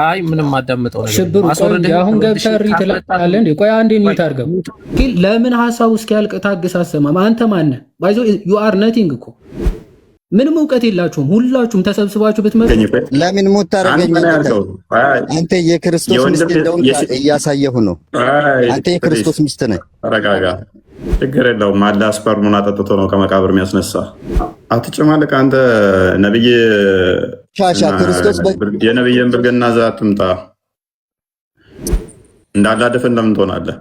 አይ ምንም አዳምጠው ነገር ሽብሩ ቆይ አሁን ገብተህ እሪ ትላለህ እንዴ? ቆይ አንዴ ሚት አድርገው ግን ለምን ሐሳቡ እስኪያልቅ ታግስ አሰማም። አንተ ማን ነህ? ባይዞ ዩ አር ነቲንግ እኮ ምንም እውቀት የላችሁም። ሁላችሁም ተሰብስባችሁ ብትመጡ ለምን ሞት ታረገኝ? አንተ የክርስቶስ ሚስት እንደሆነ እያሳየሁ ነው። አንተ የክርስቶስ ሚስት ነህ። ተረጋጋ፣ ችግር የለውም። አለ አስፐርሙን አጠጥቶ ነው ከመቃብር የሚያስነሳ። አትጨማልቅ አንተ ነብይ ሻሻ ክርስቶስ የነብይን ብልግና ዛትምጣ እንዳላደፈን ለምን ትሆናለህ?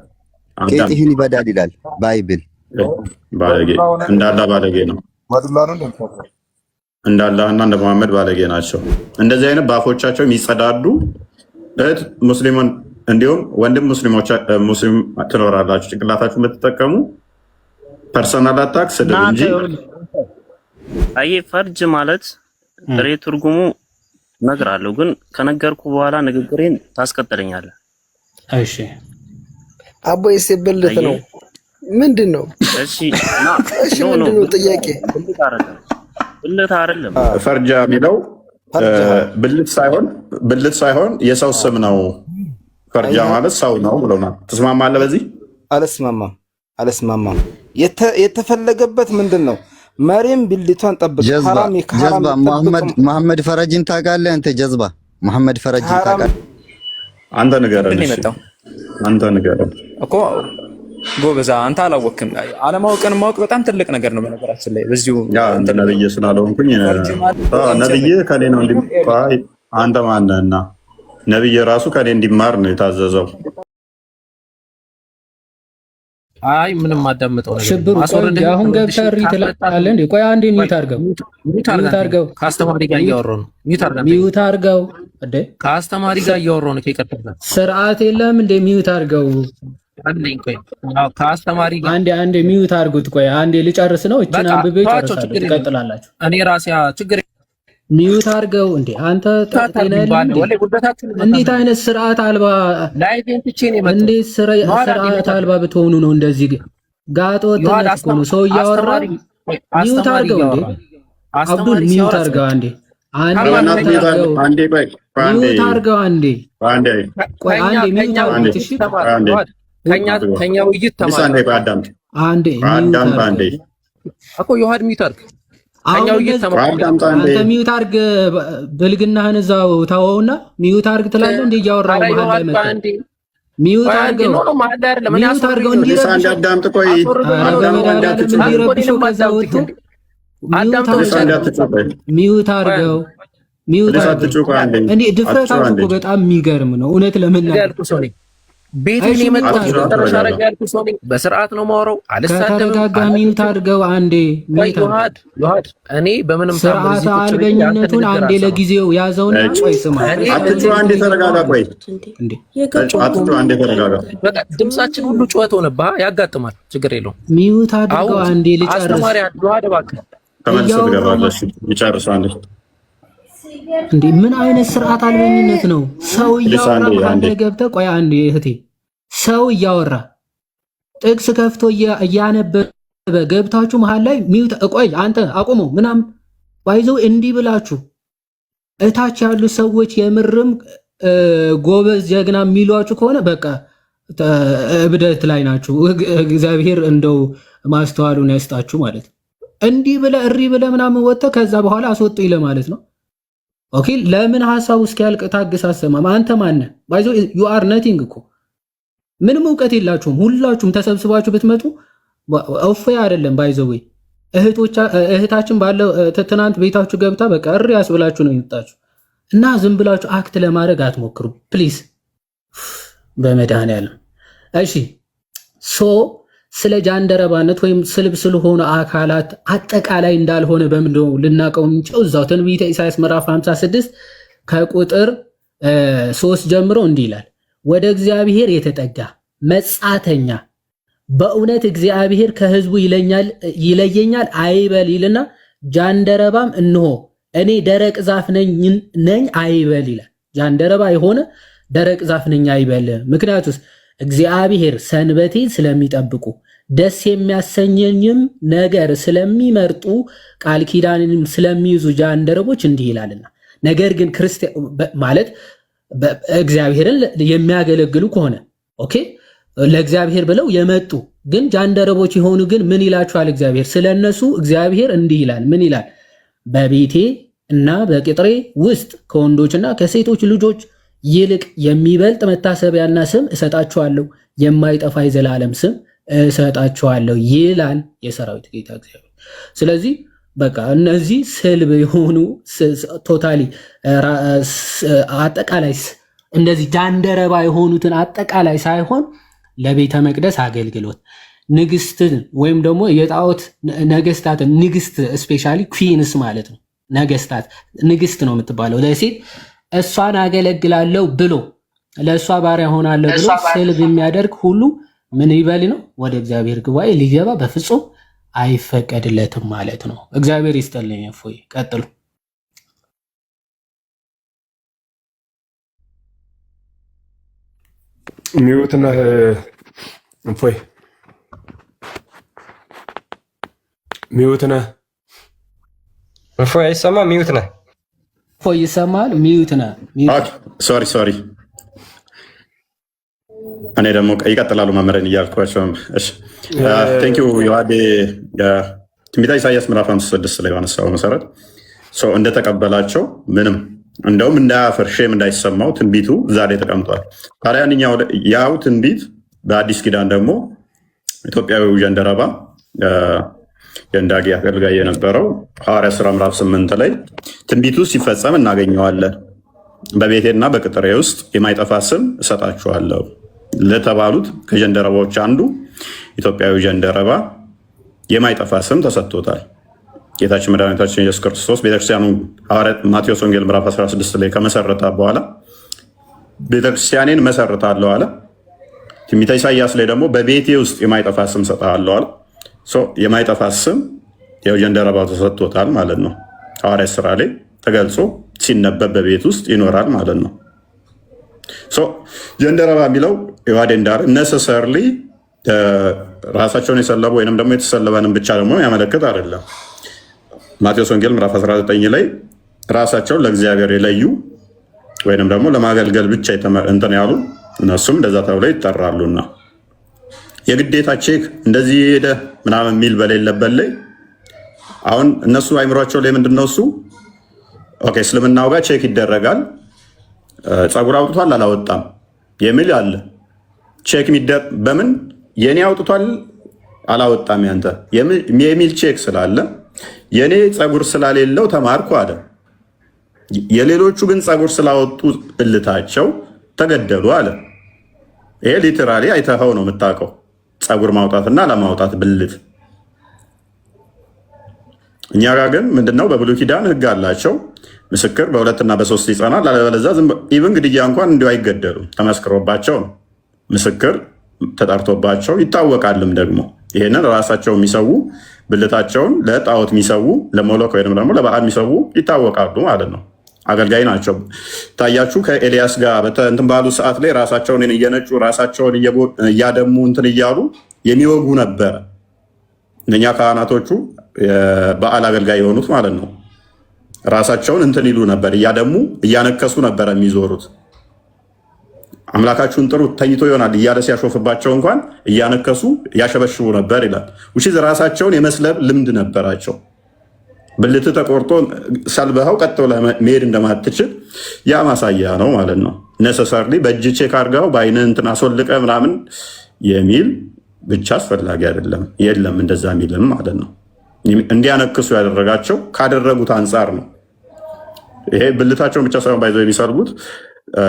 ቄጥህን ይበዳል ይላል ባይብል። ባለጌ እንዳላ ባለጌ ነው። እንዳላህና እንደ መሐመድ ባለጌ ናቸው። እንደዚህ አይነት በአፎቻቸው የሚጸዳዱ እህት ሙስሊሙን እንዲሁም ወንድም ሙስሊም ትኖራላችሁ። ጭንቅላታችሁ የምትጠቀሙ ፐርሰናል አታክ ስድብ እንጂ አይ ፈርጅ ማለት ጥሬ ትርጉሙ እነግርሃለሁ፣ ግን ከነገርኩ በኋላ ንግግሬን ታስቀጥለኛለህ። እሺ አቦይ ሲበልጥ ነው ምንድን ነው? እሺ ምንድን ነው ጥያቄ? ብልት አይደለም ፈርጃ የሚለው ብልት ሳይሆን የሰው ስም ነው። ፈርጃ ማለት ሰው ነው ብለውናል። ትስማማለህ በዚህ? አልስማማም። የተፈለገበት ምንድን ነው? መሪም ብልቷን ጠብቅ። ጀዝባ መሐመድ ፈረጅን ታውቃለህ አንተ? ጀዝባ መሐመድ ፈረጅን ታውቃለህ? አንተ ንገረን እኮ ጎበዛ። አንተ አላወቅም። አለማወቅን ማወቅ በጣም ትልቅ ነገር ነው። በነገራችን ላይ በዚሁ አንተ ነብይ ስላልሆንኩኝ ነብይ ከኔ ነው እንዲባይ። አንተ ማነህና ነብይ ራሱ ከኔ እንዲማር ነው የታዘዘው። አይ ምንም አዳምጠው ነገር ሽብሩ ቆይ አሁን ገብተህ እሪ ትላለህ እንዴ? ቆይ አንዴ ሚት አድርገው ከአስተማሪ ጋር እያወራሁ ነው። ሚት አድርገው እንዴ? ከአስተማሪ ጋር እያወራሁ ነው። ከይቀጥታ ስርዓት የለም እንዴ? ሚት አድርገው አንዴ። ቆይ ከአስተማሪ ጋር አንዴ ሚት አድርጉት። ቆይ አንዴ ልጨርስ ነው። እቺን አንብቤ ጨርሳለሁ። ትቀጥላላችሁ። እኔ ራሴ ችግር ሚዩት አድርገው እንዴ አንተ ተጠይነህ እንዴት አይነት ስርዓት አልባ እንዴት ስርዓት አልባ ብትሆኑ ነው እንደዚህ ጋጦት ነው? ሰው እያወራ ሚዩት አድርገው እንዴ አብዱል ሚዩት አድርገው አንዴ ሚዩት አድርገው አንዴ ቆይ አንዴ ሚዩት አድርገው። እሺ ከኛ ውይይት ተማሪ አንዴ እኮ ዮሐድ ሚዩት አድርገው። አንተ ሚዩት አድርግ ብልግናህን እዛው ተወውና ሚዩት አድርግ ትላለህ እንዴ? እያወራሁ መሀል ላይ መጣ ሚዩት አድርገው እንዲረብሽው ከዛ ወጥቶ ሚዩት አድርገው እንዴ። ድፍረታችሁ እኮ በጣም የሚገርም ነው እውነት ለመናገር። ቤቴን የመጣው ተረሻ አረጋ ያልኩ ሰው ነኝ። በስርዓት ነው ማወራው። አልስተደጋጋሚ ሚዩት አድርገው አንዴ። ዮሐድ እኔ በምንም ስርዓት አልበኝነቱን አንዴ ለጊዜው ያዘውና ቆይ ስማ፣ አትጩ አንዴ ተረጋጋ። ቆይ እንዴ አትጩ አንዴ ተረጋጋ። በቃ ድምጻችን ሁሉ ጩኸት ሆነብህ። ያጋጥማል፣ ችግር የለውም። ሚዩት አድርገው አንዴ ልጨርስ። አስተማሪ ዮሐድ እባክህ ተመልሰህ ትገባለህ። ይጨርሱ አንዴ። እንዴ ምን አይነት ስርዓት አልበኝነት ነው? ሰው እያወራ አንዴ ገብተህ ቆይ አንዴ እህቴ፣ ሰው እያወራ ጥቅስ ከፍቶ እያነበበ ገብታችሁ መሃል ላይ ሚውት ቆይ አንተ አቁሙ ምናምን ባይዘው እንዲህ ብላችሁ እታች ያሉ ሰዎች የምርም ጎበዝ ጀግና የሚሏችሁ ከሆነ በቃ እብደት ላይ ናችሁ። እግዚአብሔር እንደው ማስተዋሉን ያስጣችሁ ማለት ነው። እንዲህ ብለህ እሪ ብለህ ምናምን ወጥተህ ከዛ በኋላ አስወጡኝ ለማለት ነው። ኦኬ ለምን ሐሳቡ እስኪያልቅ ታግስ አሰማም። አንተ ማን ነህ? ባይዞ ዩ አር ነቲንግ እኮ ምንም እውቀት የላችሁም። ሁላችሁም ተሰብስባችሁ ብትመጡ እፎይ አይደለም። ባይዞ ወይ እህታችን ባለው ትናንት ቤታችሁ ገብታ በቃ እሪ ያስብላችሁ ነው የወጣችሁ እና ዝም ብላችሁ አክት ለማድረግ አትሞክሩ ፕሊዝ በመድኃኒዓለም። እሺ ስለ ጃንደረባነት ወይም ስልብ ስለሆነ አካላት አጠቃላይ እንዳልሆነ በምንድነው ልናቀው የምንችለው? እዛው ትንቢተ ኢሳይያስ ምዕራፍ 56 ከቁጥር 3 ጀምሮ እንዲህ ይላል፣ ወደ እግዚአብሔር የተጠጋ መጻተኛ በእውነት እግዚአብሔር ከሕዝቡ ይለየኛል አይበል ይልና ጃንደረባም እንሆ እኔ ደረቅ ዛፍ ነኝ አይበል ይላል። ጃንደረባ የሆነ ደረቅ ዛፍ ነኝ አይበል። ምክንያቱስ እግዚአብሔር ሰንበቴን ስለሚጠብቁ ደስ የሚያሰኘኝም ነገር ስለሚመርጡ ቃል ኪዳንንም ስለሚይዙ ጃንደረቦች እንዲህ ይላልና። ነገር ግን ክርስቲያን ማለት እግዚአብሔርን የሚያገለግሉ ከሆነ ኦኬ፣ ለእግዚአብሔር ብለው የመጡ ግን ጃንደረቦች የሆኑ ግን ምን ይላችኋል? እግዚአብሔር ስለነሱ እግዚአብሔር እንዲህ ይላል። ምን ይላል? በቤቴ እና በቅጥሬ ውስጥ ከወንዶችና ከሴቶች ልጆች ይልቅ የሚበልጥ መታሰቢያና ስም እሰጣችኋለሁ፣ የማይጠፋ የዘላለም ስም እሰጣችኋለሁ ይላል የሰራዊት ጌታ እግዚአብሔር። ስለዚህ በቃ እነዚህ ስልብ የሆኑ ቶታሊ አጠቃላይ እንደዚህ ጃንደረባ የሆኑትን አጠቃላይ ሳይሆን ለቤተ መቅደስ አገልግሎት ንግስትን ወይም ደግሞ የጣዖት ነገስታትን ንግስት ስፔሻሊ ኩዊንስ ማለት ነው። ነገስታት ንግስት ነው የምትባለው ለሴት እሷን አገለግላለሁ ብሎ ለእሷ ባሪያ ሆናለሁ ብሎ ስልብ የሚያደርግ ሁሉ ምን ይበል ነው? ወደ እግዚአብሔር ጉባኤ ሊገባ በፍጹም አይፈቀድለትም ማለት ነው። እግዚአብሔር ይስጠልኝ። እፎይ ቀጥሉ። ሚዩት ነህ እፎይ፣ ሚዩት ነህ እፎይ። አይሰማም? ሚዩት ነህ እፎይ። ይሰማል? ሚዩት ነህ። ሶሪ እኔ ደግሞ ይቀጥላሉ መምህርን እያልኳቸው። እሺ ቴንክ ዩ ዮሐዴ። ትንቢተ ኢሳይያስ ምዕራፍ 56 ላይ ባነሳው መሰረት እንደተቀበላቸው ምንም እንደውም እንዳያፍር ሼም እንዳይሰማው ትንቢቱ እዛ ላይ ተቀምጧል። ታዲያ ያው ትንቢት በአዲስ ኪዳን ደግሞ ኢትዮጵያዊው ጀንደረባ የእንዳጌ አገልጋይ የነበረው ሐዋርያ ሥራ ምዕራፍ 8 ላይ ትንቢቱ ሲፈጸም እናገኘዋለን። በቤቴና በቅጥሬ ውስጥ የማይጠፋ ስም እሰጣችኋለሁ ለተባሉት ከጀንደረባዎች አንዱ ኢትዮጵያዊ ጀንደረባ የማይጠፋ ስም ተሰጥቶታል። ጌታችን መድኃኒታችን ኢየሱስ ክርስቶስ ቤተክርስቲያኑ ማቴዎስ ወንጌል ምዕራፍ 16 ላይ ከመሰረታ በኋላ ቤተክርስቲያኔን መሰርታለሁ አለ። ትንቢተ ኢሳይያስ ላይ ደግሞ በቤቴ ውስጥ የማይጠፋ ስም እሰጥሃለሁ አለ። የማይጠፋ ስም ጀንደረባው ተሰጥቶታል ማለት ነው። ሐዋርያ ሥራ ላይ ተገልጾ ሲነበብ በቤት ውስጥ ይኖራል ማለት ነው። ጀንደረባ የሚለው ዮሐዴ እንዳለ ነሰሰርሊ ራሳቸውን የሰለቡ ወይንም ደግሞ የተሰለበንን ብቻ ደግሞ ያመለክት አይደለም። ማቴዎስ ወንጌል ምዕራፍ 19 ላይ ራሳቸውን ለእግዚአብሔር የለዩ ወይንም ደግሞ ለማገልገል ብቻ እንትን ያሉ እነሱም እንደዛ ተብለው ይጠራሉና የግዴታ ቼክ እንደዚህ ሄደ ምናምን የሚል በሌለበት ላይ አሁን እነሱ አይምሯቸው ላይ ምንድነው እሱ ኦኬ እስልምናው ጋር ቼክ ይደረጋል። ፀጉር አውጥቷል አላወጣም የሚል አለ። ቼክ በምን የኔ አውጥቷል አላወጣም ያንተ የሚል ቼክ ስላለ የኔ ፀጉር ስላሌለው ተማርኩ አለ። የሌሎቹ ግን ፀጉር ስላወጡ ብልታቸው ተገደሉ አለ። ይሄ ሊተራሊ አይተኸው ነው የምታውቀው፣ ፀጉር ማውጣትና ለማውጣት ብልት። እኛ ጋር ግን ምንድነው በብሉይ ኪዳን ህግ አላቸው። ምስክር በሁለትና በሶስት ይጸናል፣ አለበለዚያ ኢቭን ግድያ እንኳን እንዲሁ አይገደሉም። ተመስክሮባቸው ነው ምስክር ተጠርቶባቸው ይታወቃልም። ደግሞ ይሄንን ራሳቸው የሚሰዉ ብልታቸውን ለጣዖት የሚሰዉ ለሞሎክ ወይም ደግሞ ለበዓል የሚሰዉ ይታወቃሉ ማለት ነው። አገልጋይ ናቸው። ታያችሁ ከኤልያስ ጋር እንትን ባሉ ሰዓት ላይ ራሳቸውን እየነጩ ራሳቸውን እያደሙ እንትን እያሉ የሚወጉ ነበረ። እነኛ ካህናቶቹ በዓል አገልጋይ የሆኑት ማለት ነው። ራሳቸውን እንትን ይሉ ነበር፣ እያደሙ እያነከሱ ነበር የሚዞሩት። አምላካችሁን ጥሩ ተኝቶ ይሆናል እያለ ሲያሾፍባቸው እንኳን እያነከሱ ያሸበሽቡ ነበር ይላል። ውጪ ራሳቸውን የመስለብ ልምድ ነበራቸው። ብልት ተቆርጦ ሰልበኸው ቀጥ ብለህ መሄድ እንደማትችል ያ ማሳያ ነው ማለት ነው። ነሰሰርሊ በእጅ ቼክ አድርገው በአይን እንትን አስወልቀ ምናምን የሚል ብቻ አስፈላጊ አይደለም። የለም እንደዛ የሚልም ማለት ነው። እንዲያነክሱ ያደረጋቸው ካደረጉት አንጻር ነው። ይሄ ብልታቸውን ብቻ ሳይሆን ባይዘው የሚሰልቡት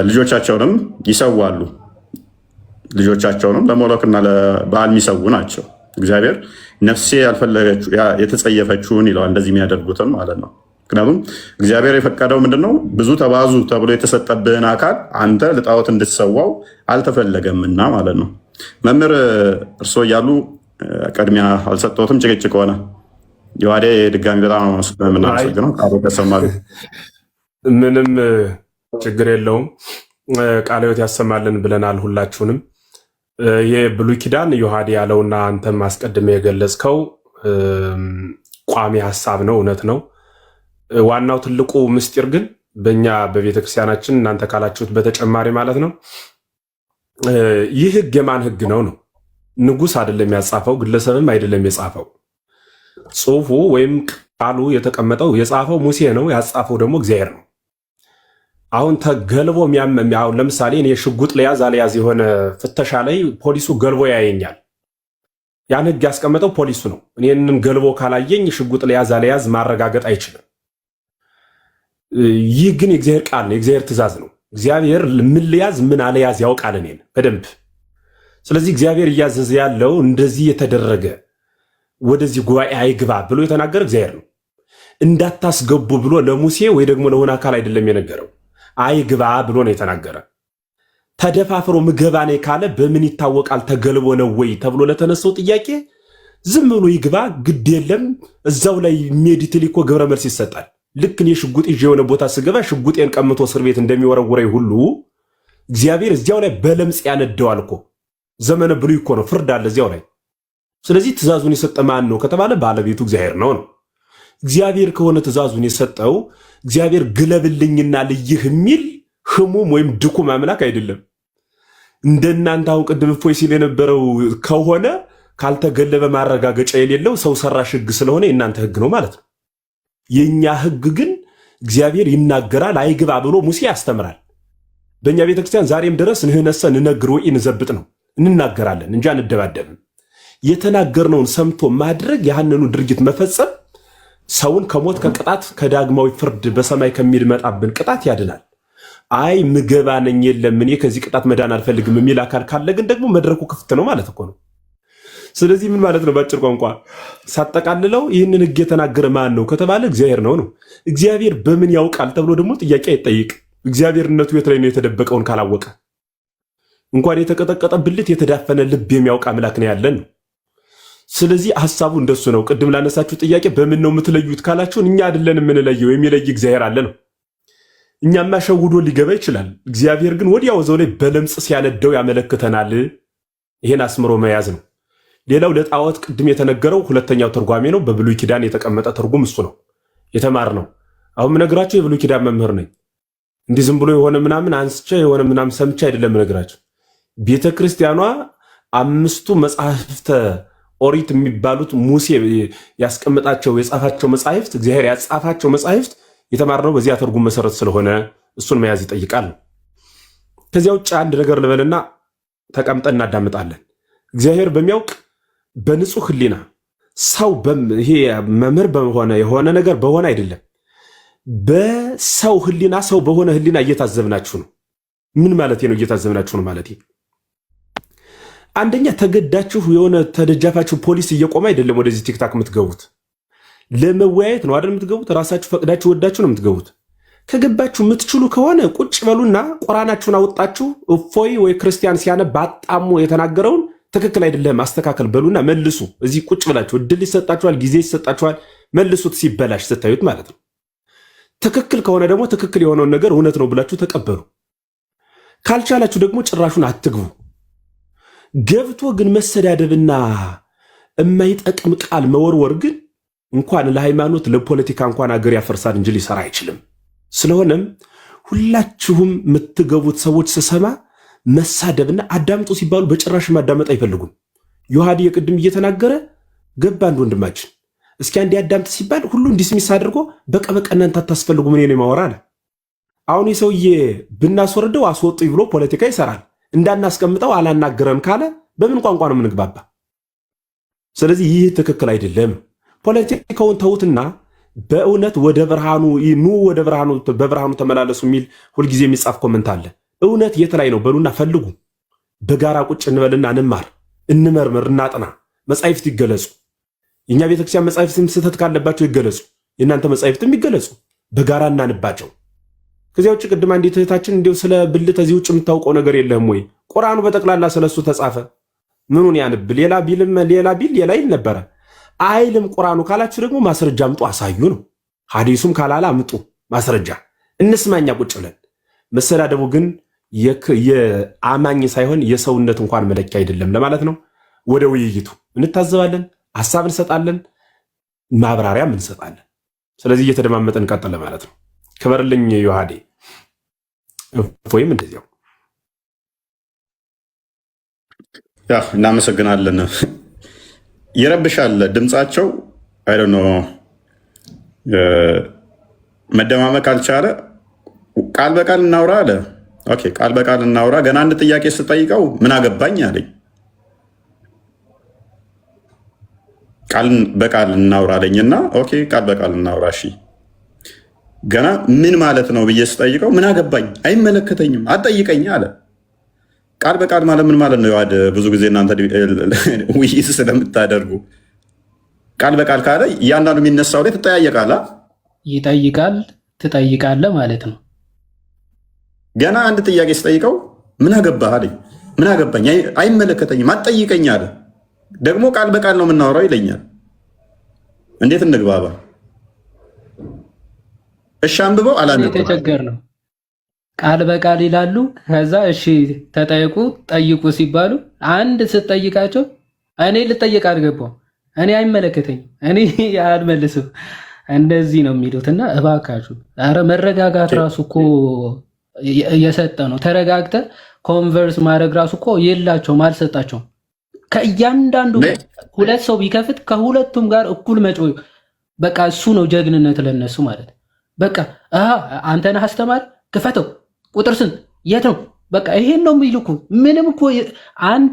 ልጆቻቸውንም ይሰዋሉ። ልጆቻቸውንም ለሞሎክና ለበዓል የሚሰዉ ናቸው። እግዚአብሔር ነፍሴ ያልፈለገችው የተጸየፈችውን ይለዋል፣ እንደዚህ የሚያደርጉትም ማለት ነው። ምክንያቱም እግዚአብሔር የፈቀደው ምንድነው? ብዙ ተባዙ ተብሎ የተሰጠብህን አካል አንተ ለጣዖት እንድትሰዋው አልተፈለገምና ማለት ነው። መምህር እርስዎ እያሉ ቅድሚያ አልሰጠሁትም፣ ጭቅጭቅ ሆነ። ዮሐዴ ድጋሚ በጣም የምናመሰግነው ቃሉ ተሰማሉ። ምንም ችግር የለውም። ቃለ ሕይወት ያሰማልን ብለናል ሁላችሁንም። የብሉይ ኪዳን ዮሐዴ ያለውና አንተም አስቀድሜ የገለጽከው ቋሚ ሀሳብ ነው፣ እውነት ነው። ዋናው ትልቁ ምስጢር ግን በእኛ በቤተክርስቲያናችን እናንተ ካላችሁት በተጨማሪ ማለት ነው ይህ ህግ የማን ህግ ነው? ንጉስ አይደለም ያጻፈው፣ ግለሰብም አይደለም የጻፈው። ጽሁፉ ወይም ቃሉ የተቀመጠው የጻፈው ሙሴ ነው፣ ያጻፈው ደግሞ እግዚአብሔር ነው። አሁን ተገልቦ አሁን ለምሳሌ እኔ ሽጉጥ ለያዝ አልያዝ የሆነ ፍተሻ ላይ ፖሊሱ ገልቦ ያየኛል። ያን ህግ ያስቀመጠው ፖሊሱ ነው። እኔንን ገልቦ ካላየኝ ሽጉጥ ለያዝ አልያዝ ማረጋገጥ አይችልም። ይህ ግን የእግዚአብሔር ቃል ነው፣ የእግዚአብሔር ትእዛዝ ነው። እግዚአብሔር ምን ልያዝ ምን አልያዝ ያውቃል እኔን በደንብ። ስለዚህ እግዚአብሔር እያዘዘ ያለው እንደዚህ የተደረገ ወደዚህ ጉባኤ አይግባ ብሎ የተናገረ እግዚአብሔር ነው። እንዳታስገቡ ብሎ ለሙሴ ወይ ደግሞ ለሆነ አካል አይደለም የነገረው፣ አይግባ ብሎ ነው የተናገረ። ተደፋፍሮ ምገባ ነኝ ካለ በምን ይታወቃል? ተገልቦ ነው ወይ ተብሎ ለተነሳው ጥያቄ ዝም ብሎ ይግባ ግድ የለም እዛው ላይ ሜዲትሊ እኮ ግብረ መልስ ይሰጣል። ልክ እኔ ሽጉጥ ይዤ የሆነ ቦታ ስገባ ሽጉጤን ቀምቶ እስር ቤት እንደሚወረውረኝ ሁሉ እግዚአብሔር እዚያው ላይ በለምጽ ያነደዋል እኮ። ዘመነ ብሉይ እኮ ነው፣ ፍርድ አለ እዚያው ላይ። ስለዚህ ትእዛዙን የሰጠ ማን ነው ከተባለ ባለቤቱ እግዚአብሔር ነው። እግዚአብሔር ከሆነ ትእዛዙን የሰጠው እግዚአብሔር ግለብልኝና ልይህ የሚል ህሙም ወይም ድኩም አምላክ አይደለም። እንደናንተ አሁን ቅድም እፎይ ሲል የነበረው ከሆነ ካልተገለበ ማረጋገጫ የሌለው ሰው ሰራሽ ህግ ስለሆነ የእናንተ ህግ ነው ማለት ነው። የኛ ህግ ግን እግዚአብሔር ይናገራል፣ አይግባ ብሎ ሙሴ ያስተምራል። በእኛ ቤተክርስቲያን ዛሬም ድረስ ንህነሰ ንነግር ወይ እንዘብጥ ነው፣ እንናገራለን እንጂ አንደባደብም። የተናገርነውን ሰምቶ ማድረግ ያንኑ ድርጊት መፈጸም ሰውን ከሞት ከቅጣት ከዳግማዊ ፍርድ በሰማይ ከሚመጣብን ቅጣት ያድናል። አይ ምገባ ነኝ የለም እኔ ከዚህ ቅጣት መዳን አልፈልግም የሚል አካል ካለ ግን ደግሞ መድረኩ ክፍት ነው ማለት እኮ ነው። ስለዚህ ምን ማለት ነው? በአጭር ቋንቋ ሳጠቃልለው ይህንን ህግ የተናገረ ማን ነው ከተባለ እግዚአብሔር ነው። እግዚአብሔር በምን ያውቃል ተብሎ ደግሞ ጥያቄ አይጠይቅ። እግዚአብሔርነቱ የት ላይ ነው የተደበቀውን ካላወቀ? እንኳን የተቀጠቀጠ ብልት የተዳፈነ ልብ የሚያውቅ አምላክ ነው ያለን። ስለዚህ ሐሳቡ እንደሱ ነው። ቅድም ላነሳችሁ ጥያቄ በምን ነው የምትለዩት ካላችሁን እኛ አይደለን የምንለየው፣ የሚለይ እግዚአብሔር አለ ነው። እኛማ ሸውዶ ሊገባ ይችላል። እግዚአብሔር ግን ወዲያው ዘው ላይ በለምጽ ሲያነደው ያመለክተናል። ይሄን አስምሮ መያዝ ነው። ሌላው ለጣዖት ቅድም የተነገረው ሁለተኛው ትርጓሜ ነው። በብሉይ ኪዳን የተቀመጠ ትርጉም እሱ ነው የተማርነው። አሁን ምነግራችሁ የብሉይ ኪዳን መምህር ነኝ። እንዲህ ዝም ብሎ የሆነ ምናምን አንስቼ የሆነ ምናምን ሰምቼ አይደለም ምነግራችሁ። ቤተክርስቲያኗ አምስቱ መጻሕፍተ ኦሪት የሚባሉት ሙሴ ያስቀመጣቸው የጻፋቸው መጻሕፍት እግዚአብሔር ያጻፋቸው መጻሕፍት የተማርነው በዚያ ትርጉም መሰረት ስለሆነ እሱን መያዝ ይጠይቃል። ከዚያ ውጭ አንድ ነገር ልበልና ተቀምጠን እናዳምጣለን። እግዚአብሔር በሚያውቅ በንጹህ ህሊና ሰው ይሄ መምህር በሆነ የሆነ ነገር በሆነ አይደለም፣ በሰው ህሊና ሰው በሆነ ህሊና እየታዘብናችሁ ነው። ምን ማለት ነው? እየታዘብናችሁ ነው ማለት አንደኛ ተገዳችሁ የሆነ ተደጃፋችሁ ፖሊስ እየቆመ አይደለም ወደዚህ ቲክታክ የምትገቡት፣ ለመወያየት ነው አይደል የምትገቡት። ራሳችሁ ፈቅዳችሁ ወዳችሁ ነው የምትገቡት። ከገባችሁ የምትችሉ ከሆነ ቁጭ በሉና ቁርአናችሁን አወጣችሁ እፎይ ወይ ክርስቲያን ሲያነብ አጣሙ የተናገረውን ትክክል አይደለም አስተካከል በሉና መልሱ። እዚህ ቁጭ ብላችሁ እድል ይሰጣችኋል፣ ጊዜ ይሰጣችኋል። መልሱት ሲበላሽ ስታዩት ማለት ነው። ትክክል ከሆነ ደግሞ ትክክል የሆነውን ነገር እውነት ነው ብላችሁ ተቀበሉ። ካልቻላችሁ ደግሞ ጭራሹን አትግቡ። ገብቶ ግን መሰዳደብና የማይጠቅም ቃል መወርወር ግን እንኳን ለሃይማኖት ለፖለቲካ እንኳን አገር ያፈርሳል እንጂ ሊሰራ አይችልም። ስለሆነም ሁላችሁም የምትገቡት ሰዎች ስሰማ መሳደብና አዳምጡ ሲባሉ በጭራሽ ማዳመጥ አይፈልጉም። ዮሐዲ የቅድም እየተናገረ ገባ አንድ ወንድማችን እስኪ አንድ ያዳምጥ ሲባል ሁሉ ዲስሚስ አድርጎ በቃ እናንተ አታስፈልጉ ምን ነው ማወራ አለ። አሁን የሰውዬ ብናስወርደው አስወጡ ብሎ ፖለቲካ ይሰራል። እንዳናስቀምጠው አላናገረም ካለ በምን ቋንቋ ነው የምንግባባ? ስለዚህ ይህ ትክክል አይደለም። ፖለቲካውን ተውትና በእውነት ወደ ብርሃኑ ኑ፣ ወደ ብርሃኑ በብርሃኑ ተመላለሱ የሚል ሁልጊዜ የሚጻፍ ኮመንት አለ። እውነት የት ላይ ነው በሉና ፈልጉ። በጋራ ቁጭ እንበልና እንማር፣ እንመርምር፣ እናጥና። መጻሕፍት ይገለጹ። የኛ ቤተክርስቲያን መጻሕፍትም ስህተት ካለባቸው ይገለጹ፣ የእናንተ መጻሕፍትም ይገለጹ። በጋራ እናንባቸው። ከዚያ ውጭ ቅድም አንዲት እህታችን እንዲሁ ስለ ብልት እዚህ ውጭ የምታውቀው ነገር የለህም ወይ? ቁርአኑ በጠቅላላ ስለሱ ተጻፈ። ምኑን ያንብ? ሌላ ቢል ሌላ ይል ነበረ አይልም። ቁርአኑ ካላችሁ ደግሞ ማስረጃ አምጡ አሳዩ ነው። ሐዲሱም ካላላ አምጡ ማስረጃ እንስማኛ ቁጭ ብለን። መሰዳደቡ ግን የአማኝ ሳይሆን የሰውነት እንኳን መለኪያ አይደለም ለማለት ነው። ወደ ውይይቱ እንታዘባለን፣ ሐሳብ እንሰጣለን፣ ማብራሪያም እንሰጣለን። ስለዚህ እየተደማመጠን እንቀጥል ማለት ነው። ክበርልኝ ዮሐዴ። እፎይም እንደዚያው። ያ እናመሰግናለን። ይረብሻል ድምጻቸው። አይ ዶንት ኖ መደማመቅ ካልቻለ ቃል በቃል እናውራ አለ። ኦኬ ቃል በቃል እናውራ። ገና አንድ ጥያቄ ስጠይቀው ምን አገባኝ አለኝ። ቃል በቃል እናውራ አለኝና ኦኬ ቃል በቃል እናውራ እሺ። ገና ምን ማለት ነው ብዬ ስጠይቀው ምን አገባኝ፣ አይመለከተኝም፣ አትጠይቀኝ አለ። ቃል በቃል ማለት ምን ማለት ነው? ያድ ብዙ ጊዜ እናንተ ውይይት ስለምታደርጉ ቃል በቃል ካለ እያንዳንዱ የሚነሳው ላይ ትጠያየቃለህ፣ ይጠይቃል፣ ትጠይቃለህ ማለት ነው። ገና አንድ ጥያቄ ስጠይቀው ምን አገባህ አለኝ። ምን አገባኝ፣ አይመለከተኝም፣ አትጠይቀኝ አለ። ደግሞ ቃል በቃል ነው የምናወራው ይለኛል። እንዴት እንግባባ? እሺ አንብበው አላነበበም። የተቸገር ነው። ቃል በቃል ይላሉ። ከዛ እሺ ተጠይቁ ጠይቁ ሲባሉ አንድ ስትጠይቃቸው እኔ ልጠይቅ አልገባም፣ እኔ አይመለከተኝም፣ እኔ አልመልስም፣ እንደዚህ ነው የሚሉት። እና እባካችሁ ኧረ መረጋጋት ራሱ እኮ እየሰጠ ነው። ተረጋግተ ኮንቨርስ ማድረግ ራሱ እኮ የላቸውም፣ አልሰጣቸውም። ከእያንዳንዱ ሁለት ሰው ቢከፍት ከሁለቱም ጋር እኩል መጮህ በቃ እሱ ነው ጀግንነት ለነሱ ማለት። በቃ አንተ ነህ አስተማሪ ክፈተው፣ ቁጥር ስንት የት ነው? በቃ ይሄን ነው የሚልኩ። ምንም እኮ አንድ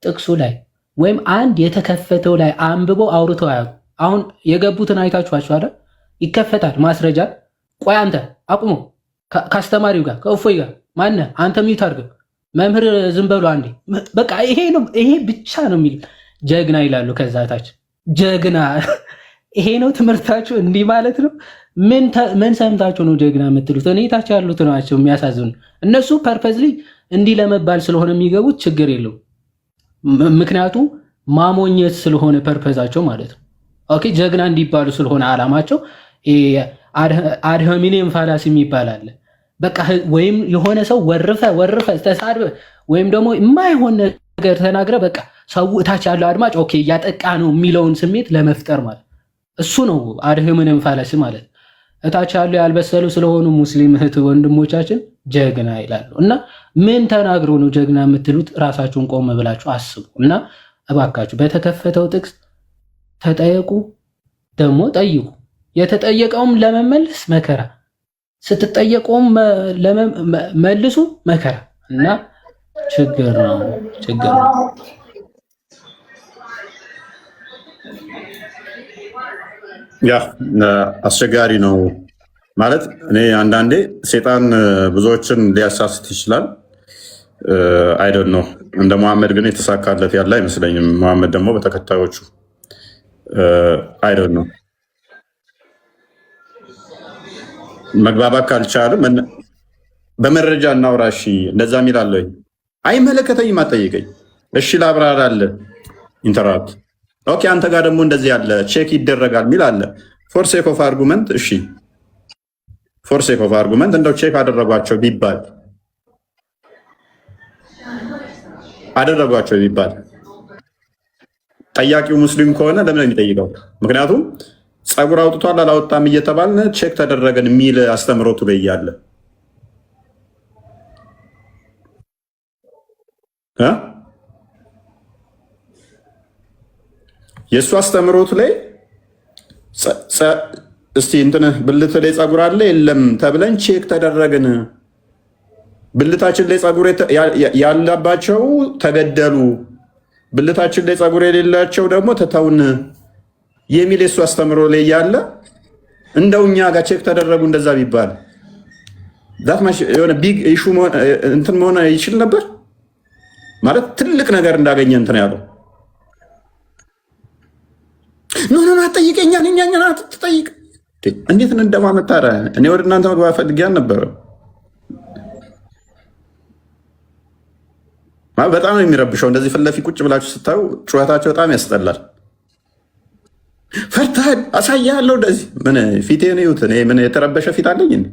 ጥቅሱ ላይ ወይም አንድ የተከፈተው ላይ አንብበው አውርተው አያውቁ። አሁን የገቡትን አይታችኋቸው አይደል? ይከፈታል ማስረጃ። ቆይ አንተ አቁሞ ከአስተማሪው ጋር ከእፎይ ጋር ማነህ አንተ ሚዩት አድርገው መምህር ዝም በሉ አንዴ። በቃ ይሄ ነው፣ ይሄ ብቻ ነው የሚል ጀግና ይላሉ። ከዛ ታች ጀግና ይሄ ነው ትምህርታችሁ? እንዲህ ማለት ነው? ምን ሰምታችሁ ነው ጀግና የምትሉት? እኔ ታች ያሉት ናቸው የሚያሳዝኑ። እነሱ ፐርፐዝሊ እንዲህ ለመባል ስለሆነ የሚገቡት ችግር የለው፣ ምክንያቱም ማሞኘት ስለሆነ ፐርፐዛቸው ማለት ነው። ኦኬ ጀግና እንዲባሉ ስለሆነ አላማቸው። አድሆሚኒየም ፋላሲ የሚባል አለ። በቃ ወይም የሆነ ሰው ወርፈ ተሳድበ ወይም ደግሞ የማይሆን ነገር ተናግረ በቃ ሰው እታች ያለው አድማጭ ኦኬ እያጠቃ ነው የሚለውን ስሜት ለመፍጠር ማለት እሱ ነው አድሆሚኒየም ፋላሲ ማለት። እታች ያለው ያልበሰሉ ስለሆኑ ሙስሊም እህት ወንድሞቻችን ጀግና ይላሉ። እና ምን ተናግሮ ነው ጀግና የምትሉት? ራሳችሁን ቆም ብላችሁ አስቡ። እና እባካችሁ በተከፈተው ጥቅስ ተጠየቁ፣ ደግሞ ጠይቁ። የተጠየቀውም ለመመለስ መከራ፣ ስትጠየቀውም መልሱ መከራ። እና ችግር ነው። ያ አስቸጋሪ ነው ማለት እኔ አንዳንዴ ሴጣን ብዙዎችን ሊያሳስት ይችላል። አይዶን ነው እንደ መሐመድ ግን የተሳካለት ያለ አይመስለኝም። መሐመድ ደግሞ በተከታዮቹ አይዶን ነው መግባባት ካልቻለ በመረጃ እናውራ። እሺ እንደዛ የሚላለሁ አይመለከተኝም፣ አትጠይቀኝ። እሺ ላብራራለህ ኢንተራፕት ኦኬ አንተ ጋር ደግሞ እንደዚህ ያለ ቼክ ይደረጋል ሚል አለ። ፎር ሴክ ኦፍ አርጉመንት እሺ ፎር ሴክ ኦፍ አርጉመንት እንደው ቼክ አደረጓቸው ቢባል ጠያቂው ሙስሊም ከሆነ ለምን የሚጠይቀው? ምክንያቱም ፀጉር አውጥቷል አላወጣም እየተባልን ቼክ ተደረገን የሚል አስተምሮቱ ላይ ያለ የእሱ አስተምሮት ላይ እስቲ እንትን ብልት ላይ ፀጉር አለ የለም ተብለን ቼክ ተደረግን፣ ብልታችን ላይ ፀጉር ያለባቸው ተገደሉ፣ ብልታችን ላይ ፀጉር የሌላቸው ደግሞ ተተውን የሚል የእሱ አስተምሮ ላይ ያለ እንደው እኛ ጋር ቼክ ተደረጉ እንደዛ ቢባል የሆነ ቢግ ኢሹ እንትን መሆን ይችል ነበር ማለት ትልቅ ነገር እንዳገኘ እንትን ያለው ኖ አትጠይቀኛል እኛኛ ትጠይቅ እንዴት እንደማመጣረ እኔ ወደ እናንተ መግባት ፈልጌ አልነበረም። በጣም ነው የሚረብሸው። እንደዚህ ፊት ለፊት ቁጭ ብላችሁ ስታዩ ጩኸታቸው በጣም ያስጠላል። ፈርተሃል አሳያለሁ እንደዚህ ምን ፊቴን እዩት። እኔ ምን የተረበሸ ፊት አለኝ?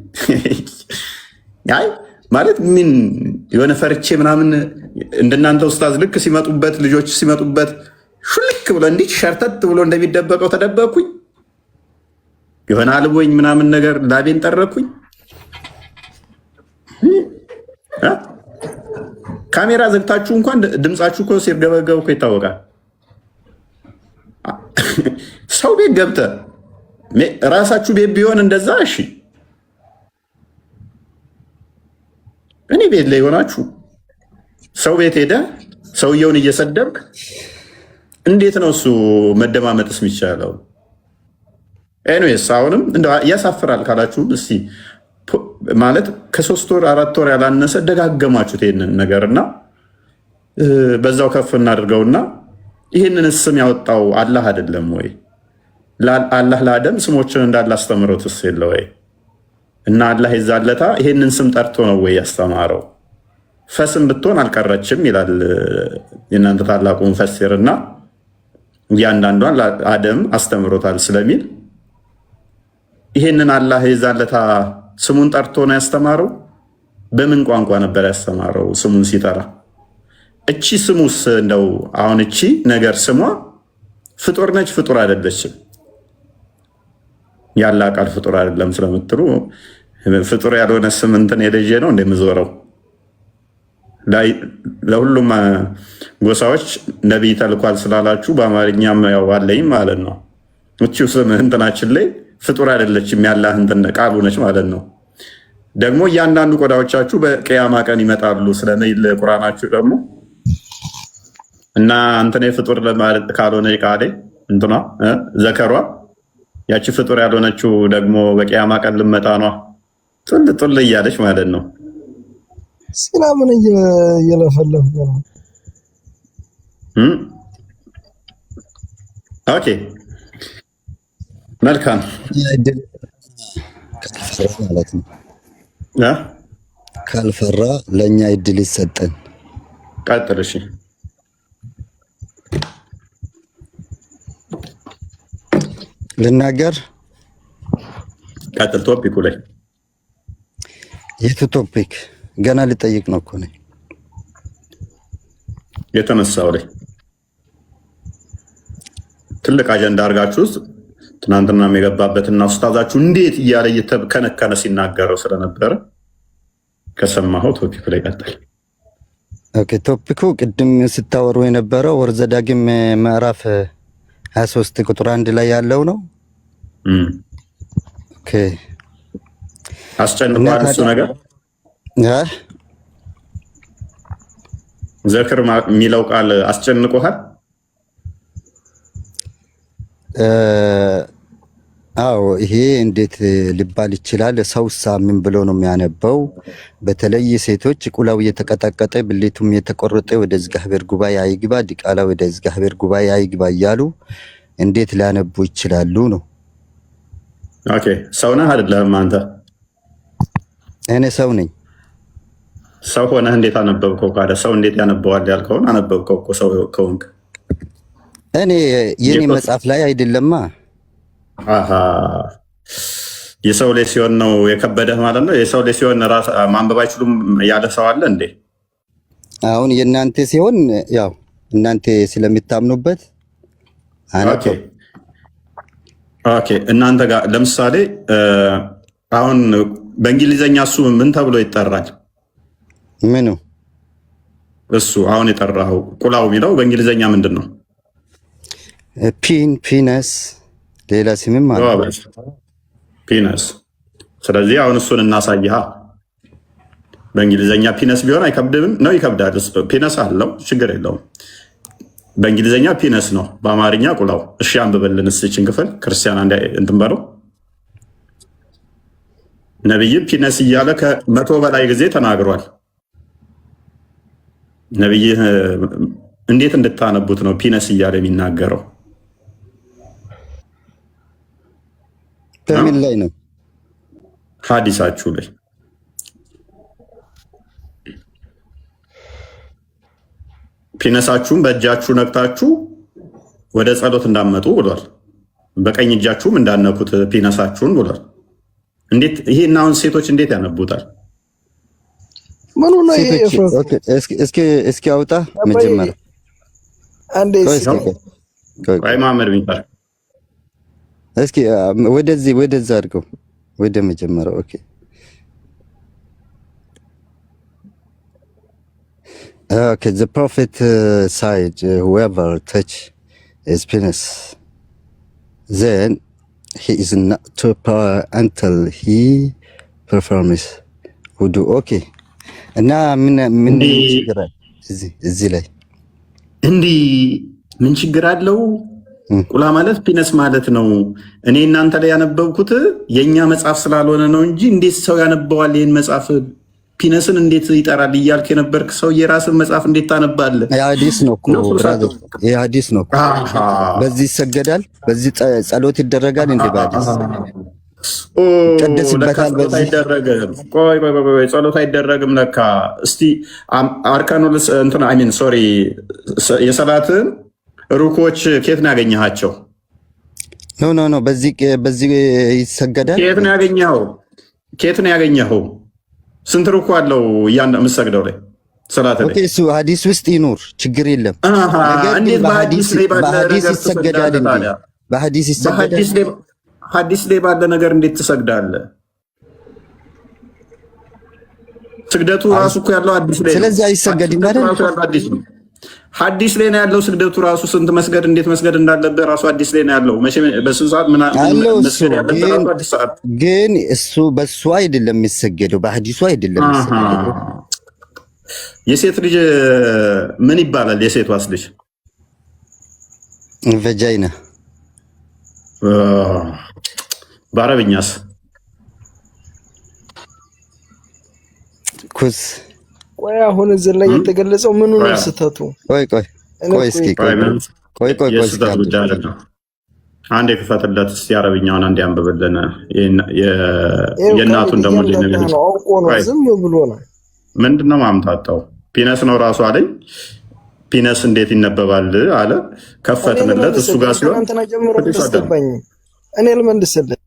አይ ማለት ምን የሆነ ፈርቼ ምናምን እንደናንተ ኡስታዝ ልክ ሲመጡበት ልጆች ሲመጡበት ሹልክ ብሎ እንዲህ ሸርተት ብሎ እንደሚደበቀው ተደበቅኩኝ። የሆነ አልቦኝ ምናምን ነገር ላቤን ጠረኩኝ። ካሜራ ዘግታችሁ እንኳን ድምጻችሁ እኮ ሲርገበገብ እኮ ይታወቃል። ሰው ቤት ገብተህ ራሳችሁ ቤት ቢሆን እንደዛ እሺ። እኔ ቤት ላይ ሆናችሁ ሰው ቤት ሄደ ሰውየውን እየሰደብክ እንዴት ነው እሱ መደማመጥስ የሚቻለው? ኤኒዌይስ አሁንም ያሳፍራል ካላችሁ እስቲ ማለት ከ3 ወር 4 ወር ያላነሰ ደጋገማችሁት ይህንን ነገር እና በዛው ከፍ እናድርገውና ይህንን ስም ያወጣው አላህ አይደለም ወይ? አላህ ለአደም ስሞችን እንዳለ አስተምሮትስ የለ ወይ? እና አላህ የዛለታ ይህንን ስም ጠርቶ ነው ወይ ያስተማረው? ፈስም ብትሆን አልቀረችም ይላል የእናንተ ታላቁ ሙፈሲር እና እያንዳንዷን አደም አስተምሮታል ስለሚል ይህንን አላህ የዛለታ ስሙን ጠርቶ ነው ያስተማረው? በምን ቋንቋ ነበር ያስተማረው ስሙን ሲጠራ? እቺ ስሙስ እንደው አሁን እቺ ነገር ስሟ ፍጡር ነች ፍጡር አይደለችም? ያላ ቃል ፍጡር አይደለም ስለምትሉ ፍጡር ያልሆነ ስም እንትን የልጄ ነው እንደምዞረው ለሁሉም ጎሳዎች ነቢይ ተልኳል ስላላችሁ በአማርኛም ያው አለኝ ማለት ነው። እቺው ስም እንትናችን ላይ ፍጡር አይደለችም ያላህ እንትን ቃሉ ነች ማለት ነው። ደግሞ እያንዳንዱ ቆዳዎቻችሁ በቅያማ ቀን ይመጣሉ ስለሚል ቁርአናችሁ ደግሞ እና አንተኔ ፍጡር ለማለት ካልሆነ ቃሌ እንትኗ ዘከሯ ያቺ ፍጡር ያልሆነችው ደግሞ በቅያማ ቀን ልመጣ ነው ጥል እያለች ማለት ነው። ሰላምን እየለፈለፈ ነው። ኦኬ መልካም ማለት ነው። ካልፈራ ለእኛ እድል ይሰጠን። ቀጥል። እሺ ልናገር። ቀጥል። ቶፒኩ ላይ የቱ ቶፒክ? ገና ልጠይቅ ነው እኮ ነኝ የተነሳው ላይ ትልቅ አጀንዳ አድርጋችሁ ውስጥ ትናንትና የገባበትና ኡስታዛችሁ እንዴት እያለ እየተከነከነ ሲናገረው ስለነበረ ከሰማኸው ቶፒክ ላይ ቀጥል። ኦኬ ቶፒኩ ቅድም ስታወሩ የነበረው ኦሪት ዘዳግም ምዕራፍ 23 ቁጥር 1 ላይ ያለው ነው። ኦኬ አስጨንቋል እሱ ነገር ዘክር የሚለው ቃል አስጨንቆሃል? አዎ ይሄ እንዴት ሊባል ይችላል? ሰውሳ ምን ብሎ ነው የሚያነበው? በተለይ ሴቶች ቁላው እየተቀጠቀጠ ብልቱም የተቆረጠ ወደ እግዚአብሔር ጉባኤ አይግባ፣ ዲቃላ ወደ እግዚአብሔር ጉባኤ አይግባ እያሉ እንዴት ሊያነቡ ይችላሉ ነው። ኦኬ ሰው ነህ አይደለም አንተ? እኔ ሰው ነኝ። ሰው ሆነህ እንዴት አነበብከው? ካለ ሰው እንዴት ያነበዋል ያልከውን አነበብከው እኮ ሰው ከሆንክ። እኔ የኔ መጽሐፍ ላይ አይደለማ። አሃ የሰው ላይ ሲሆን ነው የከበደህ ማለት ነው። የሰው ላይ ሲሆን ራስ ማንበብ አይችሉም ያለ ሰው አለ እንዴ? አሁን የእናንተ ሲሆን ያው እናንተ ስለሚታምኑበት ኦኬ እናንተ ጋር ለምሳሌ አሁን በእንግሊዘኛ እሱ ምን ተብሎ ይጠራል? ምኑ እሱ አሁን የጠራው ቁላው የሚለው በእንግሊዘኛ ምንድን ነው? ፒነስ ሌላ ስምም አለ ፒነስ። ስለዚህ አሁን እሱን እናሳይሃ። በእንግሊዘኛ ፒነስ ቢሆን አይከብድም ነው? ይከብዳል። ፒነስ አለው ችግር የለውም። በእንግሊዘኛ ፒነስ ነው፣ በአማርኛ ቁላው። እሺ አንብበልን እስኪ ክፍል ክርስቲያን እንትን በለው። ነቢይ ፒነስ እያለ ከ100 በላይ ጊዜ ተናግሯል። ነቢይ እንዴት እንድታነቡት ነው ፒነስ እያለ የሚናገረው? በምን ላይ ነው? ሐዲሳችሁ ላይ ፒነሳችሁን በእጃችሁ ነክታችሁ ወደ ጸሎት እንዳመጡ ብሏል። በቀኝ እጃችሁም እንዳነኩት ፒነሳችሁን ብሏል። እንዴት ይሄን አሁን ሴቶች እንዴት ያነቡታል? ምኑ ነው ይሄ? እስኪ አውጣ መጀመሪያ አንዴ ቆይ መሐመድ ሚጣር እስኪ ወደዛ አድርገው ወደ መጀመሪያው። ኦኬ Okay, the prophet said, whoever touch his penis, then he is not to pray until he performs wudu. Okay. እና ምን ችግር አለ እዚህ ላይ? እንዲህ ምን ችግር አለው? ቁላ ማለት ፒነስ ማለት ነው። እኔ እናንተ ላይ ያነበብኩት የኛ መጽሐፍ ስላልሆነ ነው እንጂ እንዴት ሰው ያነበዋል ይሄን መጽሐፍ? ፒነስን እንዴት ይጠራል እያልክ የነበርክ ሰው የራስን መጽሐፍ እንዴት ታነባለህ? የሐዲስ ነው እኮ ብራዘር፣ የሐዲስ ነው። በዚህ ይሰገዳል፣ በዚህ ጸሎት ይደረጋል። እንዴ በሐዲስ ቅድስበታል። በዚህ አይደረግም። ቆይ ጸሎት አይደረግም ለካ። እስቲ አርካኑል እንትን አይ ሚን ሶሪ የሰላትን ሩኮች ከየት ነው ያገኘሃቸው? ኖ በዚህ ይሰገዳል። ከየት ነው ያገኘኸው? ስንት ሩኩ አለው የምትሰግደው ላይ ሰላት ላይ? ኦኬ እሱ ሐዲስ ውስጥ ይኖር ችግር የለም። እንዴት በሐዲስ ይሰገዳል? እንዴ በሐዲስ ይሰገዳል? ሐዲስ ላይ ባለ ነገር እንዴት ትሰግዳለህ? ስግደቱ ራሱ እኮ ያለው ሐዲስ ላይ ነው። ስለዚህ አይሰገድም አይደል? ሐዲስ ላይ ነው ያለው ስግደቱ ራሱ። ስንት መስገድ እንዴት መስገድ እንዳለበት ራሱ ሐዲስ ላይ ነው ያለው። መቼ በስንት ሰዓት ግን እሱ በሱ አይደለም የሚሰገደው፣ በሐዲሱ አይደለም የሚሰገደው። የሴት ልጅ ምን ይባላል? የሴቷስ ልጅ ቫጃይና። በአረብኛስ? ኩስ። ቆይ አሁን እዚህ ላይ የተገለጸው ምኑ ነው ስህተቱ? ቆይ አንዴ ክፈትለት እስቲ አረብኛውን አንዴ አንብብልን። የእናቱን ደግሞ አውቆ ነው ዝም ብሎ ነው። ምንድነው ማምታታው? ፒነስ ነው ራሱ አለኝ። ፒነስ እንዴት ይነበባል አለ። ከፈትንለት እሱ ጋር ሲሆን እንትና ጀምሮ ተስተባኝ እኔ ልመልስልህ።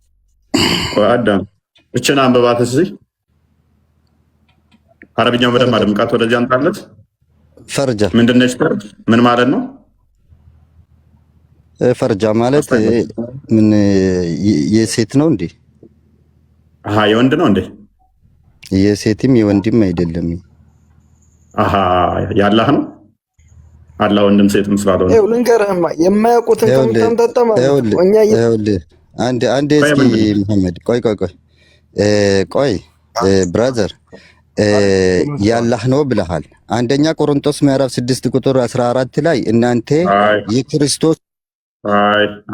አዳም እችን አንብባት እስቲ። አረብኛው በደንብ አድምቃት ወደዚህ አንጣለት። ፈርጃ ምንድነች? ምን ማለት ነው? ፈርጃ ማለት ምን የሴት ነው እንዴ? አሃ የወንድ ነው እንዴ? የሴትም የወንድም አይደለም። አሃ ያላህ ነው። አላህ ወንድም ሴትም ስላልሆነ ይኸው ልንገርህማ የማያውቁትን ከምታምጣጣ ማለት ነው። እኛ አንዴ እስኪ መሐመድ ቆይ ብራዘር ያላህ ነው ብለሃል። አንደኛ ቆሮንቶስ ምዕራፍ 6 ቁጥር 14 ላይ እናንተ የክርስቶስ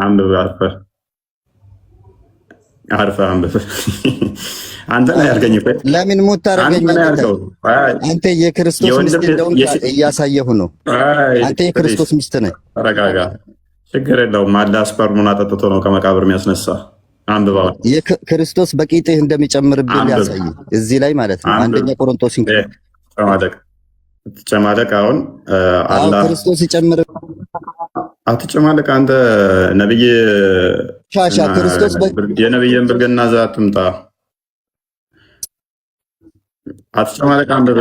አንብብ አርፈ አንብብ። አንተ ላይ ያርገኝ እኮ ለምን ሞት ታረገኝ? አንተ የክርስቶስ ሚስት እንደውም እያሳየሁ ነው። አንተ የክርስቶስ ሚስት ነህ። ተረጋጋ፣ ችግር የለውም። አላህ ስፐርሙን አጠጥቶ ነው ከመቃብር የሚያስነሳ። አንብባው የክርስቶስ በቂጥህ እንደሚጨምርብህ ያሳይ እዚህ ላይ ማለት ነው። አንደኛ ቆሮንቶስ ተጨማለቅ። አሁን አላህ ክርስቶስ ይጨምር። አትጨማለቅ አንተ ነብይ ሻሻ ክርስቶስ የነብይን ብልግና ዛት ትምጣ። አትጨማለቅ አንብብ።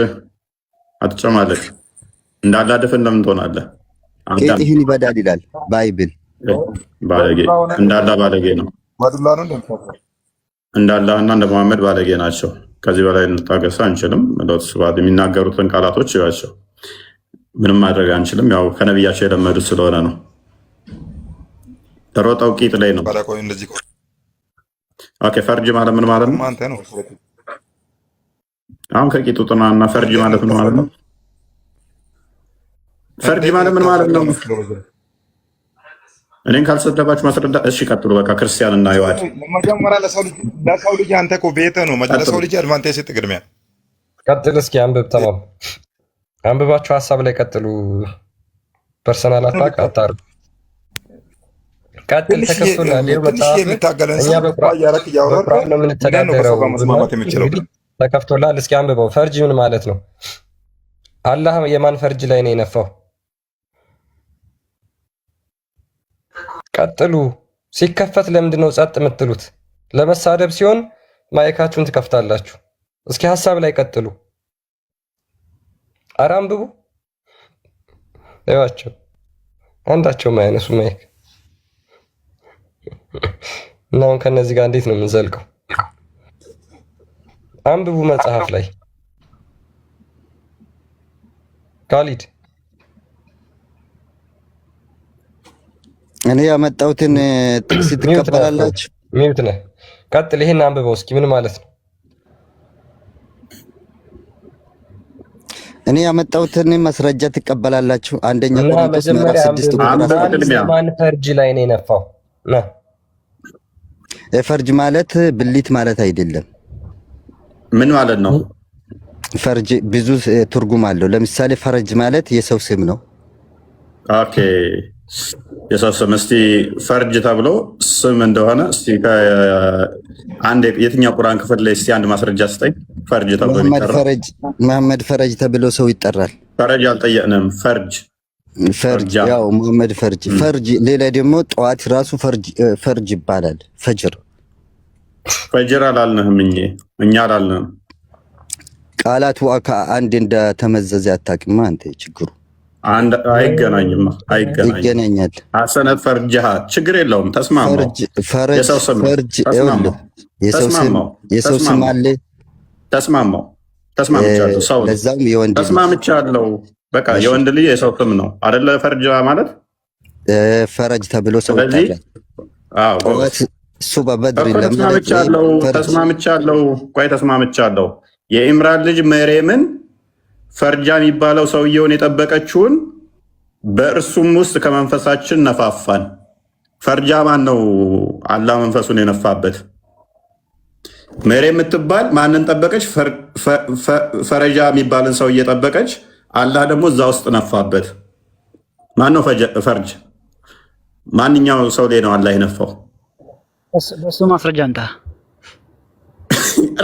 አትጨማለቅ እንዳላደፈን ለምን ትሆናለህ? ቂጥህን ይበዳል ይላል ባይብል። ባለጌ እንዳላ ባለጌ ነው። እንዳላህና እንደ መሐመድ ባለጌ ናቸው። ከዚህ በላይ እንታገሳ አንችልም። ለውጥ ስባት የሚናገሩትን ቃላቶች ይዋቸው ምንም ማድረግ አንችልም። ያው ከነብያቸው የለመዱት ስለሆነ ነው። ሮጠው ቂጥ ላይ ነው። ኦኬ ፈርጅ ማለት ምን ማለት ነው? አሁን ከቂጡ ጥናና ፈርጅ ማለት ምን ማለት ነው? ፈርጅ ማለት ምን ማለት ነው? እኔን ካልሰደባችሁ ማስረዳት። እሺ ቀጥሉ። በቃ ክርስቲያን እና ይዋድ መጀመሪያ ለሰው ልጅ አንተ እኮ ቤተ ነው ለሰው ልጅ አድቫንቴጅ ስጥ። ቅድሚያ ቀጥል። እስኪ አንብብ። ተማም አንብባችሁ ሀሳብ ላይ ቀጥሉ። ፐርሰናል አታክ አታርጉ። ቀጥል። ተከፍቶናል። እኛ በቁርአን ነው የምንተዳደረው። ተከፍቶላል። እስኪ አንብበው። ፈርጅ ምን ማለት ነው? አላህ የማን ፈርጅ ላይ ነው የነፋው? ቀጥሉ። ሲከፈት ለምንድን ነው ጸጥ የምትሉት? ለመሳደብ ሲሆን ማይካችሁን ትከፍታላችሁ። እስኪ ሀሳብ ላይ ቀጥሉ። ኧረ አንብቡ። ይዋቸው አንዳቸው ማይነሱ ማይክ እና አሁን ከነዚህ ጋር እንዴት ነው የምንዘልቀው? አንብቡ መጽሐፍ ላይ ካሊድ እኔ ያመጣሁትን ጥቅስ ትቀበላላችሁ? ሚዩት ነህ። ቀጥል። ይሄን አንብበው እስኪ ምን ማለት ነው? እኔ ያመጣሁትን ማስረጃ ትቀበላላችሁ? አንደኛ ቆሮንቶስ ምዕራፍ 6 ቁጥር ማን ፈርጅ ላይ ነው የነፋው? ፈርጅ ማለት ብልት ማለት አይደለም። ምን ማለት ነው? ፈርጅ ብዙ ትርጉም አለው። ለምሳሌ ፈርጅ ማለት የሰው ስም ነው። ኦኬ የሰው ስም። እስቲ ፈርጅ ተብሎ ስም እንደሆነ እስቲ አንድ የትኛው ቁርአን ክፍል ላይ እስቲ አንድ ማስረጃ ስጠኝ። ፈርጅ ተብሎ ይጠራል። መሐመድ ፈርጅ ተብሎ ሰው ይጠራል። ፈርጅ አልጠየቅንም። ፈርጅ ያው መሐመድ ፈርጅ። ሌላ ደግሞ ጠዋት ራሱ ፈርጅ ይባላል። ፈጅር አላልንህም። እኛ አላልንህም። ቃላቱ አንድ እንደተመዘዘ አታውቅማ አንተ። ችግሩ አይገናኝም። ይገናኛል። ሐሰነት ፈርጅሃ ችግር የለውም። ተስማማው። የሰው ስም አለ። ተስማምቻለሁ። ሰው ለዛም የወንድ ተስማምቻለሁ። በቃ የወንድ ልጅ የሰው ስም ነው አይደለ? ፈርጅ ማለት ፈረጅ ተብሎ ሰው ይጠራል። አዎ እሱ በበድር ተስማምቻለሁ። የኢምራን ልጅ መርየምን ፈርጃ የሚባለው ሰውየውን የጠበቀችውን በእርሱም ውስጥ ከመንፈሳችን ነፋፋን። ፈርጃ ማን ነው? አላህ መንፈሱን የነፋበት። መርየም የምትባል ማንን ጠበቀች? ፈረጃ የሚባልን ሰው እየጠበቀች አላህ ደግሞ እዛ ውስጥ ነፋበት። ማን ነው ፈርጅ? ማንኛው ሰው ላይ ነው አላህ የነፋው? በሱ ማስረጃ አንተ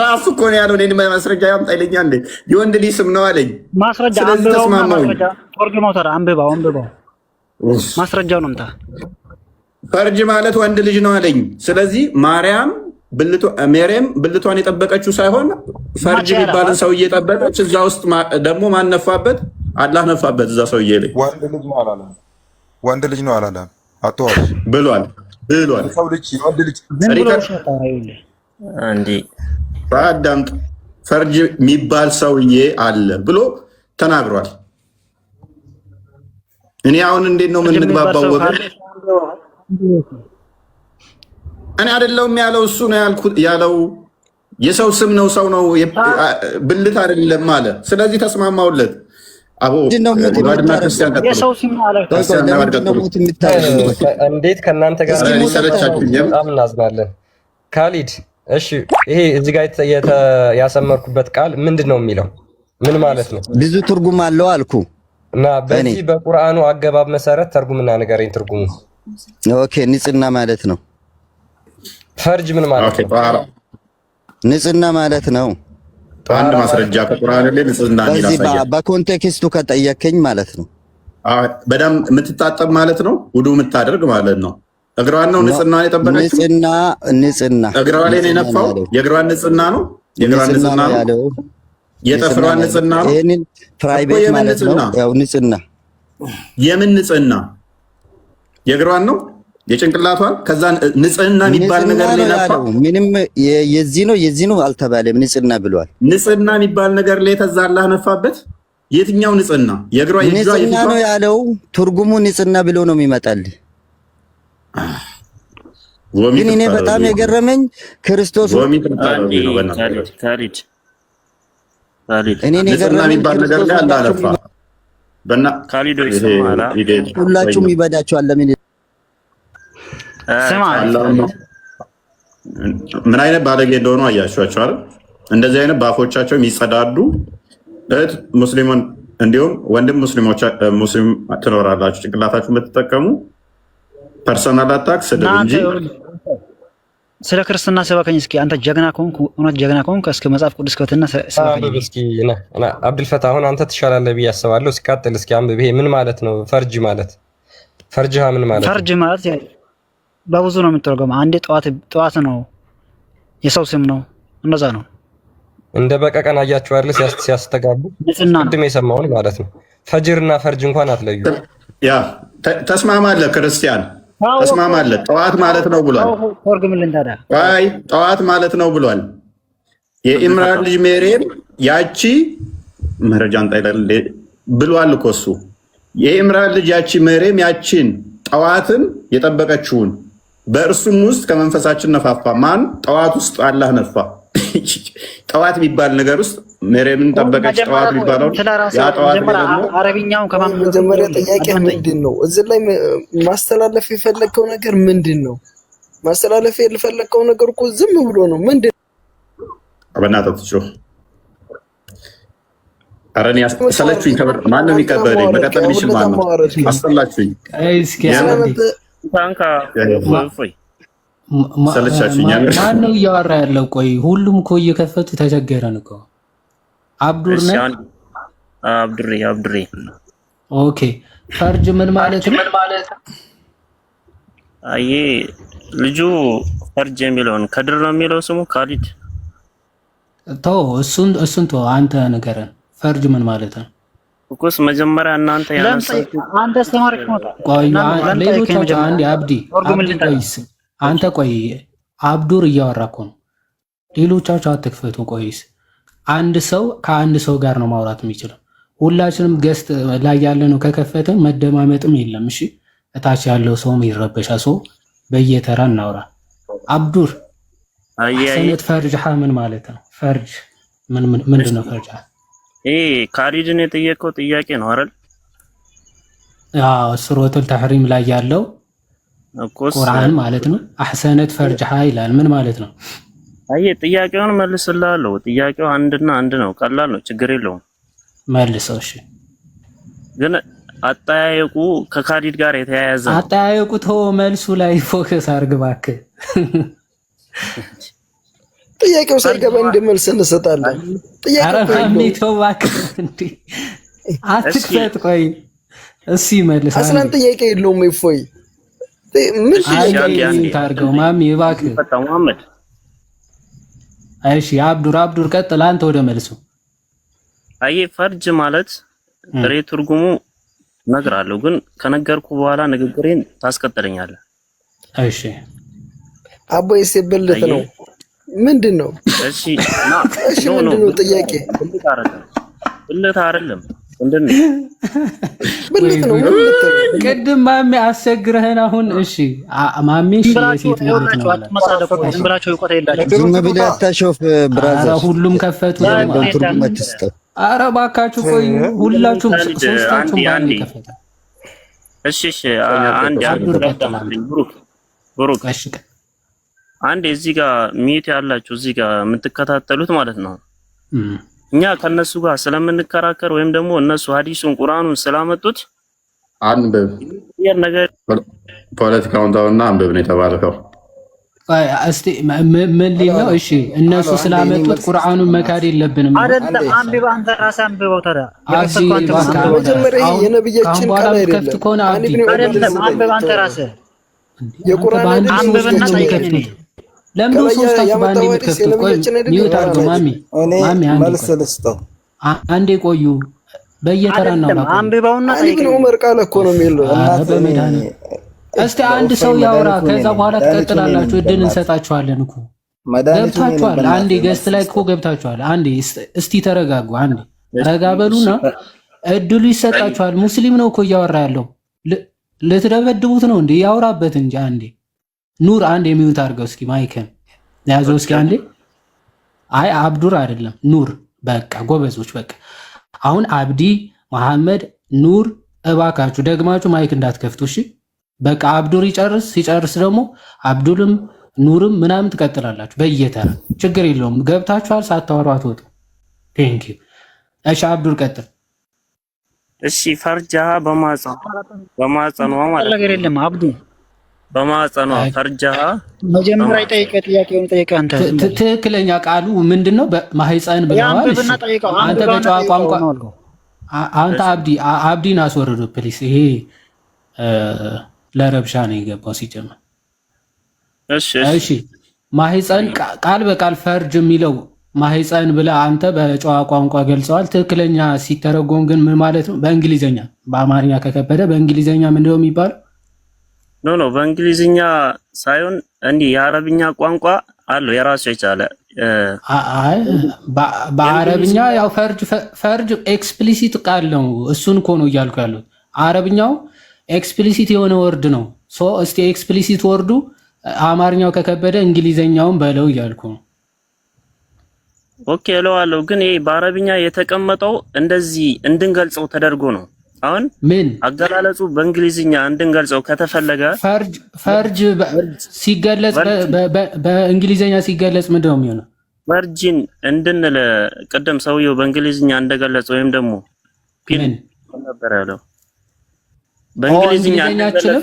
ራሱ እኮ ነው ያለው። እኔ ማስረጃ ያምጣ ይለኛል እንዴ? የወንድ ልጅ ስም ነው አለኝ። ማስረጃ ተርጉመው ተራ አንብባው ማስረጃው ነው። ፈርጅ ማለት ወንድ ልጅ ነው አለኝ። ስለዚህ መርየም ብልቷን የጠበቀችው ሳይሆን ፈርጅ የሚባልን ሰውዬ ጠበቀች። እዛ ውስጥ ደግሞ ማን ነፋበት? አላህ ነፋበት እዛ ሰውዬ ላይ። ወንድ ልጅ ነው አላለም። አትዋሽ ብሏል። ሰው ልጅ ወንድ ልጅ አንዴ በአዳምጥ ፈርጅ የሚባል ሰውዬ አለ ብሎ ተናግሯል። እኔ አሁን እንዴት ነው የምንግባባው ወገን? እኔ አይደለሁም ያለው እሱ ነው ያለው። የሰው ስም ነው፣ ሰው ነው፣ ብልት አይደለም አለ። ስለዚህ ተስማማውለት። እንዴት ከእናንተ ጋር በጣም እናዝናለን። ካሊድ እሺ፣ ይሄ እዚህ ጋር ያሰመርኩበት ቃል ምንድን ነው የሚለው? ምን ማለት ነው? ብዙ ትርጉም አለው አልኩ እና በዚህ በቁርአኑ አገባብ መሰረት ተርጉምና ንገረኝ ትርጉሙ። ኦኬ፣ ንጽህና ማለት ነው። ፈርጅ ምን ማለት ነው? ንጽህና ማለት ነው። አንድ ማስረጃ ከቁርአን ላይ ንጽህና ይላል። በኮንቴክስቱ ከጠየቀኝ ማለት ነው። በደም የምትታጠብ ማለት ነው። ውዱ የምታደርግ ማለት ነው። እግሯን ነው ንጽህና የጠበቀችው። ንጽህና እግሯ ላይ ነው የነፋው። የእግሯን ንጽህና ነው። የእግሯን ንጽህና ነው። የጥፍሯን ንጽህና ነው። ይሄንን ፕራይቬት ማለት ነው። ያው ንጽህና የምን ንጽህና? የእግሯን ነው የጭንቅላቷን። ከዛ ንጽህና የሚባል ነገር ላይ ነፋው። ምንም የዚህ ነው አልተባለም። ንጽህና ብሏል። ንጽህና የሚባል ነገር ላይ ተዛ አላህ ነፋበት። የትኛው ንጽህና? የእግሯ ንጽህና ነው ያለው። ትርጉሙ ንጽህና ብሎ ነው የሚመጣል። ግን እኔ በጣም የገረመኝ ክርስቶስ ሁላችሁም ይበዳችኋል። ለምን ምን አይነት ባለጌ እንደሆኑ አያችኋቸው አይደል? እንደዚህ አይነት በአፎቻቸው የሚጸዳዱ እህት ሙስሊሙን እንዲሁም ወንድም ሙስሊም ትኖራላችሁ። ጭንቅላታችሁ የምትጠቀሙ ፐርሰናል አታክ ስድብ እንጂ ስለ ክርስትና ሰበከኝ እስኪ። አንተ ጀግና ከሆንክ እውነት ጀግና ከሆንክ እስኪ መጽሐፍ ቅዱስ ከፍትና ሰበከኝ እስኪ። አብዱልፈታ አሁን አንተ ትሻላለህ ብዬ አስባለሁ። ሲቀጥል እስኪ አንብብ። ይሄ ምን ማለት ነው? ፈርጅ ማለት ፈርጅሃ ምን ማለት? ፈርጅ ማለት በብዙ ነው የሚተረጎመው። አንዴ ጠዋት ነው፣ የሰው ስም ነው፣ እንደዛ ነው። እንደ በቀቀን አያችሁ አይደል? ሲያስተጋቡ ቅድም የሰማውን ማለት ነው። ፈጅርና ፈርጅ እንኳን አትለዩ። ያ ተስማማለህ ክርስቲያን ተስማማለህ። ጠዋት ማለት ነው ብሏል። ጠዋት ማለት ነው ብሏል። የኢምራን ልጅ መርየም ያቺ መረጃ አንጣ ይላል። ብሏል እኮ እሱ። የኢምራን ልጅ ያቺ መሬም ያቺን ጠዋትን የጠበቀችውን በእርሱም ውስጥ ከመንፈሳችን ነፋፋ። ማን ጠዋት ውስጥ አላህ ነፋ። ጠዋት የሚባል ነገር ውስጥ መሬምን ጠበቀች። ጠዋት የሚባለው ያ ጠዋት ደግሞ አረብኛውን መጀመሪያ ጥያቄ ምንድን ነው? እዚህ ላይ ማስተላለፍ የፈለግከው ነገር ምንድን ነው? ማስተላለፍ የፈለግከው ነገር እኮ ዝም ብሎ ነው። ምንድን ነው? በእናትህ ጮህ። ኧረ እኔ ሰለችሁኝ። ከበር ማን ነው የሚቀበለኝ? መቀጠል የሚችል ማን ነው? አስጠላችሁኝ። እስኪ ማን ነው እያወራ ያለው? ቆይ ሁሉም እኮ እየከፈቱ ተቸገረን እኮ። አብዱር ነህ? አብዱሬ። ኦኬ ፈርጅ ምን ማለት ነው? አይ ልጁ ፈርጅ የሚለውን ከድር ነው የሚለው ስሙ ካሊድ። ተው እሱን ተው፣ አንተ ንገረን። ፈርጅ ምን ማለት ነው? እኮስ መጀመሪያ እናንተ ያነሳችሁ አንተ አስተማሪክ ነው። ቆይ ሌሎቻችሁ አንዴ አብዲ ቆይስ አንተ ቆይ አብዱር እያወራ እኮ ነው። ሌሎቻችሁ አትክፈቱ። ቆይስ አንድ ሰው ከአንድ ሰው ጋር ነው ማውራት የሚችለው። ሁላችንም ገስት ላይ ያለ ነው ከከፈትን መደማመጥም የለም። እሺ እታች ያለው ሰውም ይረበሻል። ሰው በየተራ እናውራ። አብዱር ሰነት ፈርጅ ምን ማለት ነው? ፈርጅ ምንድን ነው? ፈርጅ ካሊድን የጠየቀው ጥያቄ ነው አይደል? አዎ ሱረቱል ተሕሪም ላይ ያለው ቁርአን ማለት ነው። አህሰነት ፈርጅሃ ይላል። ምን ማለት ነው? አይ ጥያቄውን መልስልሃለሁ። ጥያቄው አንድና አንድ ነው። ቀላል ነው፣ ችግር የለውም። መልሰው። እሺ ግን አጠያየቁ ከካሊድ ጋር የተያያዘ ነው። አጠያየቁ ተው፣ መልሱ ላይ ፎከስ አድርግ እባክህ። ጥያቄው ሳይገባ እንደመልስ እንሰጣለን። ጥያቄው ተው እባክህ እንዴ አትክፈት። ቆይ እሺ መልስ። አስላን ጥያቄ የለውም። ይፎይ ምን ታርገው ማሚ እባክህ። መሐመድ እሺ አብዱር ቀጥል አንተ ወደ መልሱ። አይ ፈርጅ ማለት ጥሬ ትርጉሙ እነግርሃለሁ፣ ግን ከነገርኩ በኋላ ንግግሬን ታስቀጥለኛለህ። እሺ አቦይስ ብልት ነው ምንድን ነው? እሺ ምንድን ነው ጥያቄ? ብልት አይደለም ምንድን ነው? ብልት ነው። ቅድም ማሜ አስቸግረህን አሁን። እሺ ማሜ የሴት ልጅ ነው ዝም ብለህ አታሾፍ ብራዘር። ሁሉም ከፈቱ። ትርጉም አትስጠው። ኧረ እባካችሁ ቆይ ሁላችሁም ሶስታችሁም ባንድ ከፈቱ። እሺ አንድ ብሩክ እሺ አንድ እዚህ ጋር ሚት ያላችሁ እዚህ ጋር የምትከታተሉት ማለት ነው። እኛ ከነሱ ጋር ስለምንከራከር ወይም ደግሞ እነሱ ሐዲሱን ቁርአኑን ስላመጡት አንብብ። ነገር ፖለቲካውን ተውና አንብብ ነው የተባለው። እስቲ ምን ሊለው? እሺ እነሱ ስላመጡት ቁርአኑን መካድ የለብንም አይደለም። አንብብ አንተ ራስህ አንብበው። ታዲያ መጀመሪያ የነብያችን ቃል አይደለም። አይደለም አንብብ አንተ ራስህ የቁርአን አንብብና ጠይቀኝ። ለምን ሶስታችሁ ባንዴ የምትከፍቱት? ቆይ ሚውት አድርጉ። ማሚ መልስ ልስጠው። አንዴ ቆዩ። በየተራ ነው አንብበውና ጠይቀኝ። ዑመር ቃል እኮ ነው የሚለው። እስቲ አንድ ሰው ያወራ፣ ከዛ በኋላ ትቀጥላላችሁ። እድል እንሰጣችኋለን እኮ ገብታችኋል። አንዴ ገስት ላይ እኮ ገብታችኋል። አንዴ እስቲ ተረጋጉ። አንዴ ረጋ በሉና እድሉ ይሰጣችኋል። ሙስሊም ነው እኮ እያወራ ያለው። ልትደበድቡት ነው እንዴ? ያወራበት እንጂ። አንዴ ኑር አንዴ የሚውት አድርገው እስኪ ማይከን ያዘው እስኪ አንዴ። አይ አብዱር አይደለም ኑር። በቃ ጎበዞች። በቃ አሁን አብዲ፣ መሐመድ፣ ኑር እባካችሁ ደግማችሁ ማይክ እንዳትከፍቱ እሺ። በቃ አብዱር ይጨርስ። ሲጨርስ ደግሞ አብዱልም ኑርም ምናምን ትቀጥላላችሁ በየተራ ችግር የለውም። ገብታችኋል። ሳታወሩ አትወጡ። ቴንክ ዩ። እሺ አብዱር ቀጥል። እሺ ፈርጃ በማጸኗ ማለት ነገር የለም። አብዱ በማጸኗ ፈርጃ መጀመሪያ ጠይቀ ጥያቄውን ጠይቀ። አንተ ትክክለኛ ቃሉ ምንድነው? በማህፀን ብለዋል። አንተ በጨዋ ቋንቋ አንተ አብዲን አስወርዱ ፕሊስ። ይሄ ለረብሻ ነው የገባው ሲጀመር። እሺ ማህፀን ቃል በቃል ፈርጅ የሚለው ማህፀን ብለህ አንተ በጨዋ ቋንቋ ገልጸዋል። ትክክለኛ ሲተረጎም ግን ምን ማለት ነው? በእንግሊዘኛ በአማርኛ ከከበደ በእንግሊዘኛ ምንድነው የሚባለው? ኖ በእንግሊዝኛ ሳይሆን እንዲህ የአረብኛ ቋንቋ አለው የራሱ የቻለ አይ በአረብኛ ያው ፈርጅ ኤክስፕሊሲት ቃል ነው። እሱን እኮ ነው እያልኩ ያለው። አረብኛው ኤክስፕሊሲት የሆነ ወርድ ነው። ሶ እስቲ ኤክስፕሊሲት ወርዱ አማርኛው ከከበደ እንግሊዘኛውን በለው እያልኩ ነው። ኦኬ እለዋለሁ፣ ግን ይሄ በአረብኛ የተቀመጠው እንደዚህ እንድንገልጸው ተደርጎ ነው። አሁን ምን አገላለጹ በእንግሊዝኛ እንድንገልጸው ከተፈለገ ፈርጅ ሲገለጽ በእንግሊዝኛ ሲገለጽ ምንድን ነው የሚሆነው? ፈርጅን እንድንል ቅድም ሰውየው በእንግሊዝኛ እንደገለጸው ወይም ደግሞ ፒን ነበር ያለው በእንግሊዝኛ እንደገለጸው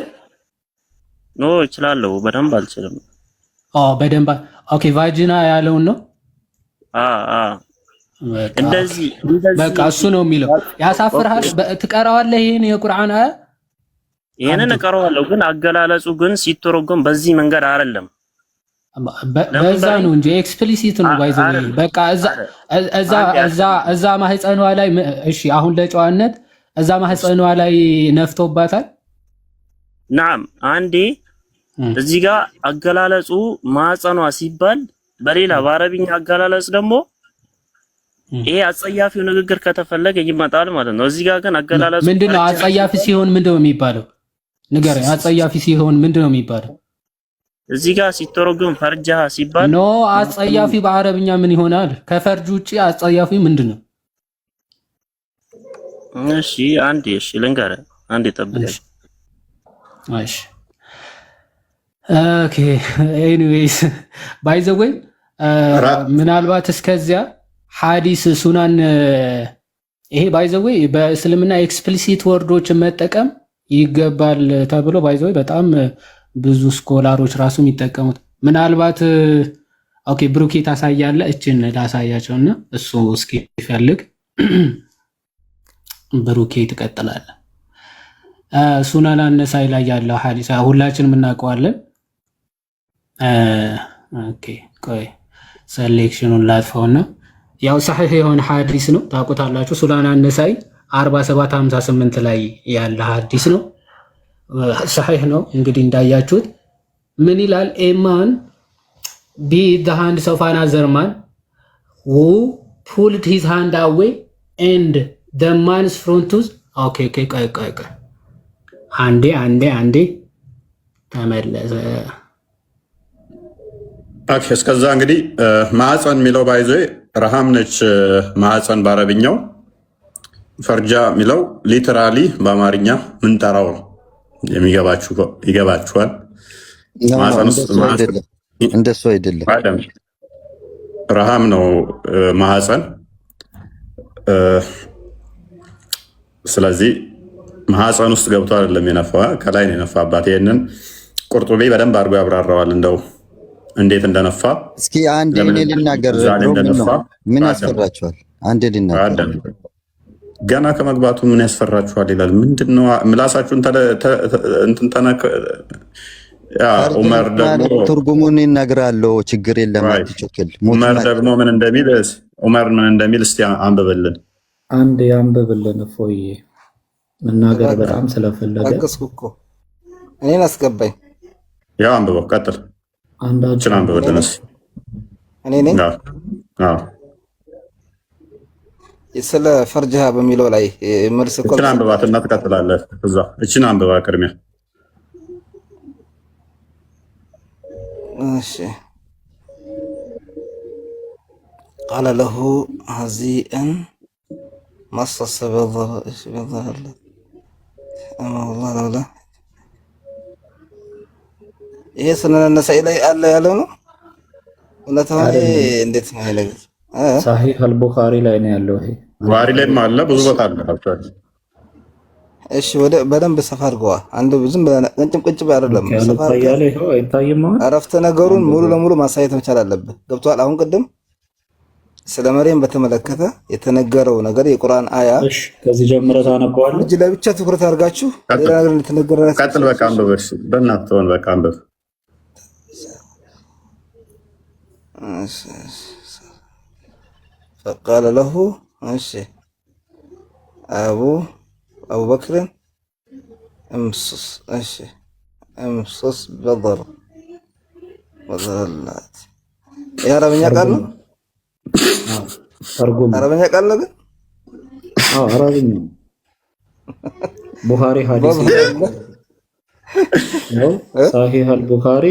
ኖ እችላለሁ፣ በደንብ አልችልም። በደንብ ኦኬ። ቫጂና ያለውን ነው እንደዚህ በቃ እሱ ነው የሚለው። ያሳፍርሃል። ትቀራዋለህ ይሄን የቁርአን አያ? ይሄንን እቀራዋለሁ፣ ግን አገላለጹ ግን ሲተረጎም በዚህ መንገድ አይደለም። በዛ ነው እንጂ ኤክስፕሊሲት ነው ባይዘው። በቃ እዛ ማህፀኗ ላይ እሺ፣ አሁን ለጨዋነት እዛ ማህፀኗ ላይ ነፍቶባታል። ናም አንዴ እዚህ ጋር አገላለጹ ማህፀኗ ሲባል በሌላ በአረብኛ አገላለጽ ደግሞ ይሄ አጸያፊው ንግግር ከተፈለገ ይመጣል ማለት ነው። እዚህ ጋር ግን አገላለጹ ምንድነው? አጸያፊ ሲሆን ምንድነው የሚባለው? ንገረኝ። አጸያፊ ሲሆን ምንድነው የሚባለው? እዚህ ጋር ሲተረጎም ፈርጃሃ ሲባል ኖ፣ አጸያፊ በአረብኛ ምን ይሆናል? ከፈርጅ ውጪ አጸያፊ ምንድነው? እሺ ልንገርህ፣ አንዴ ጠብቀኝ። እሺ ኦኬ። ኤኒዌይስ ባይ ዘ ወይ ምናልባት እስከዚያ ሐዲስ ሱናን ይሄ ባይ ዘ ወይ በእስልምና ኤክስፕሊሲት ወርዶችን መጠቀም ይገባል ተብሎ ባይ ዘ ወይ በጣም ብዙ ስኮላሮች ራሱ የሚጠቀሙት ምናልባት ኦኬ። ብሩኬ ታሳያለህ? እችን ላሳያቸውና እሱ እስኪ ይፈልግ ብሩኬ ትቀጥላለህ። ሱናን አነሳይ ላይ ያለው ሐዲስ ሁላችንም እናውቀዋለን። ኦኬ ቆይ ሴሌክሽኑን ላጥፋውና ያው ሰሒህ የሆነ ሐዲስ ነው ታውቁታላችሁ። ሱናን አነሳይ 4758 ላይ ያለ ሐዲስ ነው። ሰሒህ ነው። እንግዲህ እንዳያችሁት ምን ይላል? ኤማን ቢ the hands of another man who pulled his hand away and the man's front tooth ኦኬ ቆይ አንዴ ተመለሰ። ኦኬ እስከዛ እንግዲህ ማዕፀን የሚለው ባይዞ ረሃም ነች። ማዕፀን በአረብኛው፣ ፈርጃ የሚለው ሊተራሊ በአማርኛ ምንጠራው ነው። ይገባችኋል? እንደሱ አይደለም። ረሃም ነው ማዕፀን። ስለዚህ ማዕፀን ውስጥ ገብቶ አይደለም የነፋ፣ ከላይ ነው የነፋባት። ይሄንን ቁርጡቤ በደንብ አድርጎ ያብራራዋል እንደው እንዴት እንደነፋ። እስኪ አንድ እኔ ልናገር። ምን ያስፈራችኋል? አንድ ልናገር። ገና ከመግባቱ ምን ያስፈራችኋል ይላል። ምንድነው ምላሳችሁን እንትን ተነክ። ዑመር ደግሞ ትርጉሙን ይነግራለሁ። ችግር የለም አትቸክል። ዑመር ደግሞ ምን እንደሚል እስቲ አንብብልን። አንድ ያንብብልን። እፎይ መናገር በጣም ስለፈለገ እኮ እኔን አስገባኝ። ያው አንብበው፣ ቀጥል። አንዳችን አንብብልን። እኔ ነኝ ስለ ፈርጅሃ በሚለው ላይ መልስ እኮ እችን አንብባትና ትቀጥላለህ። እዛ እችን አንብባ ቅድሚያ። እሺ ቃለ ለሁ ሀዚአን መሰሰ በظهر ይሄ ሱነን ነሳኢ ላይ አለ ያለው ነው። እውነታው እንዴት ነው ይሄ ነገር? ሳሂህ አልቡኻሪ ላይ ነው ያለው። ይሄ ቡኻሪ ላይም አለ፣ ብዙ ቦታ አለ። እሺ ወደ በደንብ ሰፋ አድርገዋ። አንድ ዝም ብለህ ቁጭ አይደለም፣ ሰፋ ያለ ይሄው አይታይም። አረፍተ ነገሩን ሙሉ ለሙሉ ማሳየት መቻል አለብህ። ገብቷል? አሁን ቅድም ስለ መርየም በተመለከተ የተነገረው ነገር የቁርአን አያ። እሺ ከዚህ ጀምረህ ታነበዋለህ። እጅ ላይ ብቻ ትኩረት አድርጋችሁ ሌላ ነገር እንደተነገረ ቀጥል። በቃ አንብብ። እሺ በእናትህ ተወን። በቃ አንብብ። فقال له ماشي أبو بكر امصص ماشي امصص بضر اللات የአረበኛ ቃል ነው። አረበኛ ቃል ነው ግን አረበኛ ቡኻሪ ሐዲስ ነው። ሳሂህ አልቡኻሪ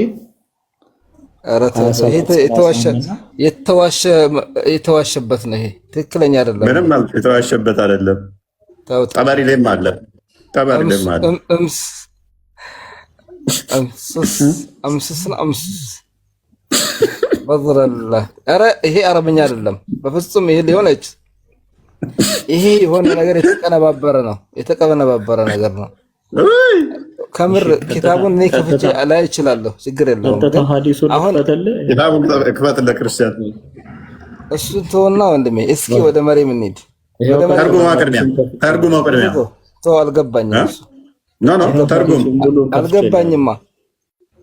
የተዋሸበት ነው። ይሄ ትክክለኛ አይደለም። ምንም የተዋሸበት አይደለም። ጠበሪ ላይም አለ። ጠበሪ ላይም አለ። ኧረ ይሄ አረበኛ አይደለም በፍጹም። ይሄ ሊሆነች ይሄ የሆነ ነገር የተቀነባበረ ነው። የተቀነባበረ ነገር ነው። ከምር ኪታቡን እኔ ከፍቼ ላይ እችላለሁ። ችግር የለውም። አሁን ኪታቡን ክፈት ለክርስቲያን። እሱ ተወና ወንድሜ፣ እስኪ ወደ መሬም እንሂድ። ተርጉም ተው፣ አልገባኝም። እሱ ኖ ተርጉም አልገባኝማ።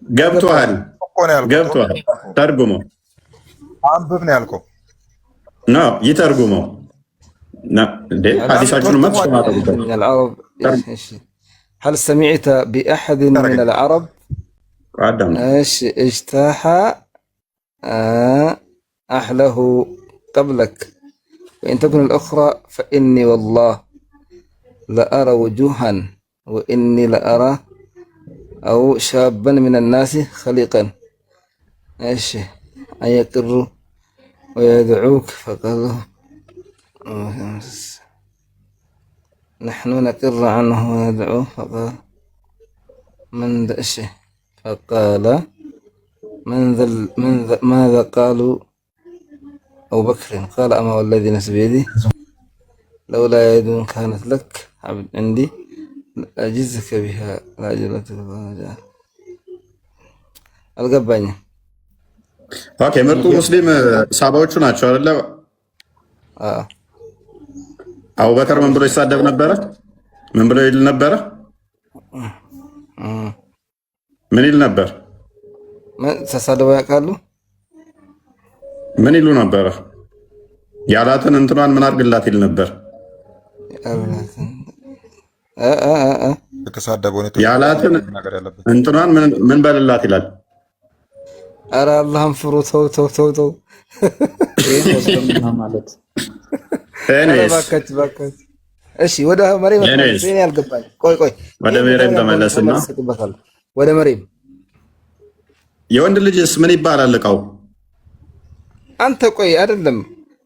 ገብቶሃል? ተርጉመው። አንብብ ነው ያልከው። ኖ ይተርጉመው። እንዴ ሐዲሳችሁን هل سمعت بأحد من العرب اجتاح أهله قبلك وإن تكن الأخرى فإني والله لأرى وجوها وإني لأرى أو شابا من الناس خليقا أن يقر ويدعوك فقال نحن نقر عنه وندعوه فقال ماذا قالوا أبو بكر قال أما والذي نفسي بيدي لولا يد كانت لك عبد عندي لأجزك بها لأجلتك القباني. اوكي ምርጡ ሙስሊም ሳባዎቹ ናቸው አይደለ? አቡበከር ምን ብሎ ይሳደብ ነበረ? ምን ብሎ ይል ነበረ? ምን ይል ነበር? ተሳደበው ያውቃሉ? ምን ይሉ ነበረ? ያላትን እንትኗን ምን አድርግላት ይል ነበር? ያላትን እንትኗን ምን በልላት ይላል? ኧረ አላህን ፍሩ። ተው ማለት እሺ ወደ መሬም ያልገባኝ። ቆይ ወደ መሬም ተመለስና ወደ መሬም የወንድ ልጅስ ምን ይባላል? እቃው አንተ ቆይ አይደለም።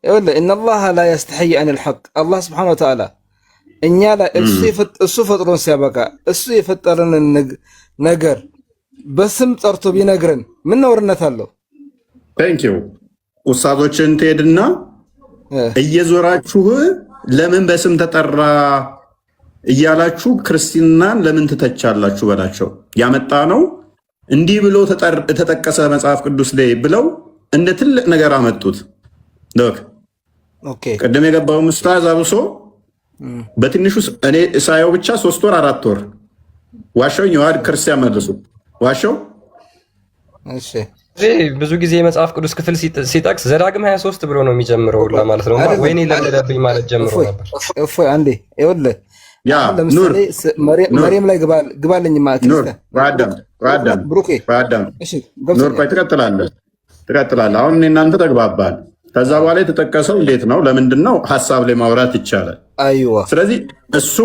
ይኸውልህ ኢነላህ ላ የስተሕይ አኒል ሐቅ። አላህ ሱብሓነሁ ወተዓላ እኛ ላይ እሱ ፈጥሮን ሲያበቃ እሱ የፈጠረንን ነገር በስም ጠርቶ ቢነግረን ምን ነውርነት አለው? ቴንኪው ኡስታዞችን ትሄድና እየዞራችሁ ለምን በስም ተጠራ እያላችሁ ክርስትናን ለምን ትተቻላችሁ በላቸው። ያመጣ ነው እንዲህ ብሎ ተጠቀሰ መጽሐፍ ቅዱስ ላይ ብለው እንደ ትልቅ ነገር አመጡት። ኦኬ ቀደም የገባው ኡስታዝ አብሶ በትንሹ እኔ ሳየው ብቻ 3 ወር 4 ወር ዋሻው ይዋድ ክርስቲያን መልሱ ዋሻው። እሺ ብዙ ጊዜ የመጽሐፍ ቅዱስ ክፍል ሲጠቅስ ዘዳግም 23 ብሎ ነው የሚጀምረው ማለት ነው። ወይኔ ለምደብኝ ማለት ጀምሮ ነበር። እፎይ አንዴ ይኸውልህ ያ ኑር መሬም ላይ ግባልኝ ማለት ነው። ዋዳም ብሩኬ ዋዳም ኑር ቆይ ትቀጥላለህ። አሁን እናንተ ተግባባል። ከዛ በኋላ የተጠቀሰው እንዴት ነው? ለምንድን ነው ሐሳብ ላይ ማውራት ይቻላል። አይዋ ስለዚህ እሱ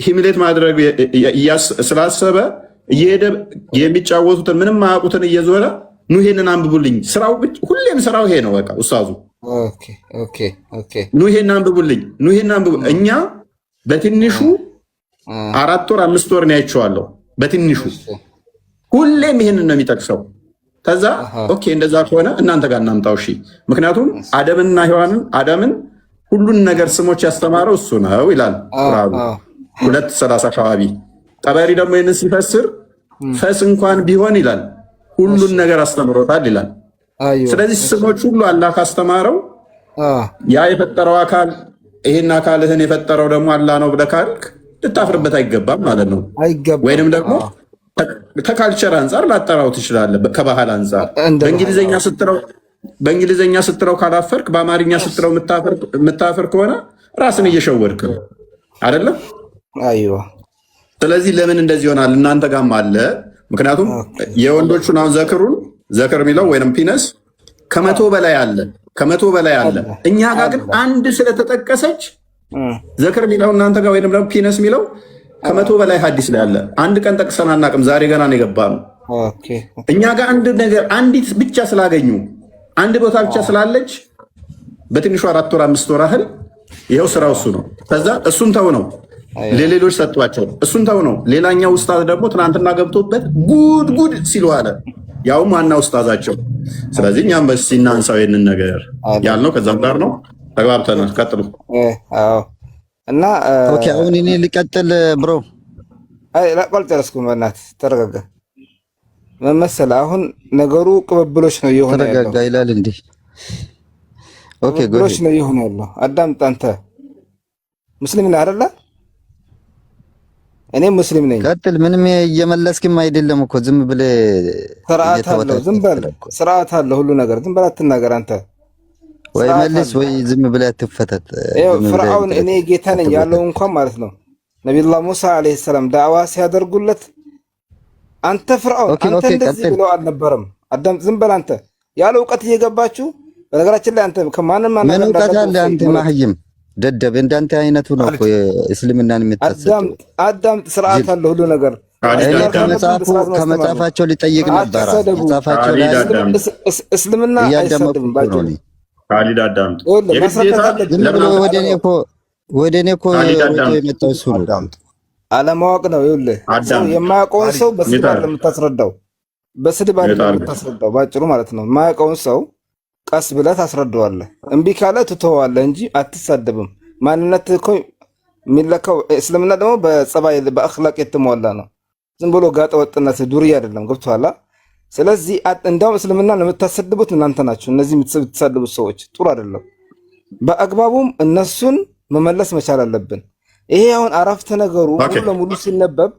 ሂሚሌት ማድረግ ስላሰበ እየሄደ የሚጫወቱትን ምንም ማያውቁትን እየዞረ ኑ ይሄንን አንብቡልኝ። ስራው ሁሌም ስራው ይሄ ነው። በቃ ኡስታዙ ኑ ይሄን አንብቡልኝ፣ ኑ ይሄን አንብቡ። እኛ በትንሹ 4 ወር 5 ወር ነው ያይቼዋለሁ። በትንሹ ሁሌም ይሄንን ነው የሚጠቅሰው። ከዛ ኦኬ እንደዛ ከሆነ እናንተ ጋር እናምጣው። እሺ ምክንያቱም አደምና ሔዋንን አዳምን ሁሉን ነገር ስሞች ያስተማረው እሱ ነው ይላል ቁርአኑ 2:30 አካባቢ። ጠበሪ ደግሞ ይህንን ሲፈስር ፈስ እንኳን ቢሆን ይላል ሁሉን ነገር አስተምሮታል ይላል። ስለዚህ ስሞች ሁሉ አላህ ካስተማረው ያ የፈጠረው አካል ይሄን አካልህን የፈጠረው ደግሞ አላህ ነው ብለህ ካልክ ልታፍርበት አይገባም ማለት ነው። ወይንም ደግሞ ከካልቸር አንጻር ላጠራው ትችላለህ። ከባህል አንጻር በእንግሊዝኛ ስትለው ካላፈርክ በአማርኛ ስትለው የምታፈር ከሆነ ራስን እየሸወድክ ነው አይደለም? አይዋ ስለዚህ ለምን እንደዚህ ይሆናል? እናንተ ጋርም አለ። ምክንያቱም የወንዶቹን አሁን ዘክር የሚለው ወይም ፒነስ ከመቶ በላይ አለ። እኛ ጋር ግን አንድ ስለተጠቀሰች ዘክር የሚለው እናንተ ጋር ወይም ደግሞ ፒነስ የሚለው ከመቶ በላይ ሐዲስ ላይ አለ። አንድ ቀን ጠቅሰን አናውቅም። ዛሬ ገና ነው የገባነው። እኛ ጋር አንድ ነገር አንዲት ብቻ ስላገኙ አንድ ቦታ ብቻ ስላለች በትንሹ 4 ወር 5 ወር ያህል ይኸው ስራው እሱ ነው። ከዛ እሱን ተው ነው ለሌሎች ሰጧቸው። እሱን ተው ነው። ሌላኛው ኡስታዝ ደግሞ ትናንትና ገብቶበት ጉድ ሲሉ አለ። ያውም ዋና ኡስታዛቸው። ስለዚህ እኛም በስ እናንሳው ይሄንን ነገር ያልነው ከዛም ጋር ነው። ተግባብተናል። ቀጥሉ። አዎ እና ኦኬ፣ አሁን እኔ ልቀጥል ብሮ። አይ ላቆል ጨረስኩም። በእናትህ ተረጋጋ። ምን መሰለህ አሁን ነገሩ ቅብብሎች ነው እየሆነ ያለው። ተረጋጋ ይላል እንዴ? ኦኬ፣ ቅብብሎች ነው እየሆነ ያለው። አዳምጥ። አንተ ሙስሊም ነህ አይደለ? እኔ ሙስሊም ነኝ። ቀጥል። ምንም እየመለስክም አይደለም እኮ ዝም ብለህ ስርዓት አለው። ዝም በል ስርዓት አለው ሁሉ ነገር። ዝም በል አትናገር አንተ። ወይ መልስ ወይ ዝም ብለህ አትፈተት። ፍርዓውን እኔ ጌታ ነኝ ያለው እንኳን ማለት ነው ነብዩላህ ሙሳ አለይሂ ሰላም ዳዕዋ ሲያደርጉለት አንተ ፍርዓውን አንተ እንደዚህ ብለው አልነበረም። አዳም ዝም በል አንተ። ያለ እውቀት እየገባችሁ በነገራችን ላይ አንተ ከማንም ምን እውቀት አለ አንተ ማህይም ደደብ እንዳንተ አይነቱ ነው እኮ እስልምናን የምታሰጠው። አዳምጥ። ስርዓት አለው ሁሉ ነገር። ከመጽሐፋቸው ሊጠይቅ ነበር። መጽሐፋቸው ላይ እስልምና አይሰድም ባጭሩ። ካሊድ አዳምጥ። ወደ እኔ እኮ የመጣው እሱ ነው። አለማወቅ ነው። ይኸውልህ የማያውቀውን ሰው በስድብ አይደለም የምታስረዳው፣ በስድብ አይደለም የምታስረዳው ባጭሩ ማለት ነው። የማያውቀውን ሰው ቀስ ብለህ ታስረዳዋለህ። እምቢ ካለ ትተዋለህ እንጂ አትሳደብም። ማንነት እኮ የሚለካው እስልምና ደግሞ በጸባይ በአኽላቅ የተሟላ ነው። ዝም ብሎ ጋጠ ወጥነት ዱርዬ አይደለም። ገብቶሃል? ስለዚህ እንደውም እስልምና የምታሰድቡት እናንተ ናችሁ። እነዚህ የምትሳደቡት ሰዎች ጥሩ አይደለም። በአግባቡም እነሱን መመለስ መቻል አለብን። ይሄ አሁን አረፍተ ነገሩ ሙሉ ለሙሉ ሲነበብ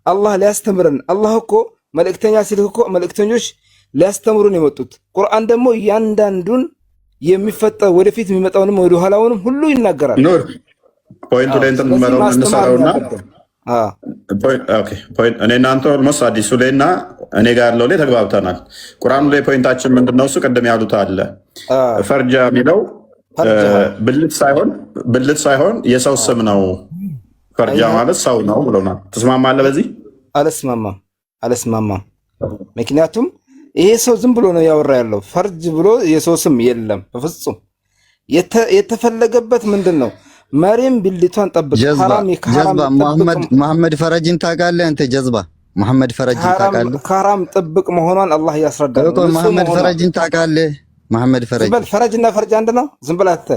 አላህ ሊያስተምረን፣ አላህ እኮ መልእክተኛ ሲልክ እኮ መልእክተኞች ሊያስተምሩን የመጡት ቁርአን ደግሞ እያንዳንዱን የሚፈጠር ወደፊት የሚመጣውንም ወደ ኋላውንም ሁሉ ይናገራል። ፖይንቱ ላይ እንትን መረው እንሰራውና እኔ እናንተ ኦልሞስት አዲሱ ላይና እኔ ጋር ያለው ላይ ተግባብተናል። ቁርአኑ ላይ ፖይንታችን ምንድነው? እሱ ቅድም ያሉት አለ ፈርጃ የሚለው ብልት ሳይሆን የሰው ስም ነው። ፈርጃ ማለት ሰው ነው ብለውናል። ትስማማለህ በዚህ? አልስማማም። ምክንያቱም ይሄ ሰው ዝም ብሎ ነው ያወራ ያለው። ፈርጅ ብሎ የሰው ስም የለም በፍጹም። የተፈለገበት ምንድን ነው? መሪም ብልቷን ጠብቅ። ጀዝባ መሐመድ ፈረጅን ታውቃለህ አንተ? ጀዝባ መሐመድ ፈረጅን ታውቃለህ? ከሐራም ጥብቅ መሆኗን አላህ ያስረዳል። መሐመድ ፈረጅን ታውቃለህ? መሐመድ ፈረጅ ፈረጅና ፈርጅ አንድ ነው። ዝም ብለህ አትተ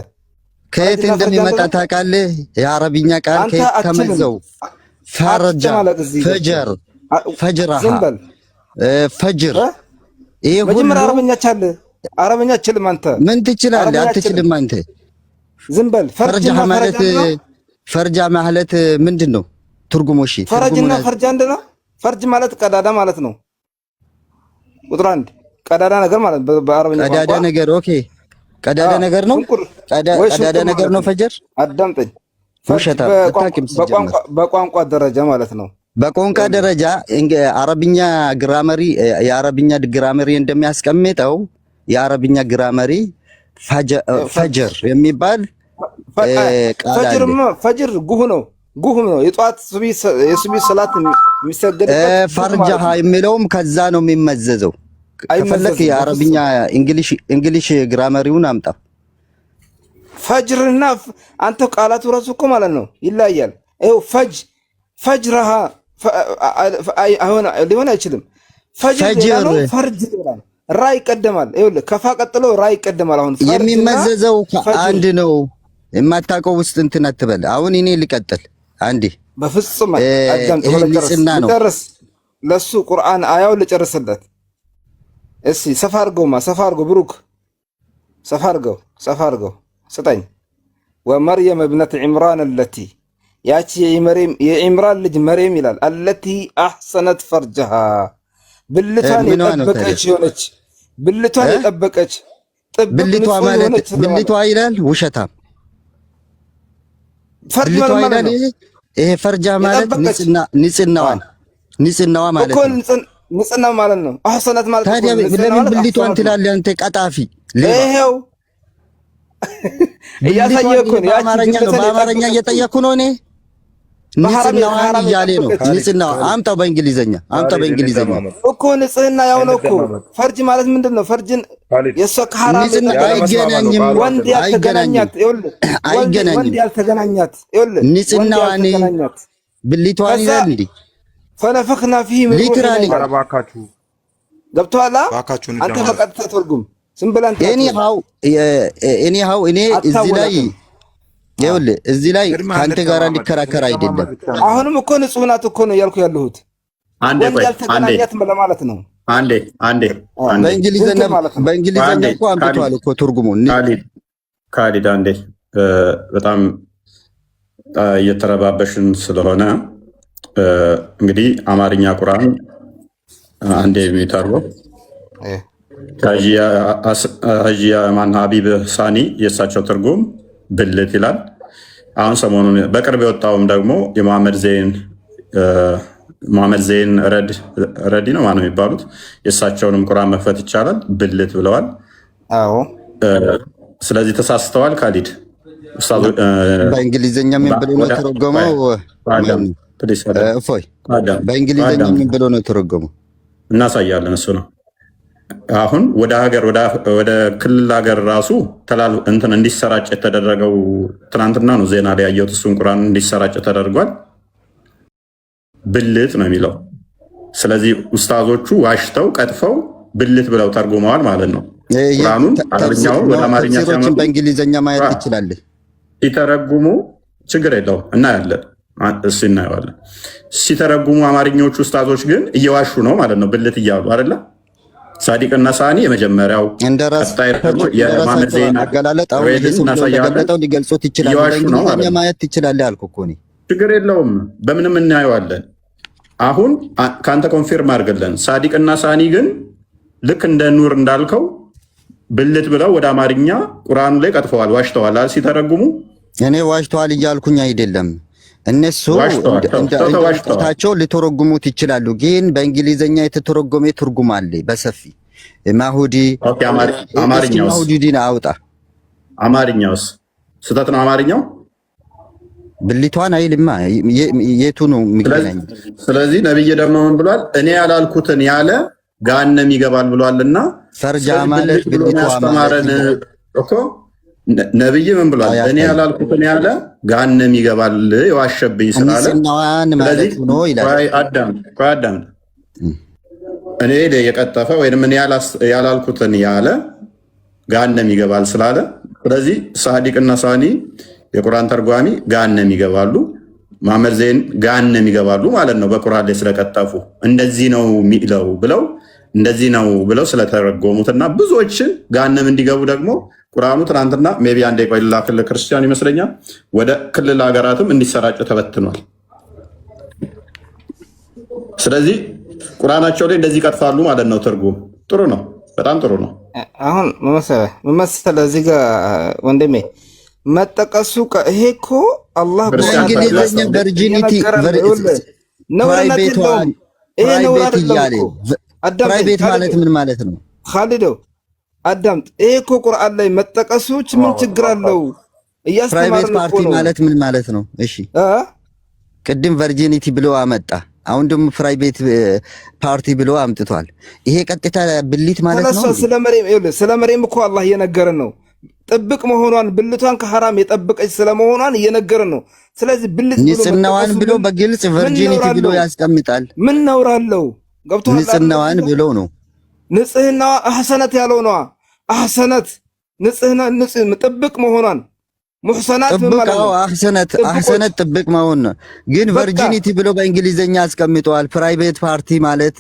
ከየት እንደሚመጣ ታውቃለህ? የአረብኛ ቃል ከየት ተመዘው ፈረጃ ፈጀር ፈጅራ ፈጅር ይሄ ሁሉ አረብኛ ቻለ። አረብኛ ችልም አንተ ምን ትችላለህ? አትችልም አንተ። ዝም በል። ፈርጃ ማለት ምንድን ነው ትርጉሙ? እሺ ፈረጅና ፈርጅ አንድ ነው። ፈርጅ ማለት ቀዳዳ ማለት ነው። ቁጥር አንድ ቀዳዳ ነገር ማለት በአረብኛ ቀዳዳ ነገር። ኦኬ ቀዳዳ ነገር ነው። ቀዳዳ ነገር ነው ፈጀር። አዳምጠኝ። በቋንቋ ደረጃ ማለት ነው። በቋንቋ ደረጃ አረብኛ ግራመሪ የአረብኛ ግራመሪ እንደሚያስቀምጠው የአረብኛ ግራመሪ ፈጅር የሚባል ፈጅር ጉህ ነው። የጧት የሱቢ ሰላት የሚሰገድበት። ፈርጃሃ የሚለውም ከዛ ነው የሚመዘዘው። ከፈለክ የአረብኛ እንግሊሽ ግራመሪውን አምጣ። ፈጅርና አንተ ቃላቱ ራሱ እኮ ማለት ነው ይለያያል። ይኸው ፈጅረሃ ሊሆን አይችልም። ፈጅር ፈርጅ ይላል። ራ ይቀደማል። ይኸውልህ ከፋ ቀጥሎ ራ ይቀደማል። አሁን የሚመዘዘው አንድ ነው። የማታውቀው ውስጥ እንትን አትበል። አሁን እኔ ልቀጥል አንዴ። በፍጹም ልጨርስ ለሱ ቁርአን አያው ልጨርስለት። እሺ ሰፋ አድርገው ብሩክ ሰፋ አድርገው ስጠኝ። ወመርየም እብነት ዒምራን አለቲ ያቺ የዒምራን ልጅ መርየም ይላል። አለቲ አሕሰነት ፈርጀሃ ብልቷን የጠበቀች የሆነች ብልቷን የጠበቀች ብልቷ ማለት ብልቷ ይላል። ውሸታም ፈርጅ ማለት ይሄ ፈርጃ ማለት ንጽህናዋ ማለት ነው። ንጽህና ማለት ነው። አህሰነት ማለት ታዲያ ለምን ብልቷን ትላለህ አንተ ቀጣፊ? ይሄው እያሳየህ እኮ ነው። በአማርኛ እየጠየኩ ነው እኔ። ንጽህናዋን እያለ ነው። ንጽህናዋ አምጣው በእንግሊዘኛ እኮ ንጽህና ያው ነው እኮ። ፈርጅ ማለት ምንድን ነው? ፈርጅን የእሷ ከሐራም አይገናኝም። ወንድ ያልተገናኛት አይገናኝም። ወንድ ያልተገናኛት ንጽህናዋን ብልቷን ይላል እንዴ? ፈነፈኽና ፊህ ምን ሊትራሊ ገብቶሃል? አንተ በቀጥታ ተርጉም ዝም ብለህ አንተ እኔ እዚህ ላይ ይኸውልህ እዚህ ላይ ከአንተ ጋር ሊከራከር አይደለም። አሁንም እኮ ንጹህ ናት እኮ ነው ያልኩህ ያለሁት። ወንድ ያልተገናኛት ለማለት ነው። አንዴ በእንግሊዘኛ እኮ አምጥቷል እኮ ትርጉሙን። ካሊድ አንዴ በጣም እየተረባበሽን ስለሆነ እንግዲህ አማርኛ ቁርአን አንዴ የሚተርበው ሀጂያ ማን ሀቢብ ሳኒ የእሳቸው ትርጉም ብልት ይላል። አሁን ሰሞኑን በቅርብ የወጣውም ደግሞ የመሐመድ ዘይን ረዲ ነው ማነው የሚባሉት የእሳቸውንም ቁርአን መክፈት ይቻላል ብልት ብለዋል። አዎ ስለዚህ ተሳስተዋል። ካሊድ በእንግሊዝኛ ምን ብሎ ነው የተረጎመው? እፎይ በእንግሊዝኛ ምን ብሎ ነው የተረጎመው? እናሳያለን። እሱ ነው አሁን ወደ ክልል ሀገር ራሱ እንትን እንዲሰራጭ የተደረገው ትናንትና ነው ዜና ላይ ያየሁት። እሱን ቁርአን እንዲሰራጭ ተደርጓል። ብልት ነው የሚለው። ስለዚህ ኡስታዞቹ ዋሽተው ቀጥፈው ብልት ብለው ተርጉመዋል ማለት ነው። ቁርአኑን አረብኛው ወደ አማርኛ ሲያመጡ በእንግሊዝኛ ማየት ትችላለህ። ሲተረጉሙ ችግር የለውም እናያለን። እሱ እናየዋለን። ሲተረጉሙ አማርኛዎቹ ኡስታዞች ግን እየዋሹ ነው ማለት ነው። ብልት እያሉ አይደለ? ሳዲቅና ሳኒ የመጀመሪያው ቀጣይ ደግሞ የማመድ ዘይን አገላለጣው ሊገልጹት ይችላል። በእንግሊዝኛ ማየት ትችላለህ አልኩህ እኮ እኔ። ችግር የለውም በምንም እናየዋለን። አሁን ከአንተ ኮንፊርም አድርገለን። ሳዲቅና ሳኒ ግን ልክ እንደ ኑር እንዳልከው ብልት ብለው ወደ አማርኛ ቁርአኑ ላይ ቀጥፈዋል፣ ዋሽተዋል ሲተረጉሙ። እኔ ዋሽተዋል እያልኩኝ አይደለም። እነሱ እንደታቸው ሊተረጉሙት ይችላሉ። ግን በእንግሊዝኛ የተተረጎመ ትርጉም አለ በሰፊ ማሁዲ ማሁዲን አውጣ። አማርኛውስ ስህተት ነው። አማርኛው ብልቷን አይልማ። የቱ ነው የሚገናኝ? ስለዚህ ነብይ ደግሞ ምን ብሏል? እኔ ያላልኩትን ያለ ገሃነም ይገባል ብሏልና ፈርጃ ማለት ብልቷ ማለት እኮ ነብይ ምን ብሏል? እኔ ያላልኩትን ያለ ገሃነም ይገባል የዋሸብኝ ስላለ ማለት ነው ይላል። አዳም እኔ የቀጠፈ ወይም እኔ ያላልኩትን ያለ ገሃነም ይገባል ስላለ፣ ስለዚህ ሳዲቅና ሳኒ የቁርአን ተርጓሚ ገሃነም ይገባሉ፣ መሐመድ ዘይን ገሃነም ይገባሉ ማለት ነው። በቁርአን ላይ ስለቀጠፉ እንደዚህ ነው የሚለው ብለው ስለተረጎሙትና ብዙዎችን ገሃነም እንዲገቡ ደግሞ ቁርአኑ ትናንትና ሜቢ አንዴ ቆይ ላክልህ ክርስቲያን ይመስለኛል ወደ ክልል ሀገራትም እንዲሰራጭ ተበትኗል። ስለዚህ ቁርአናቸው ላይ እንደዚህ ይቀጥፋሉ ማለት ነው። ትርጉም ጥሩ ነው፣ በጣም ጥሩ ነው። አሁን መመሰለ እዚህ ጋር ወንድሜ መጠቀሱ ይሄ እኮ አላህ በእንግሊዝኛ ቨርጂኒቲ ፕራይቬት ማለት ምን ማለት ነው? ካሊዶ አዳምጥ። ይሄ እኮ ቁርአን ላይ መጠቀሱች ምን ችግር አለው? ፕራይቬት ፓርቲ ማለት ምን ማለት ነው? እሺ ቅድም ቨርጂኒቲ ብሎ አመጣ፣ አሁን ደግሞ ፕራይቬት ፓርቲ ብሎ አምጥቷል። ይሄ ቀጥታ ብልት ማለት ነው። ስለ መሬም እኮ አላህ እየነገረን ነው። ጥብቅ መሆኗን ብልቷን ከሐራም የጠበቀች ስለመሆኗን እየነገረን ነው። ስለዚህ ብልት ብሎ ንጽህናዋን ብሎ በግልጽ ቨርጂኒቲ ብሎ ያስቀምጣል። ምን ነውራለው? ገብቶሃል? ንጽህናዋን ብሎ ነው። ንጽህናዋ አህሰነት ያለው ነው። አህሰነት ንጽህና ጥብቅ መሆኗን ሙህሰናት ጥብቃው አህሰነት ጥብቅ መሆን ነው። ግን ቨርጂኒቲ ብሎ በእንግሊዝኛ አስቀምጠዋል። ፕራይቬት ፓርቲ ማለት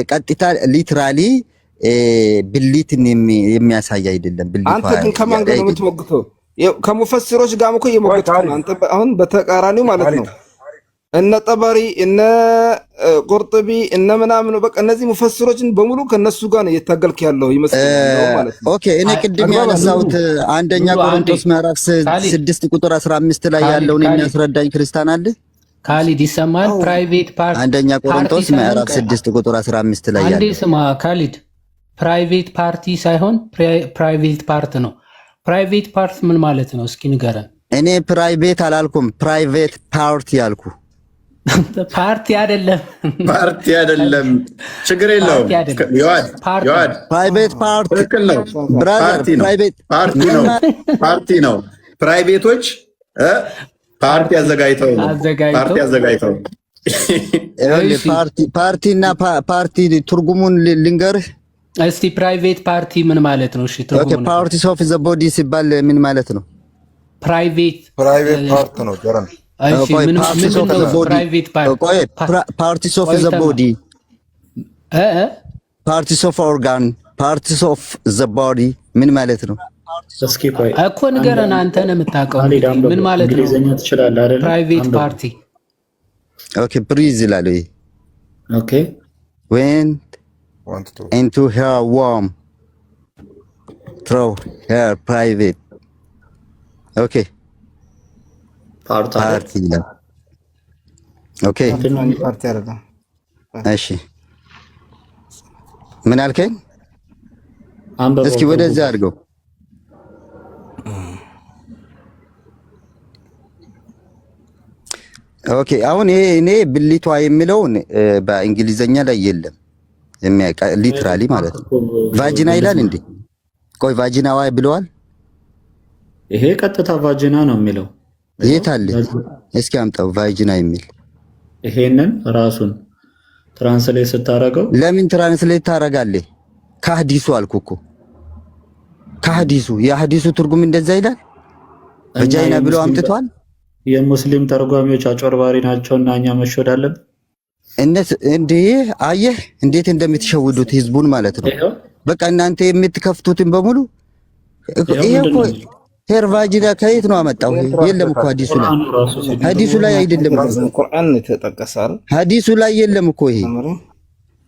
ቀጥታ ሊትራሊ ብልትን የሚያሳይ አይደለም። ብልት አንተ ግን ከማን ጋር ነው የምትሞግተው? ከሙፈሲሮች ጋር እኮ እየሞገትክ ነው አንተ። አሁን በተቃራኒው ማለት ነው። እነ ጠበሪ እነ ቁርጥቢ እነ ምናምን በቃ እነዚህ ሙፈሲሮችን በሙሉ ከነሱ ጋር ነው እየታገልክ ያለው ይመስላል ማለት ነው። ኦኬ እኔ ቅድም ያነሳሁት አንደኛ ቆሮንቶስ ምዕራፍ 6 ቁጥር 15 ላይ ያለውን የሚያስረዳኝ ክርስቲያን አለ ካሊድ ይሰማል? ፕራይቬት ፓርቲ አንደኛ ቆሮንቶስ ምዕራፍ 6 ቁጥር 15 ላይ ያለው አንዴ ስማ ካሊድ፣ ፕራይቬት ፓርቲ ሳይሆን ፕራይቬት ፓርት ነው። ፕራይቬት ፓርት ምን ማለት ነው? እስኪ ንገረን። እኔ ፕራይቬት አላልኩም፣ ፕራይቬት ፓርቲ ያልኩ። ፓርቲ አይደለም፣ ፓርቲ አይደለም፣ ችግር የለውም። ይዋድ ፕራይቬት ፓርቲ ትክክል ነው። ብራዘር፣ ፕራይቬት ፓርቲ ነው። ፕራይቬቶች ፓርቲ አዘጋጅተው ፓርቲና ፓርቲ ትርጉሙን ልንገርህ እስቲ። ፕራይቬት ፓርቲ ምን ማለት ነው? እሺ ትርጉሙ ፓርቲስ ኦፍ ዘ ቦዲ ሲባል ምን ማለት ነው? ፕራይቬት ፓርት ነው ጀረን። እሺ ምን ነው ፕራይቬት ፓርቲስ ኦፍ ዘ ቦዲ፣ ፓርቲስ ኦፍ ኦርጋን፣ ፓርቲስ ኦፍ ዘ ቦዲ ምን ማለት ነው? እስኪ ቆይ እኮ ንገረን፣ አንተ ነህ የምታውቀው። ምን ማለት ነው? እንግሊዘኛ ትችላለህ አይደል? ፕራይቬት ፓርቲ ኦኬ ብሪዝ ይላል። ኦኬ went into her womb through her private okay ፓርቲ ይላል። ኦኬ ፓርቲ አይደለም። እሺ ምን አልከኝ? እስኪ ወደዛ አድርገው። ኦኬ አሁን ይሄ እኔ ብልቷ የሚለውን በእንግሊዘኛ ላይ የለም የሚያውቃ ሊትራሊ ማለት ነው። ቫጂና ይላል እንዴ? ቆይ ቫጂና ዋይ ብለዋል። ይሄ ቀጥታ ቫጂና ነው የሚለው። የት አለ? እስኪ አምጣው ቫጂና የሚል። ይሄንን ራሱን ትራንስሌት ስታረገው ለምን ትራንስሌት ታረጋለህ? ከሐዲሱ አልኩ እኮ ከሐዲሱ የሐዲሱ ትርጉም እንደዛ ይላል። ቫጂና ብሎ አምጥቷል። የሙስሊም ተርጓሚዎች አጭበርባሪ ናቸውና እኛ መሸወድ አለብን። እንዴ አየህ እንዴት እንደምትሸውዱት ህዝቡን ማለት ነው። በቃ እናንተ የምትከፍቱትን በሙሉ ይሄ እኮ ሄር ቫጂና ከየት ነው አመጣው? የለም እኮ ሐዲሱ ላይ አይደለም። ቁርአን ተጠቀሳል። ሐዲሱ ላይ የለም እኮ ይሄ።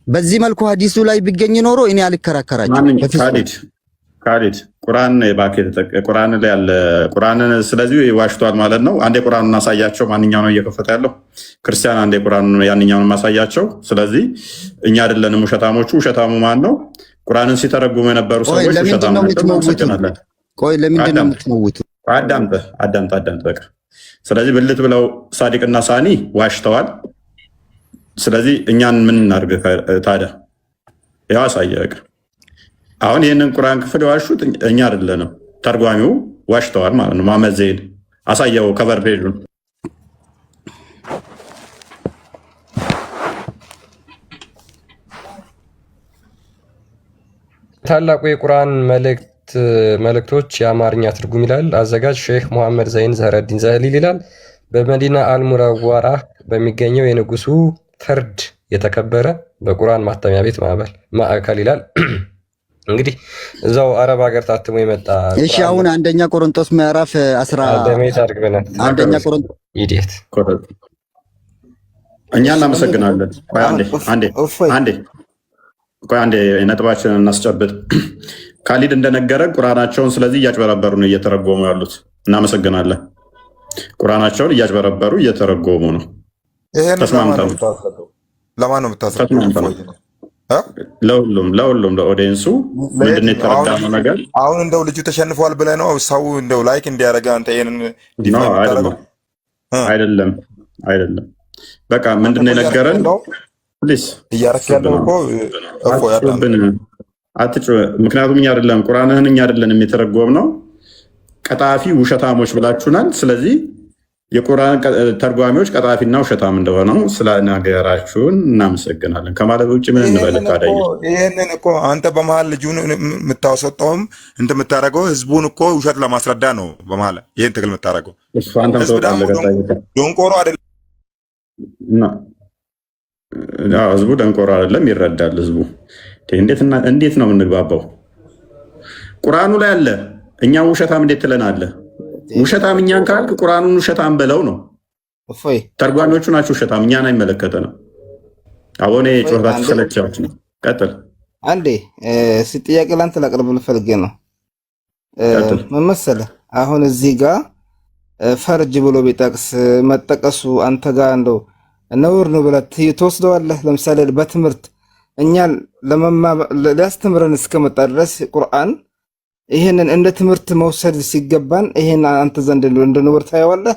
በዚህ መልኩ ሐዲሱ ላይ ቢገኝ ኖሮ እኔ አልከራከራችሁም። ካሊድ ቁርአን ቁርአን ላይ ያለ ቁርአንን ስለዚህ ዋሽቷል ማለት ነው። አንዴ ቁርአኑን እናሳያቸው። ማንኛው ነው እየከፈተ ያለው? ክርስቲያን አንዴ ቁርአኑን ያንኛውን ማሳያቸው። ስለዚህ እኛ አይደለንም ውሸታሞቹ። ውሸታሙ ማን ነው? ቁርአንን ሲተረጉሙ የነበሩ ሰዎች ውሸታሙ ናቸው። ቆይ ለምንድን ነው የምትሞውቱት? አዳምጥ በቃ። ስለዚህ ብልት ብለው ሳዲቅና ሳኒ ዋሽተዋል። ስለዚህ እኛን ምን እናድርግ ታዲያ? ያው አሳየ በቃ። አሁን ይህንን ቁርአን ክፍል የዋሹት እኛ አይደለንም፣ ተርጓሚው ዋሽተዋል ማለት ነው። መሐመድ ዘይድ አሳየው ከቨር ፔጁን። ታላቁ የቁርአን መልእክቶች የአማርኛ ትርጉም ይላል። አዘጋጅ ሼህ ሙሐመድ ዘይን ዘህረዲን ዘህሊል ይላል። በመዲና አልሙነወራ በሚገኘው የንጉሱ ፍርድ የተከበረ በቁርአን ማተሚያ ቤት ማዕከል ይላል። እንግዲህ እዛው አረብ ሀገር ታትሞ የመጣ እሺ። አሁን አንደኛ ቆሮንቶስ ምዕራፍ 10 አንደኛ ቆሮንቶስ ኢዲየት እኛ እናመሰግናለን። አንዴ ነጥባችንን እናስጨብጥ። ካሊድ እንደነገረ ቁርአናቸውን ስለዚህ እያጭበረበሩ ነው እየተረጎሙ ያሉት። እናመሰግናለን። ቁርአናቸውን እያጭበረበሩ እየተረጎሙ ነው። ተስማምተን ለማን ነው የምታስረዳው? ለሁሉም ለኦዲየንሱ ምንድን የተረዳነው ነገር አሁን እንደው ልጁ ተሸንፏል ብለህ ነው ሰው እንደው ላይክ እንዲያደርግ አንተ ይሄንን አይደለም። በቃ ምንድን ነው የነገረን? ፕሊስ እያረክ ያለው እኮ አትጩ። ምክንያቱም እኛ አይደለም ቁርአንህን እኛ አይደለንም የተረጎምነው፣ ቀጣፊ ውሸታሞች ብላችሁናል። ስለዚህ የቁርአን ተርጓሚዎች ቀጣፊና ውሸታም እንደሆነው ስለነገራችሁን እናመሰግናለን ከማለት ውጭ ምን እንበልህ? ታዲያ ይህንን እኮ አንተ በመሀል ልጁን የምታስወጣውም እንትን የምታደርገው ህዝቡን እኮ ውሸት ለማስረዳ ነው። በመሀል ይህን ትግል የምታደርገው ደንቆሮ አይደለም። ህዝቡ ደንቆሮ አይደለም፣ ይረዳል። ህዝቡ እንዴት ነው የምንግባባው? ቁርአኑ ላይ አለ። እኛ ውሸታም እንዴት ትለናለህ? ውሸታም እኛን ካልክ ቁርአኑን ውሸታም በለው ነው። ተርጓሚዎቹ ናቸው ውሸታም፣ እኛን አይመለከተንም። አሁን ጮታችሁ ሰለቻዎች ነው። ቀጥል። አንዴ ጥያቄ ላንተ ላቅርብ ልፈልጌ ነው። ምን መሰለህ አሁን እዚህ ጋር ፈርጅ ብሎ ቢጠቅስ መጠቀሱ አንተ ጋር እንደው ነውር ነው ብለህ ትወስደዋለህ? ለምሳሌ በትምህርት እኛ ሊያስተምረን እስከመጣ ድረስ ቁርአን ይሄንን እንደ ትምህርት መውሰድ ሲገባን ይሄን አንተ ዘንድ እንደ ነውር ታየዋለህ?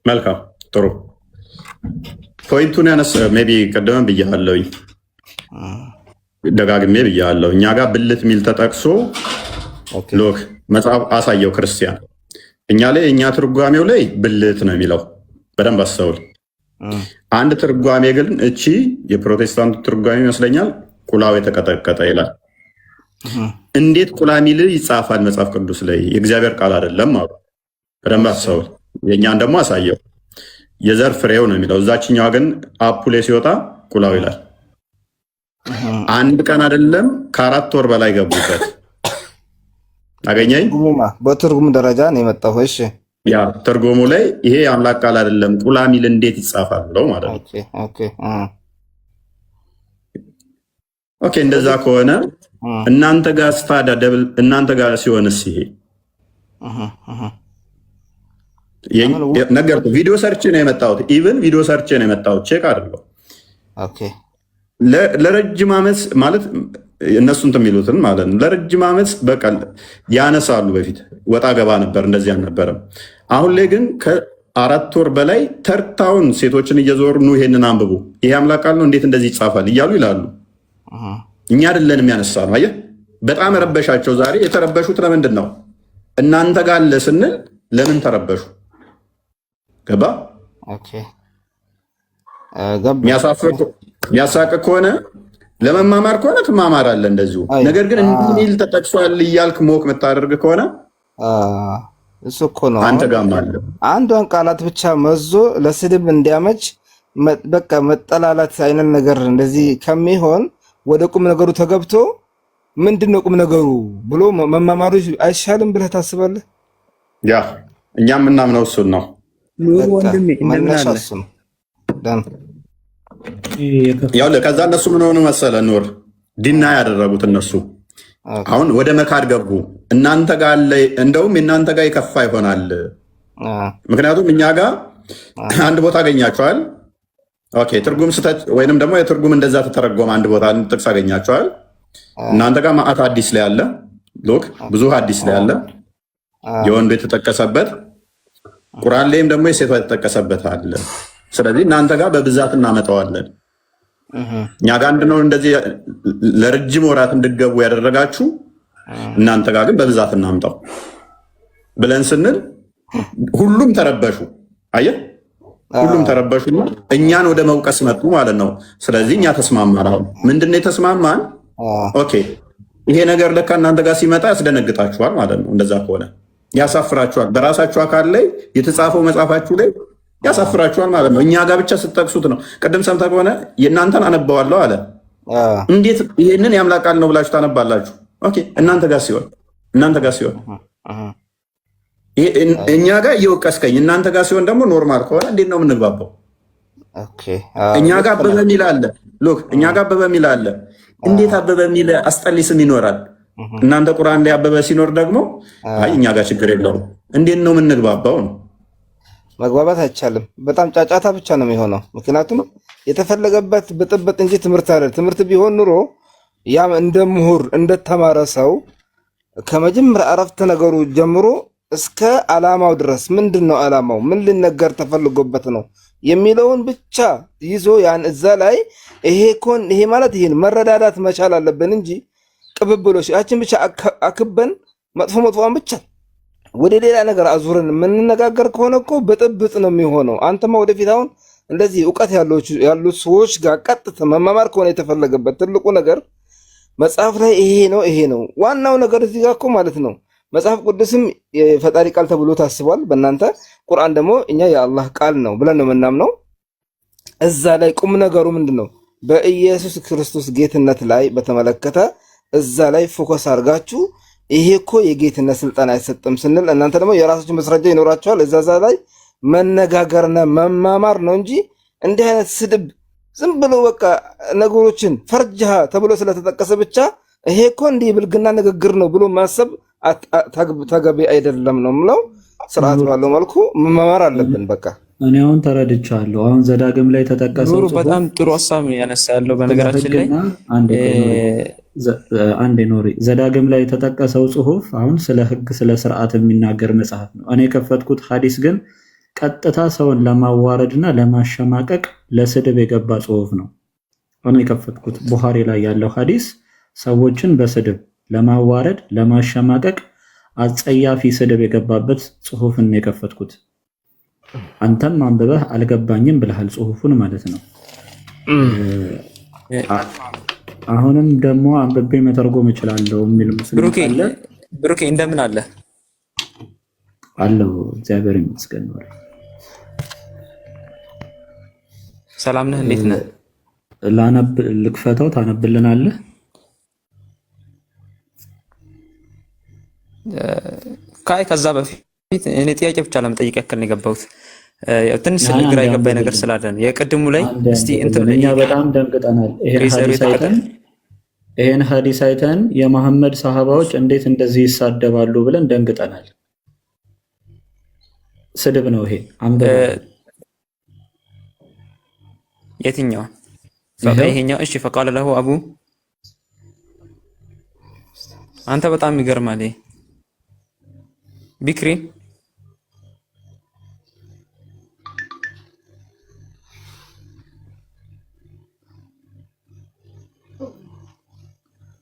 መልካም ጥሩ ፖይንቱን ያነሳ ሜቢ ቀደም ብያለሁኝ ደጋግሜ ብያለሁ። እኛ ጋር ብልት ሚል ተጠቅሶ ሎክ መጽሐፍ አሳየው ክርስቲያን እኛ ላይ እኛ ትርጓሜው ላይ ብልት ነው የሚለው በደንብ አስተውል። አንድ ትርጓሜ ግን እቺ የፕሮቴስታንቱ ትርጓሜ ይመስለኛል ቁላው የተቀጠቀጠ ይላል። እንዴት ቁላ ሚል ይጻፋል መጽሐፍ ቅዱስ ላይ? የእግዚአብሔር ቃል አይደለም አሉ። በደንብ አስተውል። የእኛን ደግሞ አሳየው የዘር ፍሬው ነው የሚለው። እዛችኛዋ ግን አፑ ላይ ሲወጣ ቁላው ይላል። አንድ ቀን አይደለም ከ4 ወር በላይ ገቡበት። አገኘኝ በትርጉም ደረጃ ነው የመጣው። እሺ ያ ትርጉሙ ላይ ይሄ አምላክ ቃል አይደለም ቁላ ሚል እንዴት ይጻፋል ብለው ማለት ነው። ኦኬ እንደዛ ከሆነ እናንተ ጋር ስታዳ ደብል እናንተ ጋር ሲሆንስ ይሄ ነገርኩ። ቪዲዮ ሰርች ነው የመጣሁት። ኢቭን ቪዲዮ ሰርች ነው የመጣሁት። ቼክ አድርገው። ኦኬ ለረጅም ዓመት ማለት እነሱ እንትን የሚሉትን ማለት ነው። ለረጅም ዓመት በቃ ያነሳሉ። በፊት ወጣ ገባ ነበር፣ እንደዚህ አልነበረም። አሁን ላይ ግን ከ4 ወር በላይ ተርታውን ሴቶችን እየዞሩ ኑ ይሄንን አንብቡ፣ ይሄ አምላክ ቃል ነው፣ እንዴት እንደዚህ ይጻፋል እያሉ ይላሉ። እኛ አይደለንም ያነሳ ነው። አየህ፣ በጣም ረበሻቸው። ዛሬ የተረበሹት ለምንድን ነው? እናንተ ጋር አለ ስንል ለምን ተረበሹ? ገባ? የሚያሳቅቅ ከሆነ ለመማማር ከሆነ ትማማራለህ እንደዚሁ። ነገር ግን እንዲህ ሚል ተጠቅሷል እያልክ ሞክ የምታደርግ ከሆነ እሱ እኮ ነው አንተ ጋር ማለት አንዷን ቃላት ብቻ መዞ ለስድብ እንዲያመች በቃ መጠላላት አይነት ነገር እንደዚህ ከሚሆን ወደ ቁም ነገሩ ተገብቶ ምንድነው ቁም ነገሩ ብሎ መማማሩ አይሻልም ብለህ ታስባለህ? ያ እኛ የምናምነው እሱን ነው። ወንድሜ እንደምናለህ ያው ከዛ እነሱ ምን ሆኑ መሰለ ኑር ዲና ያደረጉት እነሱ አሁን ወደ መካድ ገቡ። እናንተ ጋር እንደውም እናንተ ጋር ይከፋ ይሆናል። ምክንያቱም እኛ ጋር አንድ ቦታ አገኛቸዋል። ኦኬ ትርጉም ስተት ወይንም ደግሞ የትርጉም እንደዛ ተተረጎመ አንድ ቦታ ጥቅስ አገኛቸዋል። እናንተ ጋር ማአት አዲስ ላይ አለ። ሎክ ብዙ አዲስ ላይ አለ። የወንዱ የተጠቀሰበት ቁርአን ላይም ደግሞ የሴቷ የተጠቀሰበት አለ። ስለዚህ እናንተ ጋር በብዛት እናመጣዋለን። እኛ ጋር አንድነው እንደዚህ ለረጅም ወራት እንድገቡ ያደረጋችሁ እናንተ ጋር ግን በብዛት እናምጣው ብለን ስንል ሁሉም ተረበሹ። አየህ፣ ሁሉም ተረበሹና እኛን ወደ መውቀስ መጡ ማለት ነው። ስለዚህ እኛ ተስማማን። አሁን ምንድነው የተስማማን? ኦኬ ይሄ ነገር ለካ እናንተ ጋር ሲመጣ ያስደነግጣችኋል ማለት ነው። እንደዛ ከሆነ ያሳፍራችኋል። በራሳችሁ አካል ላይ የተጻፈው መጽሐፋችሁ ላይ ያሳፍራችኋል ማለት ነው። እኛ ጋር ብቻ ስትጠቅሱት ነው። ቅድም ሰምተህ ከሆነ የእናንተን አነባዋለሁ አለ። እንዴት ይሄንን የአምላክ ቃል ነው ብላችሁ ታነባላችሁ? ኦኬ እናንተ ጋር ሲሆን እኛ ጋር እየወቀስከኝ እናንተ ጋር ሲሆን ደግሞ ኖርማል ከሆነ እንዴት ነው የምንግባባው? እኛ ጋር አበበ የሚል አለ። ሎክ እኛ ጋር አበበ የሚል አለ። እንዴት አበበ የሚል አስጠሊ ስም ይኖራል? እናንተ ቁርአን ላይ አበበ ሲኖር ደግሞ አይ እኛ ጋር ችግር የለውም። እንዴት ነው የምንግባባው ነው? መግባባት አይቻልም። በጣም ጫጫታ ብቻ ነው የሚሆነው። ምክንያቱም የተፈለገበት ብጥብጥ እንጂ ትምህርት አይደል። ትምህርት ቢሆን ኑሮ ያም እንደ ምሁር እንደተማረ ሰው ከመጀመሪያ አረፍተ ነገሩ ጀምሮ እስከ ዓላማው ድረስ ምንድነው ዓላማው፣ ምን ሊነገር ተፈልጎበት ነው የሚለውን ብቻ ይዞ ያን እዛ ላይ ይሄ ማለት ይሄን መረዳዳት መቻል አለብን እንጂ ቅብብሎች ያችን ብቻ አክበን መጥፎን ብቻ ወደ ሌላ ነገር አዙረን የምንነጋገር ከሆነ እኮ ብጥብጥ ነው የሚሆነው። አንተማ ወደፊት አሁን እንደዚህ እውቀት ያሉት ሰዎች ጋር ቀጥታ መማማር ከሆነ የተፈለገበት ትልቁ ነገር መጽሐፍ ላይ ይሄ ነው ዋናው ነገር እዚህ ጋር እኮ ማለት ነው። መጽሐፍ ቅዱስም የፈጣሪ ቃል ተብሎ ታስቧል በእናንተ። ቁርአን ደግሞ እኛ የአላህ ቃል ነው ብለን ነው የምናምነው። እዛ ላይ ቁም ነገሩ ምንድነው? በኢየሱስ ክርስቶስ ጌትነት ላይ በተመለከተ እዛ ላይ ፎከስ አድርጋችሁ ይሄ እኮ የጌትነት ስልጣን አይሰጥም ስንል እናንተ ደግሞ የራሳችሁ መስረጃ ይኖራችኋል። እዛ ላይ መነጋገርና መማማር ነው እንጂ እንዲህ አይነት ስድብ ዝም ብሎ በቃ ነገሮችን ፈርጅሃ ተብሎ ስለተጠቀሰ ብቻ ይሄ እኮ እንዲህ ብልግና ንግግር ነው ብሎ ማሰብ ተገቢ አይደለም ነው የምለው። ስርዓት ባለው መልኩ መማር አለብን። በቃ እኔ አሁን ተረድቻለሁ። አሁን ዘዳግም ላይ ተጠቀሰው ኑሩ በጣም ጥሩ ሀሳብ ነው ያነሳ ያለው። በነገራችን ላይ አንዴ ኖሪ ዘዳግም ላይ የተጠቀሰው ጽሁፍ አሁን ስለ ህግ ስለ ስርዓት የሚናገር መጽሐፍ ነው። እኔ የከፈትኩት ሐዲስ ግን ቀጥታ ሰውን ለማዋረድና ለማሸማቀቅ ለስድብ የገባ ጽሁፍ ነው። እኔ የከፈትኩት ቡኻሪ ላይ ያለው ሐዲስ ሰዎችን በስድብ ለማዋረድ ለማሸማቀቅ አጸያፊ ስድብ የገባበት ጽሁፍን ነው የከፈትኩት። አንተም አንብበህ አልገባኝም ብለሃል ጽሁፉን ማለት ነው። አሁንም ደግሞ አንብቤ መተርጎም እችላለሁ የሚል ሙስሊም አለ። ብሩኬ እንደምን አለ? አለው እግዚአብሔር ይመስገን። ሰላም ነህ? እንዴት ነህ? ላነብ ልክፈተው ታነብልናለህ? ከዛ በፊት እኔ ጥያቄ ብቻ ለመጠየቅ ያክል ነው የገባሁት። ትንሽ ግራ የገባኝ ነገር ስላለ ነው። የቅድሙ ላይ እስቲ እኛ በጣም ደንግጠናል። ይሄን ሐዲስ አይተን የመሐመድ ሰሃባዎች እንዴት እንደዚህ ይሳደባሉ ብለን ደንግጠናል። ስድብ ነው ይሄ። የትኛው? ይሄኛው? እሺ ፈቃለ ለሁ አቡ አንተ በጣም ይገርማል። ቢክሪ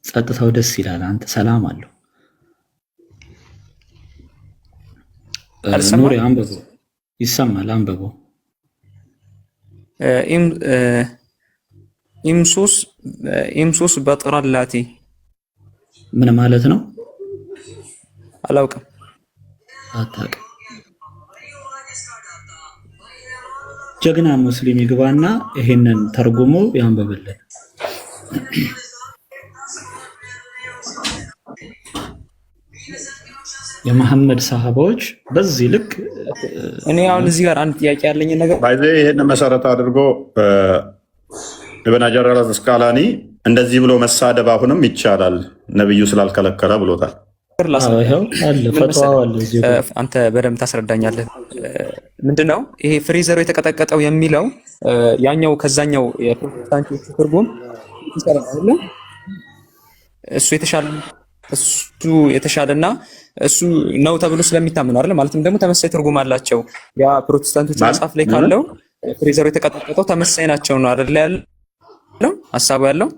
ጸጥታው ደስ ይላል። አንተ ሰላም አለው። ኑሪ አንብበው፣ ይሰማል። አንብበው። ኢምሱስ በጥራላቲ ምን ማለት ነው? አላውቅም። አታውቅም? ጀግና ሙስሊም ይግባና ይሄንን ተርጉሞ ያንብብልን። የመሐመድ ሰሃባዎች በዚህ ልክ እኔ አሁን እዚህ ጋር አንድ ጥያቄ ያለኝ ነገር ባይዘ ይሄን መሰረት አድርጎ ኢብኑ ሐጀር አስቀላኒ እንደዚህ ብሎ መሳደብ አሁንም ይቻላል ነብዩ ስላልከለከለ ብሎታል። አንተ በደንብ ታስረዳኛለህ። ምንድነው ይሄ ፍሪዘሩ የተቀጠቀጠው የሚለው ያኛው ከዛኛው የፕሮቴስታንቶቹ ትርጉም ይሰራል። እሱ የተሻለና እሱ ነው ተብሎ ስለሚታመኑ አይደል? ማለትም ደግሞ ተመሳሳይ ትርጉም አላቸው። ያ ፕሮቴስታንቶቹ መጽሐፍ ላይ ካለው ፍሪዘሩ የተቀጠቀጠው ተመሳሳይ ናቸው ነው አይደል? ያለው ሐሳቡ ያለው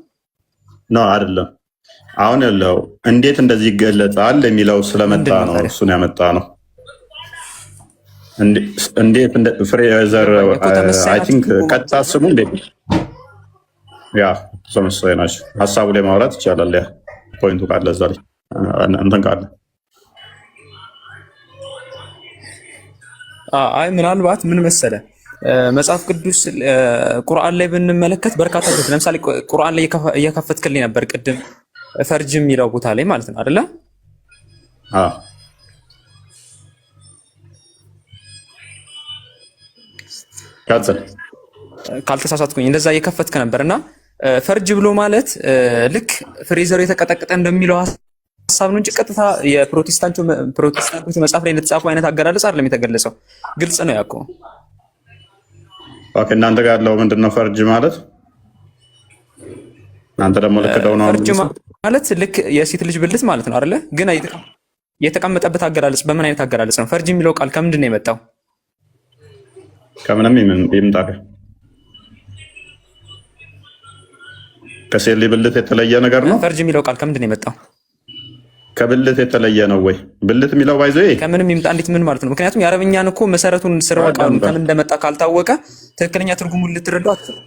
ነው አይደለም? አሁን ያለው እንዴት እንደዚህ ይገለጻል የሚለው ስለመጣ ነው እሱን ያመጣ ነው። እንዴት እንደ ፍሬዘር አይ ቲንክ ቀጥታ ስሙ እንዴት ያ ተመሳሳይ ናቸው። ሐሳቡ ላይ ማውራት ይቻላል። ያ ፖይንቱ ካለ እዛ ላይ እንትን ካለ አይ ምናልባት ምን መሰለ መጽሐፍ ቅዱስ ቁርአን ላይ ብንመለከት በርካታ ቦታ ለምሳሌ ቁርአን ላይ እየከፈትክልኝ ነበር ቅድም ፈርጅ የሚለው ቦታ ላይ ማለት ነው አይደለ? ካልተሳሳትኩኝ እንደዛ እየከፈትክ ነበርና ፈርጅ ብሎ ማለት ልክ ፍሬዘሩ የተቀጠቀጠ እንደሚለው ሐሳብ ነው እንጂ ቀጥታ የፕሮቴስታንቶች መጽሐፍ ላይ እንደተጻፈ አይነት አገላለጽ አይደለም የተገለጸው። ግልጽ ነው ያውቀው። ኦኬ እናንተ ጋር ያለው ምንድነው ፈርጅ ማለት? እናንተ ደግሞ ልክ ደው ነው ፈርጅ ማለት ልክ የሴት ልጅ ብልት ማለት ነው አይደለ? ግን የተቀመጠበት አገላለጽ በምን አይነት አገላለጽ ነው? ፈርጅ የሚለው ቃል ከምንድን ነው የመጣው? ከምንም ይምጣ ከሴት ልጅ ብልት የተለየ ነገር ነው። ፈርጅ የሚለው ቃል ከምንድን ነው የመጣው? ከብልት የተለየ ነው ወይ? ብልት የሚለው ባይዘ ከምንም ይምጣ እንዴት ምን ማለት ነው? ምክንያቱም የአረብኛን እኮ መሰረቱን ስርወ ቃሉን ከምን እንደመጣ ካልታወቀ ትክክለኛ ትርጉሙን ልትረዳው አትችልም።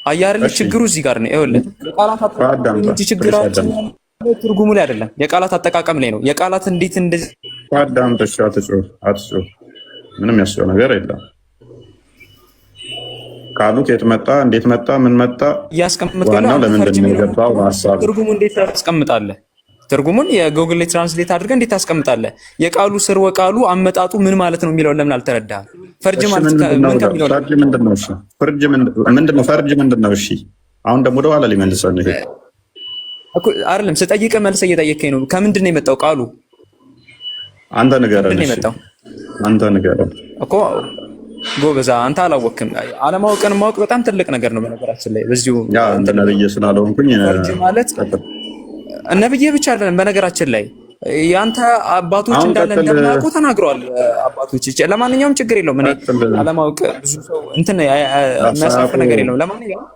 አያርል ችግሩ እዚህ ጋር ነው። ይኸውልህ የቃላት አጠቃቀም እንጂ ችግራችን ትርጉሙ ላይ አይደለም፣ የቃላት አጠቃቀም ላይ ነው። የቃላት እንዴት እንደዚህ አዳምጠሽ አትጩህ። ምንም ያስጨው ነገር የለም። ቃሉ ከየት መጣ፣ እንዴት መጣ፣ ምን መጣ ያስቀምጥከው ለምንድን ነው የገባው ሐሳብ ትርጉሙ እንዴት ታስቀምጣለህ? ትርጉሙን የጉግል ላይ ትራንስሌት አድርገህ እንዴት ታስቀምጣለህ? የቃሉ ስርወ ቃሉ አመጣጡ ምን ማለት ነው የሚለውን ለምን አልተረዳህም? ፈርጅ ማለት ምን ከሚለው ፈርጅ ምንድነው? እሺ ፈርጅ ምንድነው? ፈርጅ ምንድነው? እሺ አሁን ደግሞ ወደ ኋላ ሊመልሰን ነው። ይሄ እኮ አይደለም ስጠይቅህ መልሰህ እየጠየከኝ ነው። ከምንድን ነው የመጣው ቃሉ? አንተ ንገረን። ምንድን ነው እሺ የመጣው አንተ ንገረን እኮ ጎበዛ። አንተ አላወቅም። አለማወቅን ማወቅ በጣም ትልቅ ነገር ነው። በነገራችን ላይ በዚሁ ያ እንደ ነብይ ስላልሆንኩኝ ፈርጅ ማለት ነብይ ብቻ አይደለም። በነገራችን ላይ ያንተ አባቶች እንዳለ እንደማያውቁ ተናግረዋል አባቶች። ለማንኛውም ችግር የለውም። እኔ አለማወቅ ብዙ ሰው እንትን የሚያሳፍር ነገር የለውም። ለማንኛውም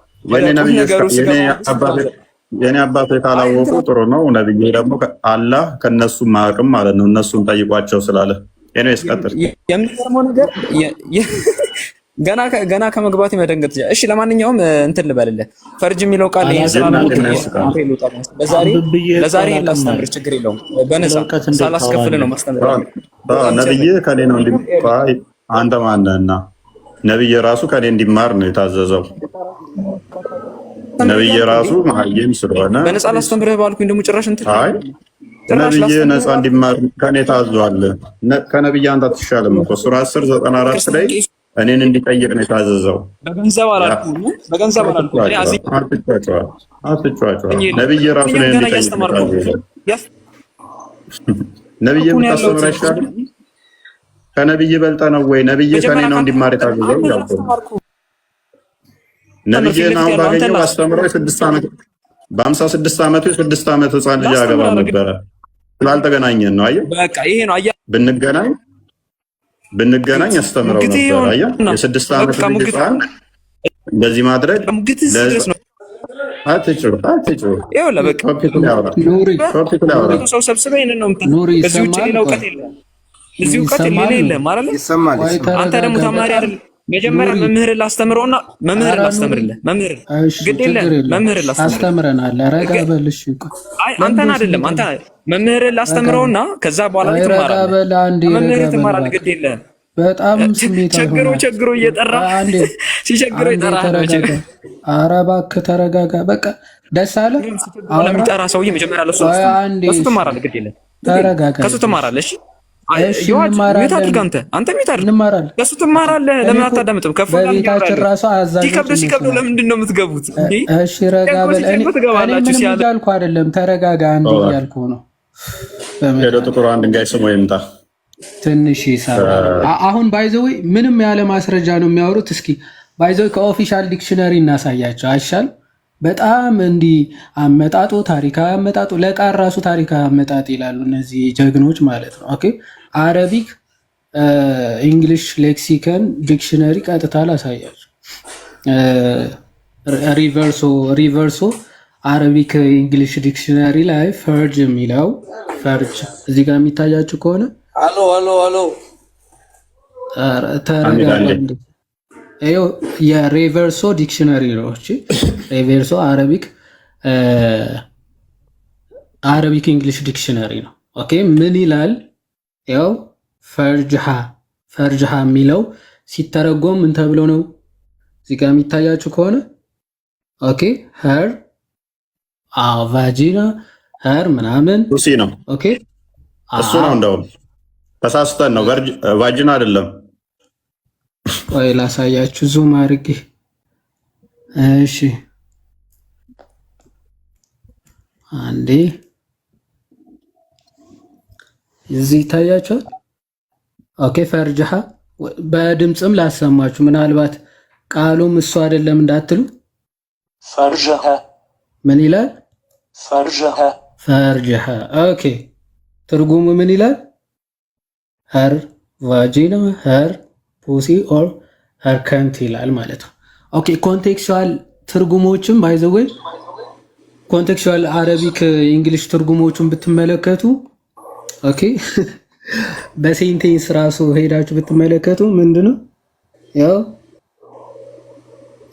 የኔ አባቶች ካላወቁ ጥሩ ነው። ነብይ ደግሞ አላህ ከነሱ ማቅም ማለት ነው። እነሱን ጠይቋቸው ስላለ ኤኒዌይስ ቀጥል። የሚገርመው ነገር ገና ከመግባት መደንገጥ። እሺ ለማንኛውም እንትን ልበልልህ። ፈርጅ የሚለው ቃል ለዛሬ ላስተምር፣ ችግር የለውም። በነፃ ሳላስከፍል ነው ማስተምር። ነብይ ከኔ ነው እንዲማር። አንተ ማነህና? ነብይ ራሱ ከኔ እንዲማር ነው የታዘዘው። ነብይ ራሱ መሀይም ስለሆነ በነፃ ላስተምርህ ባልኩኝ ደግሞ ጭራሽ እንትን ነብይ ነፃ እንዲማር ከኔ ታዟል። ከነብይ አንተ አትሻልም እኮ ሱራ 10:94 ላይ እኔን እንዲጠይቅ ነው የታዘዘው። በገንዘብ አላልኩም። ነብይ ራሱ ነው እንዲጠይቅ ነው። ነብይ የምታስተምር አይሻልም? ከነብይ በልጠ ነው ወይ? ነብይ ከኔ ነው እንዲማር የታዘዘው ያልኩ። ነብይን አሁን ባገኘው አስተምረው 6 ዓመት በ56 ዓመቱ የ6 ዓመት ህፃን ልጅ አገባ ነበረ። ስላልተገናኘን ነው። አየህ በቃ ይሄ ነው። ብንገናኝ አስተምረው ነበር። አየህ የ6 ዓመት ልጅ ህፃን እንደዚህ ማድረግ አትጭሩ። ይኸውልህ በቃ ሰው ሰብስበህ ይሄንን ነው ከዚህ ውጭ ሌላ እውቀት የለም። እዚህ እውቀት የለም አይደል? አንተ ደግሞ ተማሪ አይደል? መጀመሪያ መምህርን ላስተምረውና መምህርን ላስተምርልህ። መምህርን ግድ የለም መምህርን አስተምረናል። ረጋ በል እሺ። አይ አንተን አይደለም አንተ መምህርን ላስተምረውና ከዛ በኋላ ትማራለህ። መምህርን ትማራለህ። ግድ የለም በጣም ስሜት ቸግሮ እየጠራ ሲቸግሮ ይጠራል። ኧረ እባክህ ተረጋጋ። በቃ ደስ አለ። አሁን የሚጠራ ሰውዬ መጀመሪያ ለሱ ትማራለህ። ግድ የለም ተረጋጋ። ከሱ ትማራለህ። እሺ አንተ ከሱ ትማራለህ። ለምን አታዳምጥም? በቤታችን ራሱ ሲከብድ ለምንድን ነው የምትገቡት? እሺ ረጋ በል። እኔ ምንም እያልኩ አይደለም። ተረጋጋ። አንዴ እያልኩ ነው። ሄዶ ጥቁር አንድ ድንጋይ ስሞ ይምጣ ትንሽ ይሰራል። አሁን ባይዘው ምንም ያለ ማስረጃ ነው የሚያወሩት። እስኪ ባይዘው ከኦፊሻል ዲክሽነሪ እናሳያቸው አይሻል? በጣም እንዲህ አመጣጡ ታሪካዊ አመጣጡ ለቃል ራሱ ታሪካዊ አመጣጥ ይላሉ እነዚህ ጀግኖች ማለት ነው። ኦኬ አረቢክ እንግሊሽ ሌክሲከን ዲክሽነሪ ቀጥታ ላሳያችሁ። ሪቨርሶ አረቢክ እንግሊሽ ዲክሽነሪ ላይ ፈርጅ የሚለው ፈርጅ እዚህ ጋር የሚታያችሁ ከሆነ አሎ ተረጋጋ። የሬቨርሶ ዲክሽነሪ ነው። እሺ ሬቨርሶ አረቢክ እንግሊሽ ዲክሽነሪ ነው። ኦኬ ምን ይላል? ያው ፈርጅሃ የሚለው ሲተረጎም ምን ተብሎ ነው እዚህ ጋር የሚታያችሁ ከሆነ ኦኬ ሄር ቫጂና ሄር ምናምን ሲ ነው። ኦኬ እሱ ነው። እንደውም ተሳስተን ነው። ቫጂና አይደለም። ቆይ ላሳያችሁ ዙም አድርጌ። እሺ አንዴ እዚህ ይታያችኋል። ኦኬ ፈርጅሃ በድምፅም ላሰማችሁ ምናልባት ቃሉም እሱ አይደለም እንዳትሉ። ፈርጅሃ ምን ይላል? ፈርጅሃ ኦኬ ትርጉሙ ምን ይላል? ሄር ቫጂና ሄር ፑሲ ኦር ሄር ከንት ይላል ማለት ነው። ኦኬ ኮንቴክስቹዋል ትርጉሞችም ባይዘወይ ኮንቴክስቹዋል አረቢክ እንግሊሽ ትርጉሞችን ብትመለከቱ ኦኬ በሴንቴንስ ራሱ ሄዳችሁ ብትመለከቱ ምንድነው ያው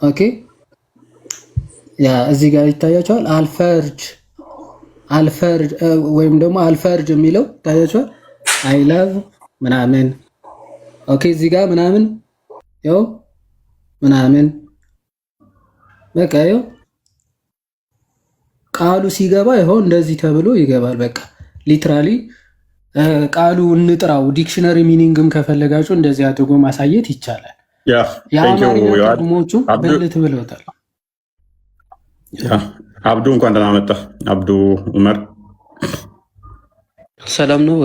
ኦኬ ያ እዚህ ጋር ይታያችኋል። አልፈርጅ ወይም ደግሞ አልፈርጅ የሚለው ይታያችኋል። አይ ላቭ ምናምን ኦኬ እዚህ ጋር ምናምን ያው ምናምን በቃ ያው ቃሉ ሲገባ ይኸው እንደዚህ ተብሎ ይገባል። በቃ ሊትራሊ ቃሉ እንጥራው ዲክሽነሪ ሚኒንግም ከፈለጋችሁ እንደዚህ አድርጎ ማሳየት ይቻላል። የአማርኛ ትርጉሞቹ ብልት ብለውታል። አብዱ እንኳን ደህና መጣህ። አብዱ ዑመር ሰላም ነው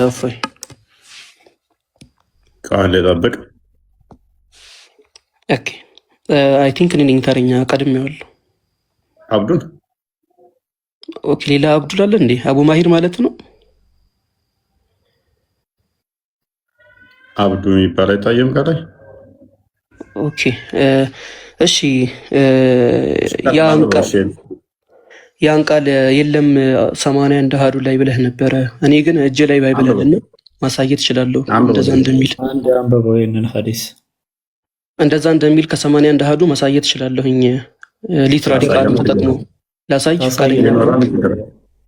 እፎይ ቃል ጠብቅ። ኦኬ አይ ቲንክ እኔ ነኝ ተረኛ ቀድሜዋለሁ። አብዱል ኦኬ ሌላ አብዱል አለ እንዴ? አቡ ማሂር ማለት ነው። አብዱ የሚባል አይታየም ከላይ። ኦኬ እሺ ያን ቃል የለም 81 አሃዱ ላይ ብለህ ነበረ። እኔ ግን እጄ ላይ ባይብለልና ማሳየት እችላለሁ እንደዛ እንደሚል አንድ አንበበው ይሄንን ሐዲስ እንደዛ እንደሚል ከ81 አሃዱ ማሳየት እችላለሁኝ። ሊትራሊ ቃሉን ተጠቅሞ ላሳይ ፈቃደኛ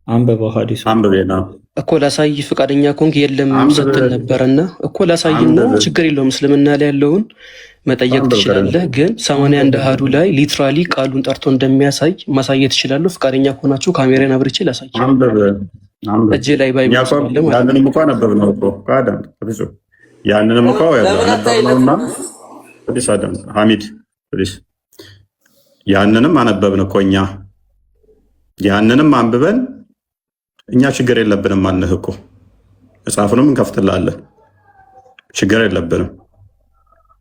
አንበበው ሐዲስ አንበበና እኮ ላሳይ ፈቃደኛ ኮንክ የለም ስትል ነበርና እኮ ላሳይና ችግር የለውም እስልምና ላይ ያለውን መጠየቅ ትችላለህ። ግን 81 አሃዱ ላይ ሊትራሊ ቃሉን ጠርቶ እንደሚያሳይ ማሳየት እችላለሁ። ፈቃደኛ ከሆናችሁ ካሜራን አብርቼ ላሳይ። እጄ ላይ ባይብል ያንንም እንኳን ነበብነው እኮ ካዳም ብዙ ያንንም እንኳን ያነበብነውና ፕሊስ አዳም ሐሚድ ፕሊስ ያንንም አነበብን እኮ እኛ ያንንም አንብበን እኛ ችግር የለብንም አልንህ እኮ መጽሐፉንም እንከፍትልሃለን ችግር የለብንም።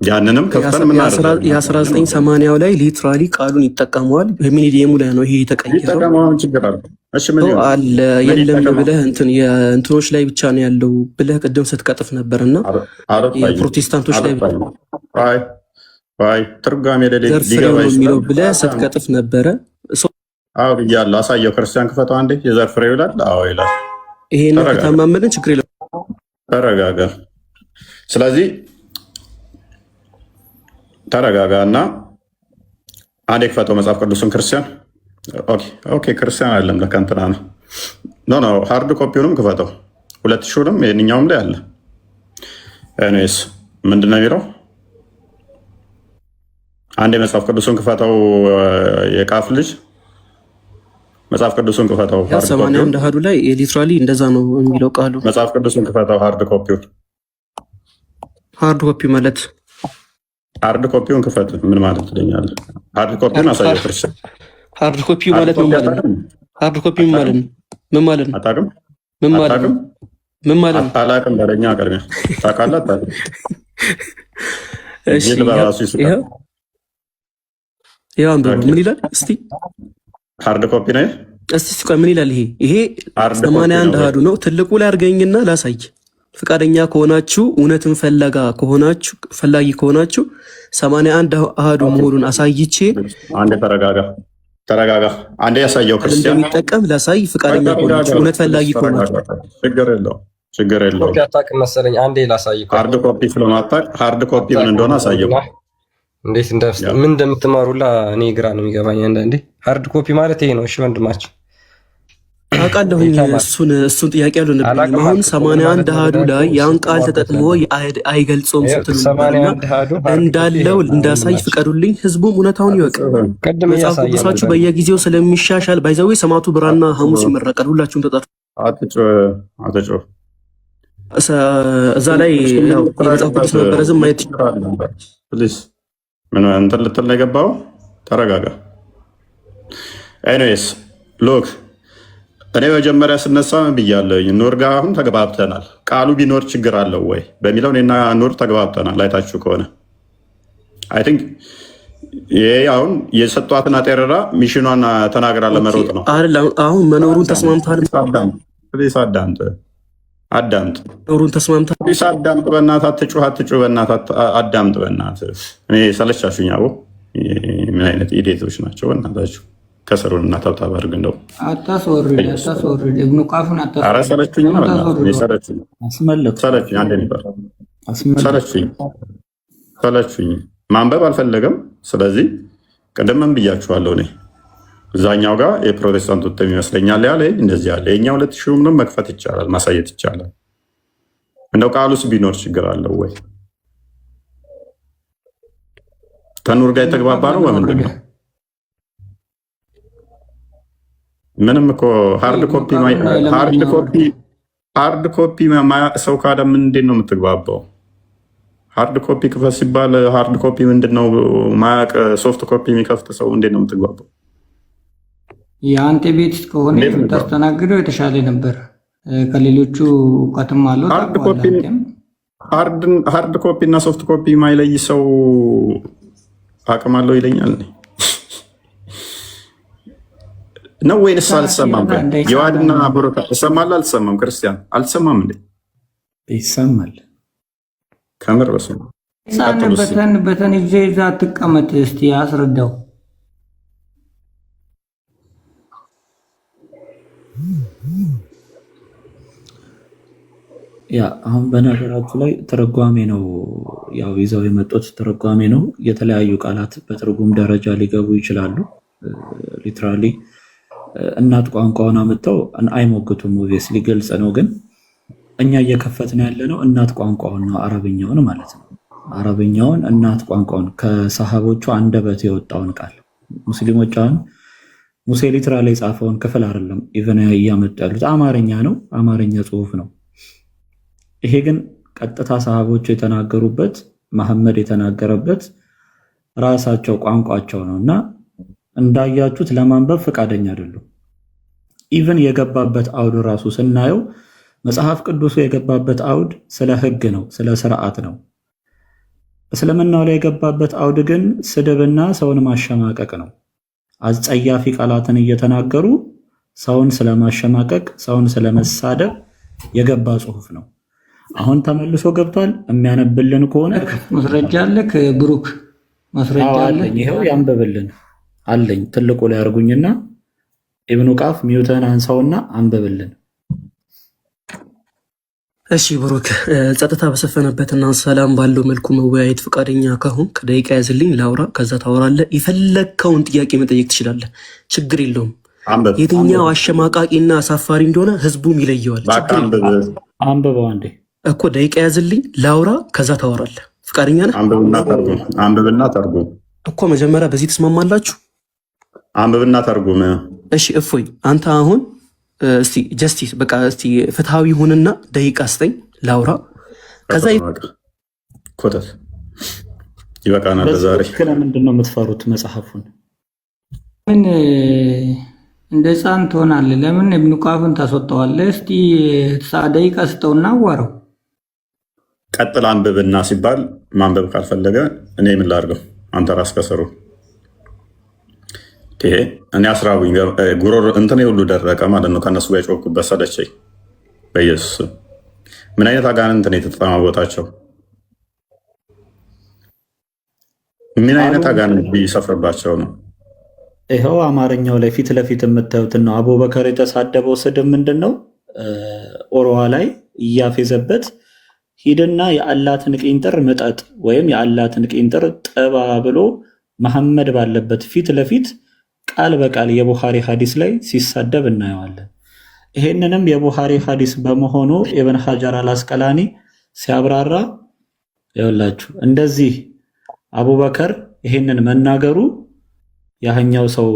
ያንንም ከፍተን ምን አደረገ የ1980 ላይ ሊትራሊ ቃሉን ይጠቀመዋል። በሚሊኒየሙ ላይ ነው ይሄ የተቀየረው። ይጠቀመዋል ችግር አለ። እሺ ምን ይሆናል አለ የለም ብለህ የእንትኖች ላይ ብቻ ነው ያለው ብለህ ቅድም ስትቀጥፍ ነበርና የፕሮቴስታንቶች ላይ አይ ትርጓሜ ለሌላ ሊገባ ይችላል ብለህ ስትቀጥፍ ነበረ። አዎ ይያል አሳየው። ክርስቲያን ክፈተው አንዴ የዘር ፍሬው ይላል። አዎ ይላል። ይሄን ከተማመንን ችግር የለም። ተረጋጋ። ስለዚህ ተረጋጋና አንዴ ክፈተው መጽሐፍ ቅዱስን ክርስቲያን። ኦኬ ክርስቲያን አይደለም ለካ እንትና ነው። ኖ ሃርድ ኮፒውንም ክፈተው 2000ንም የኛውም ላይ አለ። ኤኒዌይስ ምንድን ነው የሚለው? አንዴ መጽሐፍ ቅዱስን ክፈተው የቃፍ ልጅ መጽሐፍ ቅዱስን ክፈተው። 81 አሃዱ ላይ ሊትራሊ እንደዛ ነው የሚለው ቃሉ። መጽሐፍ ቅዱስን ክፈተው ሃርድ ኮፒውን። ሃርድ ኮፒ ማለት ሃርድ ኮፒውን ክፈት ምን ማለት ትለኛለህ? ሃርድ ኮፒውን አሳየው ክርስቲያን። ሃርድ ኮፒ ማለት ምን ማለት ነው? ሃርድ ኮፒ ምን ማለት ነው? ምን ማለት ነው? አታውቅም? ምን ማለት ነው? ምን ማለት ነው? አላውቅም በለኛ ቀድመህ ታውቃለህ አታውቅም? እሺ ያው አንብበው ምን ይላል እስቲ? ሃርድ ኮፒ ነው እስቲ ቆይ ምን ይላል ይሄ 81 አሃዱ ነው። ትልቁ ላይ አድርገኝና ላሳይ። ፈቃደኛ ከሆናችሁ እውነትን ፈላጊ ከሆናችሁ 81 አሃዱ መሆኑን አሳይቼ አንዴ ተረጋጋ አንዴ ያሳየው ክርስቲያን እንደሚጠቀም ላሳይ። ፈቃደኛ ከሆናችሁ እውነት ፈላጊ ከሆናችሁ ችግር የለውም። አታውቅም መሰለኝ። አንዴ ላሳይ። ሃርድ ኮፒ ስለማታውቅ ሃርድ ኮፒ ምን እንደሆነ አሳየው። እንዴት ምን እንደምትማሩላ እኔ ግራ ነው የሚገባኝ አንዳንዴ። ሃርድ ኮፒ ማለት ይሄ ነው። እሺ ወንድማችን አውቃለሁኝ። እሱን ጥያቄ ያሉንብኝ አሁን 81 አሃዱ ላይ ያን ቃል ተጠቅሞ አይገልጾም ስትሉ እንዳለው እንዳሳይ ፍቀዱልኝ። ህዝቡም እውነታውን ይወቅ። መጽሐፍ ቅዱሳችሁ በየጊዜው ስለሚሻሻል ባይዘዌ ሰማዕቱ ብራና ሐሙስ ይመረቃል። ሁላችሁም ተጠሩ። አትጮህ እዛ ላይ የመጽሐፍ ቅዱስ ነበረ ዝም ማየት ፕሊዝ። ምን እንትን ልትል ነው የገባው? ተረጋጋ። ኤኒዌይስ ሎክ እኔ መጀመሪያ ስነሳ ብያለሁ። ኑር ጋር አሁን ተግባብተናል። ቃሉ ቢኖር ችግር አለው ወይ በሚለው እኔና ኑር ተግባብተናል። አይታችሁ ከሆነ አይ ቲንክ ይሄ አሁን የሰጧትን አጤረራ ሚሽኗን ተናግራ ለመሮጥ ነው አይደል? አሁን መኖሩን ተስማምታል። ፕሊስ አዳምጥ። መኖሩን ተስማምታል። ፕሊስ አዳምጥ። በእናትህ አትጩህ። በእናትህ አዳምጥ። በእናትህ እኔ ሰለቻችሁኝ። አቦ ምን አይነት ኢዴቶች ናቸው በእናታችሁ። ከሰሩን እና ታብታብ አድርግ እንደው አታስወርድ እብኑ ቃፉን አታስወርድ። ኧረ ሰለችኝ ነው ሰለችኝ። አንዴ ነበር ሰለችኝ። ማንበብ አልፈለገም። ስለዚህ ቅድምም ብያችኋለሁ እኔ እዛኛው ጋር የፕሮቴስታንት ወጥተም ይመስለኛል ያለ እንደዚህ ያለ የኛ 2000 መክፈት ይቻላል፣ ማሳየት ይቻላል። እንደው ቃሉስ ቢኖር ችግር አለው ወይ? ከኑር ጋር የተግባባ ነው በምንድን ነው? ምንም እኮ ሃርድ ኮፒ ማያቅ ሰው ካለ ምን እንዴት ነው የምትግባባው? ሃርድ ኮፒ ክፈት ሲባል ሃርድ ኮፒ ምንድን ነው ማያቅ ሶፍት ኮፒ የሚከፍት ሰው እንዴት ነው የምትግባባው? የአንተ ቤት ከሆነ የምታስተናግደው የተሻለ ነበር። ከሌሎቹ እውቀትም አለው። ሃርድ ኮፒ እና ሶፍት ኮፒ ማይለይ ሰው አቅም አለው ይለኛል ነው ወይንስ አልሰማም? የዋድና ብሩክ እሰማለሁ አልሰማም? ክርስቲያን አልሰማም እንዴ? ይሰማል። ከምር በስመ በተን ይዤ እዛ አትቀመጥ። እስቲ አስረዳው። ያ አሁን በነገራችሁ ላይ ትርጓሜ ነው ያው ይዘው የመጡት ትርጓሜ ነው። የተለያዩ ቃላት በትርጉም ደረጃ ሊገቡ ይችላሉ። ሊትራሊ እናት ቋንቋውን አመጣው አይሞግቱም። ኦብቪየስሊ ግልጽ ነው። ግን እኛ እየከፈትን ያለ ነው እናት ቋንቋውን ነው፣ አረብኛውን ማለት ነው። አረብኛውን እናት ቋንቋውን ከሰሃቦቹ አንደበት የወጣውን ቃል ሙስሊሞች አሁን ሙሴ ሊትራሊ የጻፈውን ክፍል አይደለም ኢቨን እያመጡ ያሉት አማርኛ ነው፣ አማርኛ ጽሁፍ ነው። ይሄ ግን ቀጥታ ሰሃቦቹ የተናገሩበት መሐመድ የተናገረበት ራሳቸው ቋንቋቸው ነው እና እንዳያችሁት ለማንበብ ፈቃደኛ አይደሉም። ኢቨን የገባበት አውድ ራሱ ስናየው መጽሐፍ ቅዱሱ የገባበት አውድ ስለ ህግ ነው፣ ስለ ስርዓት ነው። እስልምናው ላይ የገባበት አውድ ግን ስድብና ሰውን ማሸማቀቅ ነው። አስጸያፊ ቃላትን እየተናገሩ ሰውን ስለማሸማቀቅ፣ ሰውን ስለመሳደብ የገባ ጽሁፍ ነው። አሁን ተመልሶ ገብቷል። የሚያነብልን ከሆነ ማስረጃ አለክ ብሩክ? ማስረጃ አለኝ። ይሄው ያንብብልን አለኝ። ትልቁ ላይ አርጉኝና ኢብኑ ቃፍ ሚውተን አንሳውና አንብብልን። እሺ ብሩክ፣ ጸጥታ በሰፈነበትና ሰላም ባለው መልኩ መወያየት ፈቃደኛ ከሆን ከደቂቃ ያዝልኝ ላውራ፣ ከዛ ታወራለህ። የፈለግከውን ጥያቄ መጠየቅ ትችላለህ፣ ችግር የለውም። የትኛው አሸማቃቂና አሳፋሪ እንደሆነ ህዝቡም ይለየዋል። አንብበው አንዴ እኮ ደቂቃ ያዝልኝ ላውራ፣ ከዛ ታወራለህ። ፈቃደኛ ነህ? አንብብና ተርጉም እኮ መጀመሪያ በዚህ ተስማማላችሁ? አንብብና ተርጉም። እሺ እፎይ፣ አንተ አሁን እስቲ ጀስቲስ በቃ እስቲ ፍትሃዊ ሁንና ደቂቃ ስጠኝ ላውራ፣ ከዛ ኮተት ይበቃናል። ዛሬ ምንድን ነው የምትፈሩት? መጽሐፉን ምን እንደ ህፃን ትሆናለህ? ለምን ኢብኑ ቃፍን ታስወጣዋለህ? እስቲ ደቂቃ ስጠውና አዋራው። ቀጥል አንብብና ሲባል ማንበብ ካልፈለገ እኔ ምን ላድርገው? አንተ ራስ ከሰሩ ይሄ እኔ አስራቡኝ ጉሮሮ እንትን ሁሉ ደረቀ ማለት ነው። ከነሱ ጋር የጮኩበት ሰለቸኝ። በኢየሱስ ምን አይነት አጋንንት ነው የተጠማወታቸው? ምን አይነት አጋንንት ቢሰፍርባቸው ነው? ይኸው አማርኛው ላይ ፊት ለፊት የምታዩትን ነው። አቡበከር የተሳደበው ስድብ ምንድን ነው? ኦሮዋ ላይ እያፌዘበት ሂድና የአላትን ቂንጥር ምጠጥ ወይም የአላትን ቂንጥር ጥባ ብሎ መሐመድ ባለበት ፊት ለፊት ቃል በቃል የቡኻሪ ሐዲስ ላይ ሲሳደብ እናየዋለን። ይሄንንም የቡኻሪ ሐዲስ በመሆኑ ኢብን ሐጀር አልአስቀላኒ ሲያብራራ ይኸውላችሁ እንደዚህ አቡበከር ይሄንን መናገሩ ያህኛው ሰው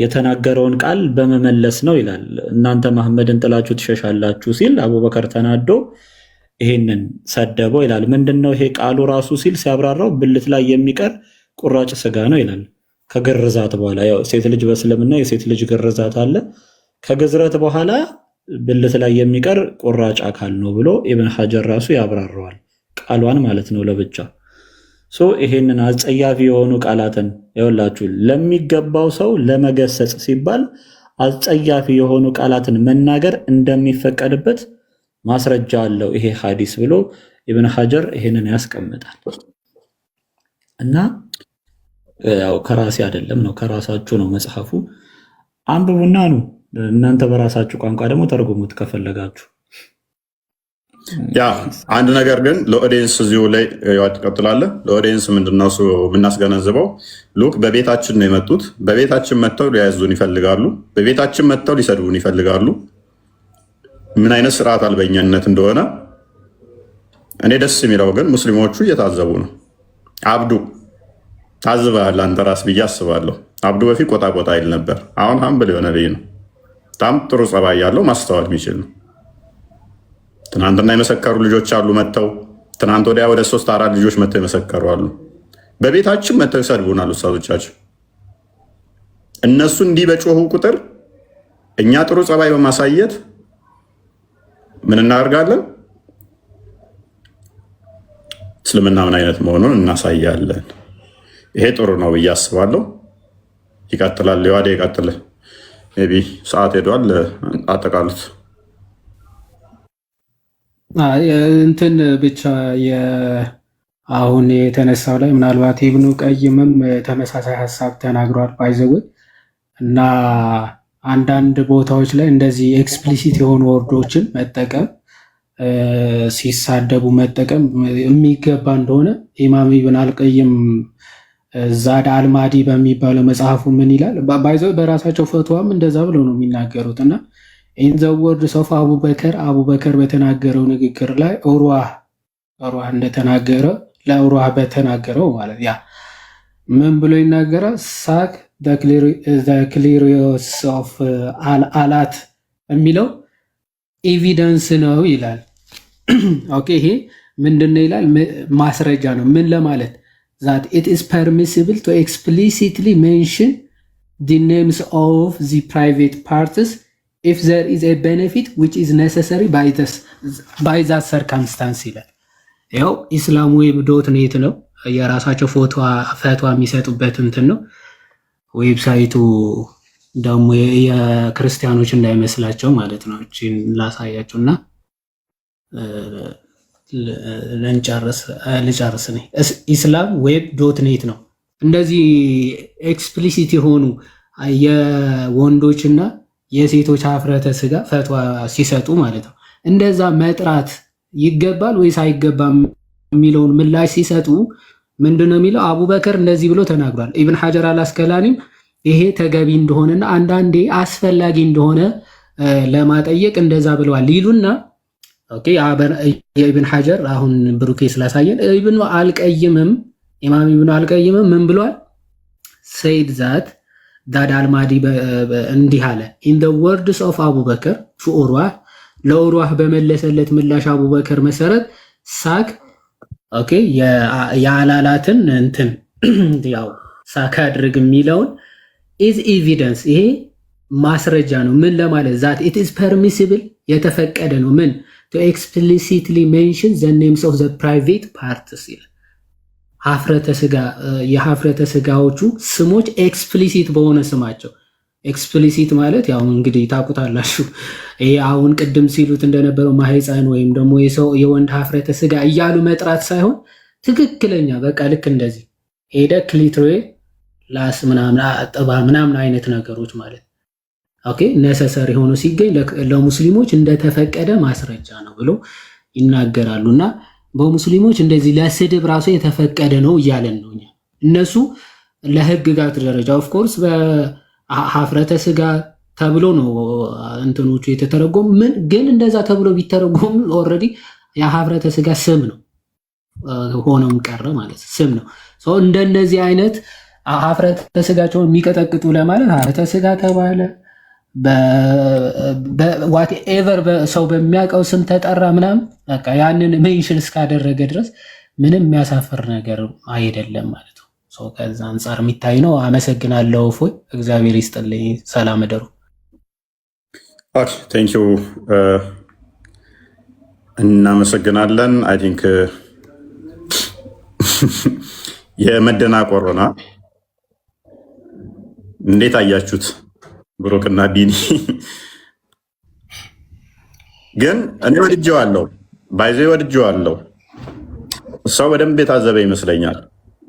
የተናገረውን ቃል በመመለስ ነው ይላል። እናንተ መሐመድን ጥላችሁ ትሸሻላችሁ ሲል አቡበከር ተናዶ ይሄንን ሰደበው ይላል። ምንድነው ይሄ ቃሉ ራሱ ሲል ሲያብራራው ብልት ላይ የሚቀር ቁራጭ ስጋ ነው ይላል። ከግርዛት በኋላ ያው ሴት ልጅ በእስልምና የሴት ልጅ ግርዛት አለ። ከግዝረት በኋላ ብልት ላይ የሚቀር ቁራጭ አካል ነው ብሎ ኢብን ሐጀር ራሱ ያብራራዋል። ቃሏን ማለት ነው ለብቻ ይሄንን አጸያፊ የሆኑ ቃላትን ይኸውላችሁ ለሚገባው ሰው ለመገሰጽ ሲባል አጸያፊ የሆኑ ቃላትን መናገር እንደሚፈቀድበት ማስረጃ አለው ይሄ ሐዲስ ብሎ ኢብን ሐጀር ይሄንን ያስቀምጣል። እና ያው ከራሴ አይደለም ነው ከራሳችሁ ነው መጽሐፉ። አንብቡና ነው እናንተ በራሳችሁ ቋንቋ ደግሞ ተርጉሙት ከፈለጋችሁ። ያ አንድ ነገር ግን ለኦዲየንስ እዚሁ ላይ ትቀጥላለህ። ለኦዲየንስ ምንድነው እሱ የምናስገነዝበው? ሉክ በቤታችን ነው የመጡት። በቤታችን መጥተው ሊያዙን ይፈልጋሉ። በቤታችን መጥተው ሊሰድቡን ይፈልጋሉ። ምን አይነት ስርዓት አልበኛነት እንደሆነ እኔ ደስ የሚለው ግን ሙስሊሞቹ እየታዘቡ ነው። አብዱ ታዝበሃል አንተ ራስ ብዬ አስባለሁ። አብዱ በፊት ቆጣ ቆጣ ይል ነበር። አሁን ሀምብል የሆነ ልጅ ነው። በጣም ጥሩ ጸባይ ያለው ማስተዋል የሚችል ነው። ትናንትና የመሰከሩ ልጆች አሉ መጥተው፣ ትናንት ወዲያ ወደ 3-4 ልጆች መጥተው የመሰከሩ አሉ። በቤታችን መጥተው ይሰድቡናል ኡስታዞቻችን። እነሱ እንዲህ በጮሁ ቁጥር እኛ ጥሩ ጸባይ በማሳየት ምን እናደርጋለን? እስልምና ምን አይነት መሆኑን እናሳያለን። ይሄ ጥሩ ነው ብዬ አስባለሁ። ይቀጥላል። ሊዋዴ ይቀጥል። ቢ ሰዓት ሄዷል። አጠቃሉት እንትን ብቻ አሁን የተነሳው ላይ ምናልባት ኢብኑ ቀይምም ተመሳሳይ ሀሳብ ተናግሯል ባይዘው እና አንዳንድ ቦታዎች ላይ እንደዚህ ኤክስፕሊሲት የሆኑ ወርዶችን መጠቀም ሲሳደቡ መጠቀም የሚገባ እንደሆነ ኢማም ኢብን አልቀይም ዛድ አልማዲ በሚባለው መጽሐፉ ምን ይላል? ባይዘው በራሳቸው ፈትዋም እንደዛ ብለው ነው የሚናገሩት እና ኢን ዘ ወርድስ ኦፍ አቡበከር በተናገረው ንግግር ላይ ኡርዋህ እንደተናገረ ለኡርዋህ በተናገረው ማለት ያ ምን ብሎ ይናገራል? ሳክ ክሊሪዮስ ኦፍ አላት የሚለው ኤቪደንስ ነው ይላል። ኦኬ ይሄ ምንድነው ይላል? ማስረጃ ነው። ምን ለማለት that it is permissible to explicitly mention the names of the private parties if there is a benefit which is necessary by that circumstance ይላል። ያው ኢስላም ዌብ ዶት ኔት ነው የራሳቸው ፈትዋ የሚሰጡበት እንትን ነው። ዌብሳይቱ ደግሞ የክርስቲያኖች እንዳይመስላቸው ማለት ነው። እቺን ላሳያችሁና ልጨርስ ነኝ። ኢስላም ዌብ ዶት ኔት ነው። እንደዚህ ኤክስፕሊሲት የሆኑ የወንዶችና የሴቶች ሀፍረተ ስጋ ፈትዋ ሲሰጡ ማለት ነው እንደዛ መጥራት ይገባል ወይስ አይገባም የሚለውን ምላሽ ሲሰጡ ምንድነው የሚለው? አቡበከር እንደዚህ ብሎ ተናግሯል። ኢብን ሐጀር አልአስቀላኒም ይሄ ተገቢ እንደሆነና አንዳንዴ አስፈላጊ እንደሆነ ለማጠየቅ እንደዛ ብለዋል ሊሉና ኦኬ የኢብን ሐጀር አሁን ብሩኬ ስላሳየን ኢብኑ አልቀይምም ኢማም ኢብኑ አልቀይምም ምን ብሏል? ሰይድ ዛት ዳድ አልማዲ እንዲህ አለ ኢን ዘ ወርድስ ኦፍ አቡበከር ቱ ኡርዋህ ለኡርዋህ በመለሰለት ምላሽ አቡበከር መሰረት ሳክ ኦኬ የአላላትን እንትን ያው ሳክ አድርግ የሚለውን ኢዝ ኤቪደንስ ይሄ ማስረጃ ነው። ምን ለማለት ዛት ኢት ኢዝ ፐርሚሲብል የተፈቀደ ነው። ምን to explicitly mention the names of the private parts ይላል። የሀፍረተ ስጋዎቹ ስሞች ኤክስፕሊሲት በሆነ ስማቸው ኤክስፕሊሲት ማለት ያው እንግዲህ ታውቁታላችሁ። ይሄ አሁን ቅድም ሲሉት እንደነበረው ማህፀን ወይም ደግሞ የወንድ ሀፍረተ ስጋ እያሉ መጥራት ሳይሆን ትክክለኛ በቃ ልክ እንደዚህ ሄደ ክሊቶሪ ላስ ምናምን አጥባ ምናምን አይነት ነገሮች ማለት ኦኬ ነሰሰሪ ሆኖ ሲገኝ ለሙስሊሞች እንደተፈቀደ ማስረጃ ነው ብሎ ይናገራሉና በሙስሊሞች እንደዚህ ለስድብ ራሱ የተፈቀደ ነው እያለን ነው። እነሱ ለህግጋት ደረጃ ኦፍ ኮርስ በሀፍረተ ስጋ ተብሎ ነው እንትኖቹ የተተረጎሙ። ምን ግን እንደዛ ተብሎ ቢተረጎም ኦልሬዲ የሀፍረተ ስጋ ስም ነው ሆኖም ቀረ ማለት ስም ነው። ሶ እንደነዚህ አይነት ሀፍረተ ስጋቸውን የሚቀጠቅጡ ለማለት ሀፍረተ ስጋ ተባለ ዋትኤቨር ሰው በሚያውቀው ስም ተጠራ ምናምን በቃ ያንን ሜንሽን እስካደረገ ድረስ ምንም የሚያሳፍር ነገር አይደለም ማለት ነው። ሰው ከዛ አንጻር የሚታይ ነው። አመሰግናለሁ። እፎይ እግዚአብሔር ይስጥልኝ። ሰላም እደሩ። ኦኬ ቴንክ ዩ እናመሰግናለን። አይ ቲንክ የመደናቆርና እንዴት አያችሁት? ብሩክና ቢኒ ግን እኔ ወድጄዋለሁ፣ ባይዘ ወድጄዋለሁ። ሰው በደንብ የታዘበ ይመስለኛል።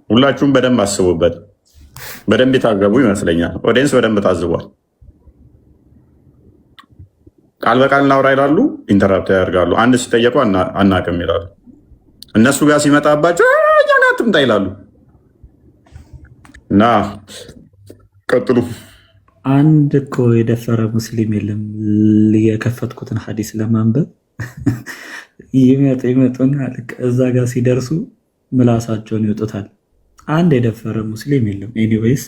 ሁላችሁም በደንብ አስቡበት። በደንብ የታዘቡ ይመስለኛል። ኦዲየንስ በደንብ ታዝቧል። ቃል በቃል እናውራ ይላሉ፣ ኢንተራፕት ያደርጋሉ። አንድ ሲጠየቁ አናቅም ይላሉ። እነሱ ጋር ሲመጣባቸው እኛ ጋር አትምጣ ይላሉ። እና ቀጥሉ። አንድ እኮ የደፈረ ሙስሊም የለም። የከፈትኩትን ሐዲስ ለማንበብ ይመጡና እዛ ጋር ሲደርሱ ምላሳቸውን ይወጡታል። አንድ የደፈረ ሙስሊም የለም። ኤኒዌይስ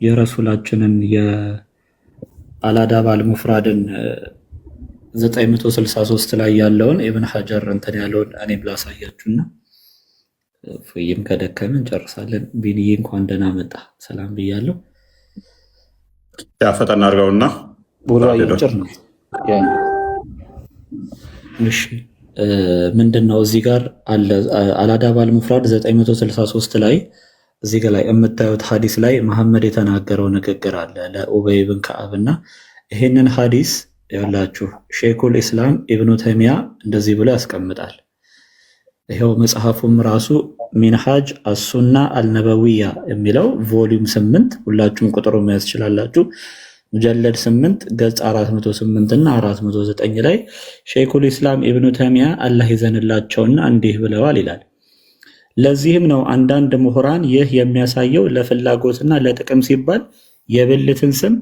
የረሱላችንን የአላዳብ አልሙፍራድን 963 ላይ ያለውን ኢብን ሐጀር እንትን ያለውን እኔም ላሳያችሁና ፍይም ከደከመ እንጨርሳለን። ቢንዬ እንኳን ደህና መጣ። ሰላም ብያለሁ። ያፈጠና አድርገውና ቡራዬ ጭር ነው። እሺ ምንድነው እዚህ ጋር አለ አልአዳብ አልሙፍራድ 963 ላይ እዚህ ጋር ላይ የምታዩት ሐዲስ ላይ መሐመድ የተናገረው ንግግር አለ ለኡበይ ብን ከዓብ እና ይሄንን ሐዲስ ያላችሁ ሼኹል ኢስላም ኢብኑ ተይሚያ እንደዚህ ብሎ ያስቀምጣል። ይሄው መጽሐፉም ራሱ ሚንሃጅ አሱና አልነበዊያ የሚለው ቮሊዩም 8 ሁላችሁም ቁጥሩ መያዝ ትችላላችሁ። ሙጀለድ 8 ገጽ 408 እና 409 ላይ ሼኹል ኢስላም ኢብኑ ተይሚያ አላህ ይዘንላቸውና እንዲህ ብለዋል ይላል። ለዚህም ነው አንዳንድ ምሁራን ይህ የሚያሳየው ለፍላጎትና ለጥቅም ሲባል የብልትን ስም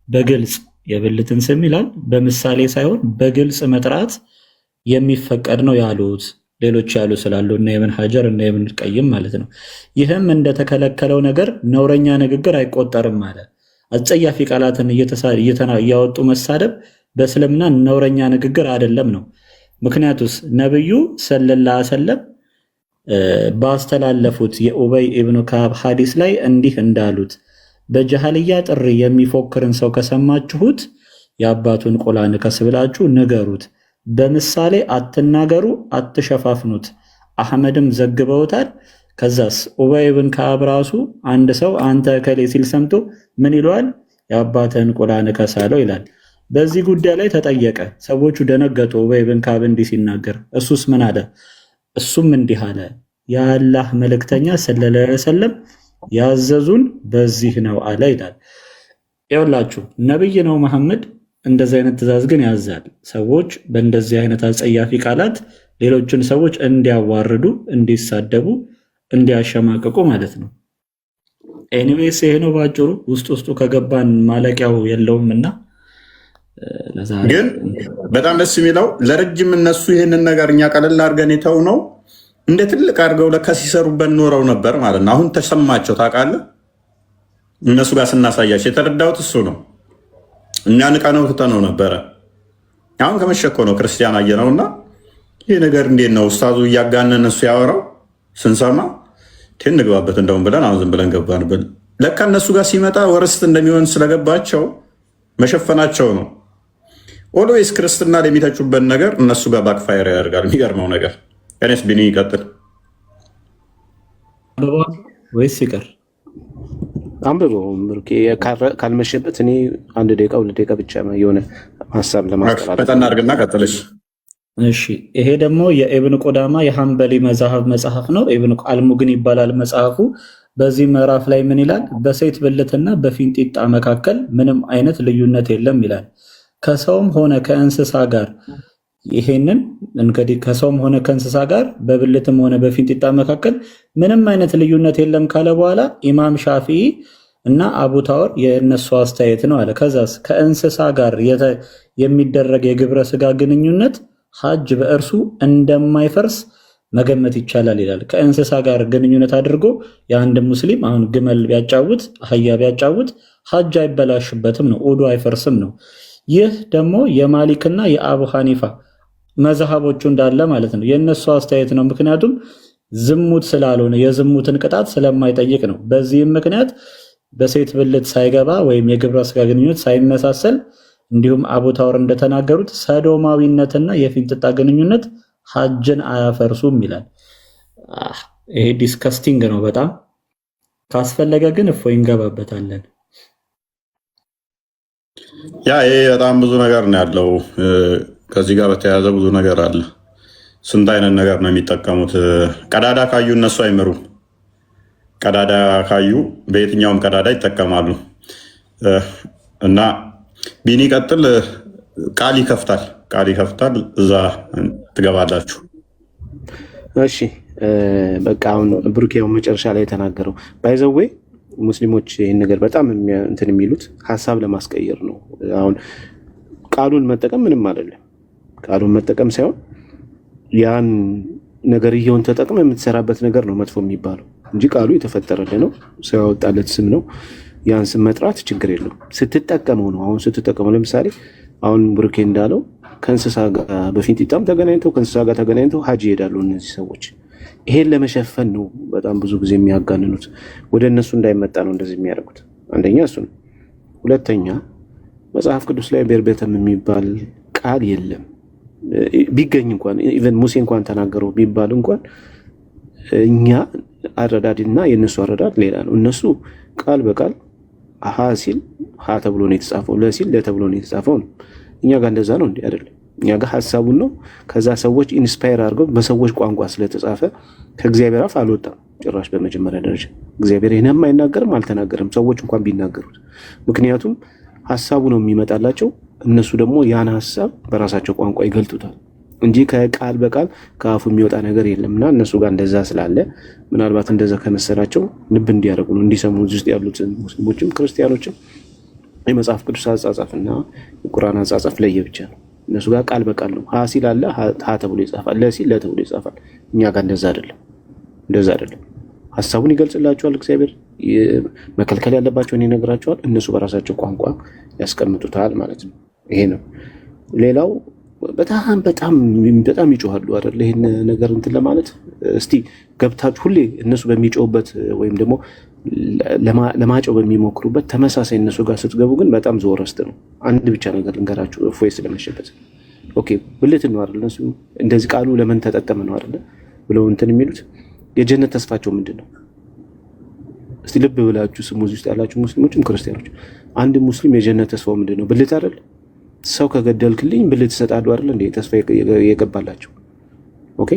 በግልጽ የብልትን ስም ይላል በምሳሌ ሳይሆን በግልጽ መጥራት የሚፈቀድ ነው ያሉት። ሌሎች ያሉ ስላሉ እና ኢብኑ ሐጀር እና ኢብኑ ቀይም ማለት ነው። ይህም እንደተከለከለው ነገር ነውረኛ ንግግር አይቆጠርም ማለት አጸያፊ ቃላትን እያወጡ መሳደብ በእስልምና ነውረኛ ንግግር አይደለም ነው። ምክንያቱስ ነብዩ ሰለላሁ ዐለይሂ ወሰለም ባስተላለፉት የኡበይ ኢብኑ ከዓብ ሐዲስ ላይ እንዲህ እንዳሉት በጀሃልያ ጥሪ የሚፎክርን ሰው ከሰማችሁት የአባቱን ቆላ ንከስ ብላችሁ ንገሩት። በምሳሌ አትናገሩ፣ አትሸፋፍኑት። አህመድም ዘግበውታል። ከዛስ ኡበይ ብን ከዓብ ራሱ አንድ ሰው አንተ ከሌ ሲል ሰምቶ ምን ይለዋል? የአባተን ቆላ ንከስ አለው ይላል። በዚህ ጉዳይ ላይ ተጠየቀ። ሰዎቹ ደነገጡ። ኡበይ ብን ከዓብ እንዲህ ሲናገር እሱስ ምን አለ? እሱም እንዲህ አለ፣ የአላህ መልእክተኛ ሰለላሁ ዐለይሂ ወሰለም ያዘዙን በዚህ ነው አለ ይላል። ይኸውላችሁ ነብይ ነው መሐመድ። እንደዚህ አይነት ትእዛዝ ግን ያዛል። ሰዎች በእንደዚህ አይነት አጸያፊ ቃላት ሌሎችን ሰዎች እንዲያዋርዱ፣ እንዲሳደቡ፣ እንዲያሸማቅቁ ማለት ነው። ኤኒዌይስ ይሄ ነው ባጭሩ። ውስጡ ከገባን ማለቂያው የለውም እና ግን በጣም ደስ የሚለው ለረጅም እነሱ ይህንን ነገር እኛ ቀለል አድርገን የተው ነው እንደ ትልቅ አድርገው ለካ ሲሰሩበት ኖረው ነበር ማለት ነው። አሁን ተሰማቸው ታውቃለህ። እነሱ ጋር ስናሳያቸው የተረዳሁት እሱ ነው። እኛ ንቀነው ትተነው ነበረ። አሁን ከመሸኮ ነው ክርስቲያን አየነውና ይህ ነገር እንዴት ነው ኡስታዙ እያጋነነ እሱ ያወራው ስንሰማ ትንግባበት እንደውም ብለን አሁን ዝም ብለን ገባንበት። ለካ እነሱ ጋር ሲመጣ ወርስት እንደሚሆን ስለገባቸው መሸፈናቸው ነው። ኦልዌይስ ክርስትና የሚተቹበት ነገር እነሱ ጋር ባክፋየር ያደርጋል። የሚገርመው ነገር እኔስ ቢኒ ይቀጥል ወይስ ይቀር? አንብበው ብሩኬ ካልመሸበት እኔ 1 ደቂቃ 2 ደቂቃ ብቻ የሆነ ሐሳብ ለማስተላለፍ ፈጠን አድርግና ቀጥልሽ። እሺ ይሄ ደግሞ የኢብኑ ቁዳማ የሐንበሊ መጽሐፍ ነው። ኢብኑ አልሙግን ይባላል መጽሐፉ። በዚህ ምዕራፍ ላይ ምን ይላል? በሴት ብልትና በፊንጢጣ መካከል ምንም አይነት ልዩነት የለም ይላል። ከሰውም ሆነ ከእንስሳ ጋር ይሄንን እንግዲህ ከሰውም ሆነ ከእንስሳ ጋር በብልትም ሆነ በፊንጢጣ መካከል ምንም አይነት ልዩነት የለም ካለ በኋላ ኢማም ሻፊዒ እና አቡ ታወር የእነሱ አስተያየት ነው አለ። ከዛስ ከእንስሳ ጋር የሚደረግ የግብረ ስጋ ግንኙነት ሐጅ በእርሱ እንደማይፈርስ መገመት ይቻላል ይላል። ከእንስሳ ጋር ግንኙነት አድርጎ የአንድ ሙስሊም አሁን ግመል ቢያጫውት አህያ ቢያጫውት ሐጅ አይበላሽበትም ነው፣ ኡዱ አይፈርስም ነው። ይህ ደግሞ የማሊክና የአቡ ሐኒፋ መዝሐቦቹ እንዳለ ማለት ነው የእነሱ አስተያየት ነው። ምክንያቱም ዝሙት ስላልሆነ የዝሙትን ቅጣት ስለማይጠይቅ ነው። በዚህም ምክንያት በሴት ብልት ሳይገባ ወይም የግብረ ስጋ ግንኙነት ሳይመሳሰል እንዲሁም አቡ ታወር እንደተናገሩት ሰዶማዊነትና የፊንጢጣ ግንኙነት ሐጅን አያፈርሱም ይላል። ይሄ ዲስከስቲንግ ነው በጣም። ካስፈለገ ግን እፎይ እንገባበታለን። ይሄ በጣም ብዙ ነገር ነው ያለው። ከዚህ ጋር በተያያዘ ብዙ ነገር አለ። ስንት አይነት ነገር ነው የሚጠቀሙት? ቀዳዳ ካዩ እነሱ አይምሩም። ቀዳዳ ካዩ በየትኛውም ቀዳዳ ይጠቀማሉ። እና ቢኒ ቀጥል። ቃል ይከፍታል። እዛ ትገባላችሁ። እሺ በቃ አሁን ብሩኬው መጨረሻ ላይ የተናገረው ባይዘዌ ሙስሊሞች ይህን ነገር በጣም እንትን የሚሉት ሀሳብ ለማስቀየር ነው። አሁን ቃሉን መጠቀም ምንም አይደለም። ቃሉን መጠቀም ሳይሆን ያን ነገርየውን ተጠቅመ የምትሰራበት ነገር ነው መጥፎ የሚባለው እንጂ ቃሉ የተፈጠረልህ ነው፣ ሰው ያወጣለት ስም ነው። ያን ስም መጥራት ችግር የለው ስትጠቀመው ነው። አሁን ስትጠቀመው ለምሳሌ አሁን ብሩኬ እንዳለው ከእንስሳ ጋር በፊንጢጣም ተገናኝተው ከእንስሳ ጋር ተገናኝተው ሀጅ ይሄዳሉ እነዚህ ሰዎች። ይሄን ለመሸፈን ነው በጣም ብዙ ጊዜ የሚያጋንኑት። ወደ እነሱ እንዳይመጣ ነው እንደዚህ የሚያደርጉት። አንደኛ እሱ ነው። ሁለተኛ መጽሐፍ ቅዱስ ላይ ቤርቤተም የሚባል ቃል የለም። ቢገኝ እንኳን ኢቨን ሙሴ እንኳን ተናገረው ቢባል እንኳን እኛ አረዳድና የነሱ አረዳድ ሌላ ነው። እነሱ ቃል በቃል ሀ ሲል ሀ ተብሎ ነው የተጻፈው፣ ለ ሲል ለ ተብሎ ነው የተጻፈው ነው። እኛ ጋር እንደዛ ነው እንዴ? አይደለም። እኛ ጋር ሐሳቡን ነው ከዛ ሰዎች ኢንስፓየር አድርገው በሰዎች ቋንቋ ስለተጻፈ ከእግዚአብሔር አፍ አልወጣም ጭራሽ። በመጀመሪያ ደረጃ እግዚአብሔር ይሄንም አይናገርም አልተናገርም፣ ሰዎች እንኳን ቢናገሩት። ምክንያቱም ሐሳቡ ነው የሚመጣላቸው፣ እነሱ ደግሞ ያን ሐሳብ በራሳቸው ቋንቋ ይገልጡታል እንጂ ከቃል በቃል ከአፉ የሚወጣ ነገር የለምና እነሱ ጋር እንደዛ ስላለ ምናልባት እንደዛ ከመሰላቸው ልብ እንዲያደርጉ ነው እንዲሰሙ ውስጥ ያሉት ሙስሊሞችም ክርስቲያኖችም የመጽሐፍ ቅዱስ አጻጻፍና የቁርአን አጻጻፍ ለየብቻ ነው። እነሱ ጋር ቃል በቃል ነው። ሀ ሲል አለ ሀ ተብሎ ይጻፋል፣ ለ ሲል ለ ተብሎ ይጻፋል። እኛ ጋር እንደዛ አይደለም፣ እንደዛ አይደለም። ሐሳቡን ይገልጽላቸዋል እግዚአብሔር፣ መከልከል ያለባቸውን ይነግራቸዋል፣ እነሱ በራሳቸው ቋንቋ ያስቀምጡታል ማለት ነው። ይሄ ነው። ሌላው በጣም በጣም በጣም ይጮሃሉ አይደል? ይሄን ነገር እንትን ለማለት እስቲ ገብታችሁ ሁሌ እነሱ በሚጮሁበት ወይም ደግሞ ለማጨው በሚሞክሩበት ተመሳሳይ እነሱ ጋር ስትገቡ ግን በጣም ዘወረስት ነው። አንድ ብቻ ነገር ልንገራችሁ፣ እፎይ ስለመሸበት ኦኬ ብልት ነው አይደል? እነሱ እንደዚህ ቃሉ ለምን ተጠቀመ ነው አይደል ብለው እንትን የሚሉት የጀነት ተስፋቸው ምንድን ነው? እስቲ ልብ ብላችሁ ስሙ። እዚህ ውስጥ ያላችሁ ሙስሊሞችም ክርስቲያኖች፣ አንድ ሙስሊም የጀነት ተስፋው ምንድን ነው? ብልት አይደል? ሰው ከገደልክልኝ ብልት እሰጣለሁ አይደል እንዴ ተስፋ የገባላቸው። ኦኬ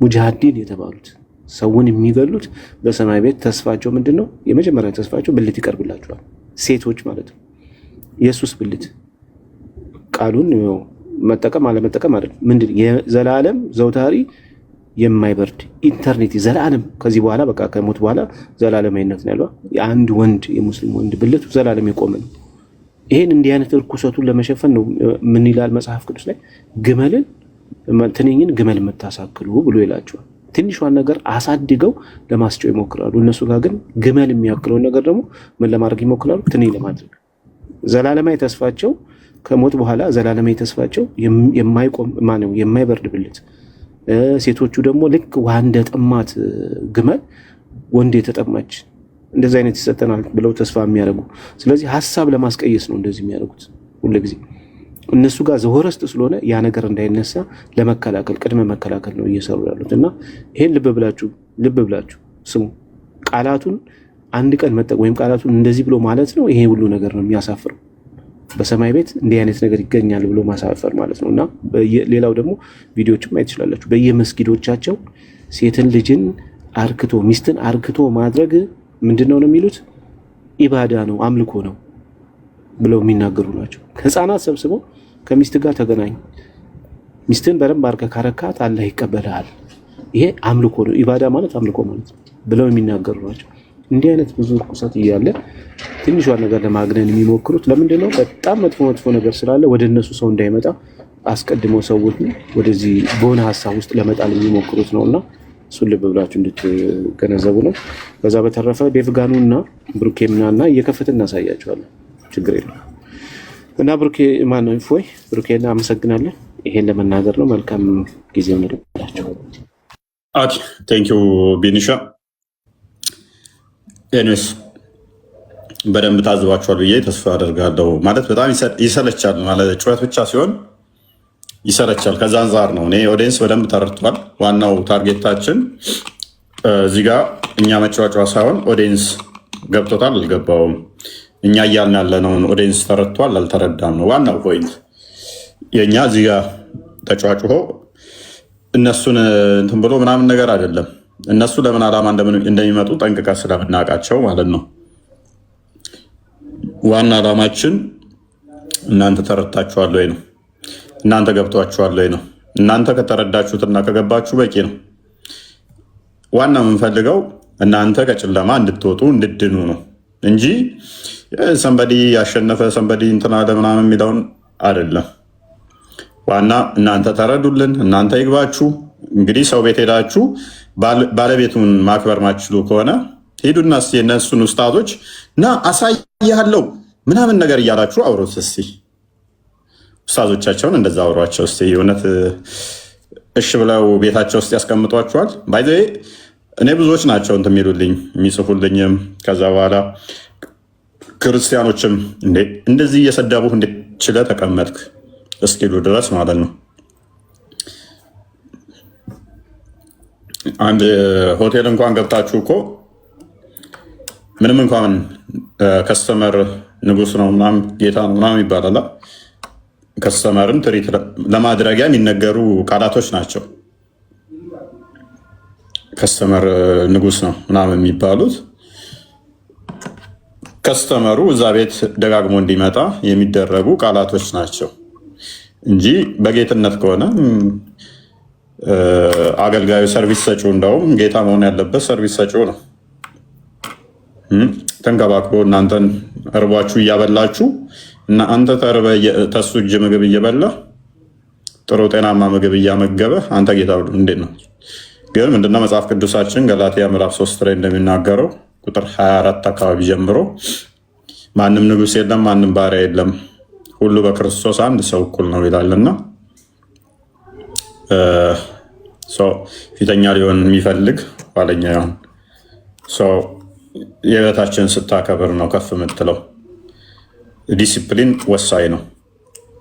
ሙጃሂዲን የተባሉት ሰውን የሚገሉት በሰማይ ቤት ተስፋቸው ምንድነው? የመጀመሪያ ተስፋቸው ብልት ይቀርብላቸዋል፣ ሴቶች ማለት ነው። ኢየሱስ ብልት ቃሉን መጠቀም አለመጠቀም አይደል፣ ምንድን የዘላለም ዘውታሪ የማይበርድ ኢተርኒቲ ዘላለም፣ ከዚህ በኋላ በቃ ከሞት በኋላ ዘላለማዊነት ነው ያለው። የአንድ ወንድ የሙስሊም ወንድ ብልት ዘላለም የቆመ ነው። ይሄን እንዲህ አይነት እርኩሰቱን ለመሸፈን ነው ምን ይላል መጽሐፍ ቅዱስ ላይ? ግመልን ትንኝን ግመል የምታሳክሉ ብሎ ይላቸዋል። ትንሿን ነገር አሳድገው ለማስጨው ይሞክራሉ። እነሱ ጋር ግን ግመል የሚያክለውን ነገር ደግሞ ምን ለማድረግ ይሞክራሉ? ትንኝ ለማድረግ። ዘላለማዊ ተስፋቸው ከሞት በኋላ ዘላለማዊ ተስፋቸው የማይቆም ማነው? የማይበርድ ብልት። ሴቶቹ ደግሞ ልክ ውሃ እንደጠማት ግመል ወንድ የተጠማች እንደዚህ አይነት ይሰጠናል ብለው ተስፋ የሚያደርጉ። ስለዚህ ሐሳብ ለማስቀየስ ነው እንደዚህ የሚያደርጉት ሁልጊዜ። እነሱ ጋር ዘወረስት ስለሆነ ያ ነገር እንዳይነሳ ለመከላከል ቅድመ መከላከል ነው እየሰሩ ያሉት። እና ይሄን ልብ ብላችሁ ስሙ። ቃላቱን አንድ ቀን መጠቅ ወይም ቃላቱን እንደዚህ ብሎ ማለት ነው። ይሄ ሁሉ ነገር ነው የሚያሳፍረው። በሰማይ ቤት እንዲህ አይነት ነገር ይገኛል ብሎ ማሳፈር ማለት ነው። እና ሌላው ደግሞ ቪዲዮዎችም ማየት ትችላላችሁ። በየመስጊዶቻቸው ሴትን ልጅን አርክቶ ሚስትን አርክቶ ማድረግ ምንድነው ነው የሚሉት? ኢባዳ ነው አምልኮ ነው ብለው የሚናገሩ ናቸው። ህፃናት ሰብስበው ከሚስት ጋር ተገናኝ፣ ሚስትን በደንብ አድርገህ ካረካት አላህ ይቀበልሃል፣ ይሄ አምልኮ ነው፣ ኢባዳ ማለት አምልኮ ማለት ነው ብለው የሚናገሩ ናቸው። እንዲህ አይነት ብዙ ርኩሰት እያለ ትንሿን ነገር ለማግነን የሚሞክሩት ለምንድን ነው? በጣም መጥፎ ነገር ስላለ ወደ እነሱ ሰው እንዳይመጣ አስቀድመው ሰዎች ወደዚህ በሆነ ሀሳብ ውስጥ ለመጣል የሚሞክሩት ነውና እሱን ልብ ብላችሁ እንድትገነዘቡ ነው። በዛ በተረፈ ዴቭጋኑ እና ብሩኬምና እና እየከፈትን እናሳያቸዋለን። ችግር የለም። እና ብሩኬ ማነው እፎይ ብሩኬና አመሰግናለን። ይሄን ለመናገር ነው። መልካም ጊዜ እንላቸው። ኦኬ ቴንክ ዩ ቢኒሻ። ኤኒዌይስ በደንብ ታዝባችኋል ብዬ ተስፋ አደርጋለሁ። ማለት በጣም ይሰለቻል ማለት ጩኸት ብቻ ሲሆን ይሰለቻል። ከዛ አንጻር ነው እኔ ኦዲየንስ በደንብ ተረድቷል። ዋናው ታርጌታችን እዚህ ጋር እኛ መጫወጫ ሳይሆን ኦዲየንስ ገብቶታል አልገባውም፣ እኛ እያልን ያለነውን ኦዲየንስ ተረድቷል አልተረዳም ነው ዋናው ፖይንት። የእኛ እዚህ ጋር ተጫዋጭሆ እነሱን እንትን ብሎ ምናምን ነገር አይደለም። እነሱ ለምን ዓላማ እንደሚመጡ ጠንቅቀ ስለምናውቃቸው ማለት ነው። ዋና ዓላማችን እናንተ ተረድታችኋል ወይ ነው፣ እናንተ ገብቷችኋል ወይ ነው። እናንተ ከተረዳችሁትና ከገባችሁ በቂ ነው። ዋና የምንፈልገው እናንተ ከጨለማ እንድትወጡ እንድድኑ ነው እንጂ ሰንበዲ ያሸነፈ ሰንበዲ እንትና ለምናምን የሚለውን አይደለም። ዋና እናንተ ተረዱልን፣ እናንተ ይግባችሁ። እንግዲህ ሰው ቤት ሄዳችሁ ባለቤቱን ማክበር ማችሉ ከሆነ ሄዱና እስኪ የነሱን ውስጣቶች እና አሳያለው ምናምን ነገር እያላችሁ አውሩት እስኪ። ውስጣዞቻቸውን እንደዛ አውሯቸው እስኪ። እውነት እሺ ብለው ቤታቸው ውስጥ ያስቀምጧቸዋል። ባይዘ እኔ ብዙዎች ናቸው እንትን የሚሉልኝ የሚጽፉልኝም ከዛ በኋላ ክርስቲያኖችም እንደዚህ እየሰደቡህ እንዴት ችለህ ተቀመጥክ እስኪሉ ድረስ ማለት ነው። አንድ ሆቴል እንኳን ገብታችሁ እኮ ምንም እንኳን ከስተመር ንጉስ ነው ምናምን ጌታ ነው ምናምን ይባላል። ከስተመርን ትሪት ለማድረጊያ የሚነገሩ ቃላቶች ናቸው። ከስተመር ንጉስ ነው ምናምን የሚባሉት ከስተመሩ እዛ ቤት ደጋግሞ እንዲመጣ የሚደረጉ ቃላቶች ናቸው እንጂ በጌትነት ከሆነ አገልጋዩ ሰርቪስ ሰጪው እንደውም ጌታ መሆን ያለበት ሰርቪስ ሰጪው ነው። ተንከባክቦ እናንተን እርቧችሁ እያበላችሁ እና አንተ ተርበ ተሱ እጅ ምግብ እየበላ ጥሩ ጤናማ ምግብ እያመገበ አንተ ጌታ ብሎ እንዴት ነው? ግን ምንድነው መጽሐፍ ቅዱሳችን ገላትያ ምዕራፍ 3 ላይ እንደሚናገረው ቁጥር 24 አካባቢ ጀምሮ ማንም ንጉስ የለም፣ ማንም ባሪያ የለም፣ ሁሉ በክርስቶስ አንድ ሰው እኩል ነው ይላልና ፊተኛ ሊሆን የሚፈልግ ኋለኛ ይሆን። የበታችን ስታከብር ነው ከፍ የምትለው። ዲሲፕሊን ወሳኝ ነው፣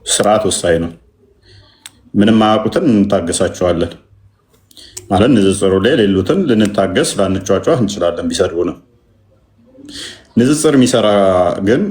ስርዓት ወሳኝ ነው። ምንም አያውቁትን እንታገሳቸዋለን ማለት ንጽጽሩ ላይ የሌሉትን ልንታገስ ላንጫጫ እንችላለን ቢሰድቡ ነው። ንጽጽር የሚሰራ ግን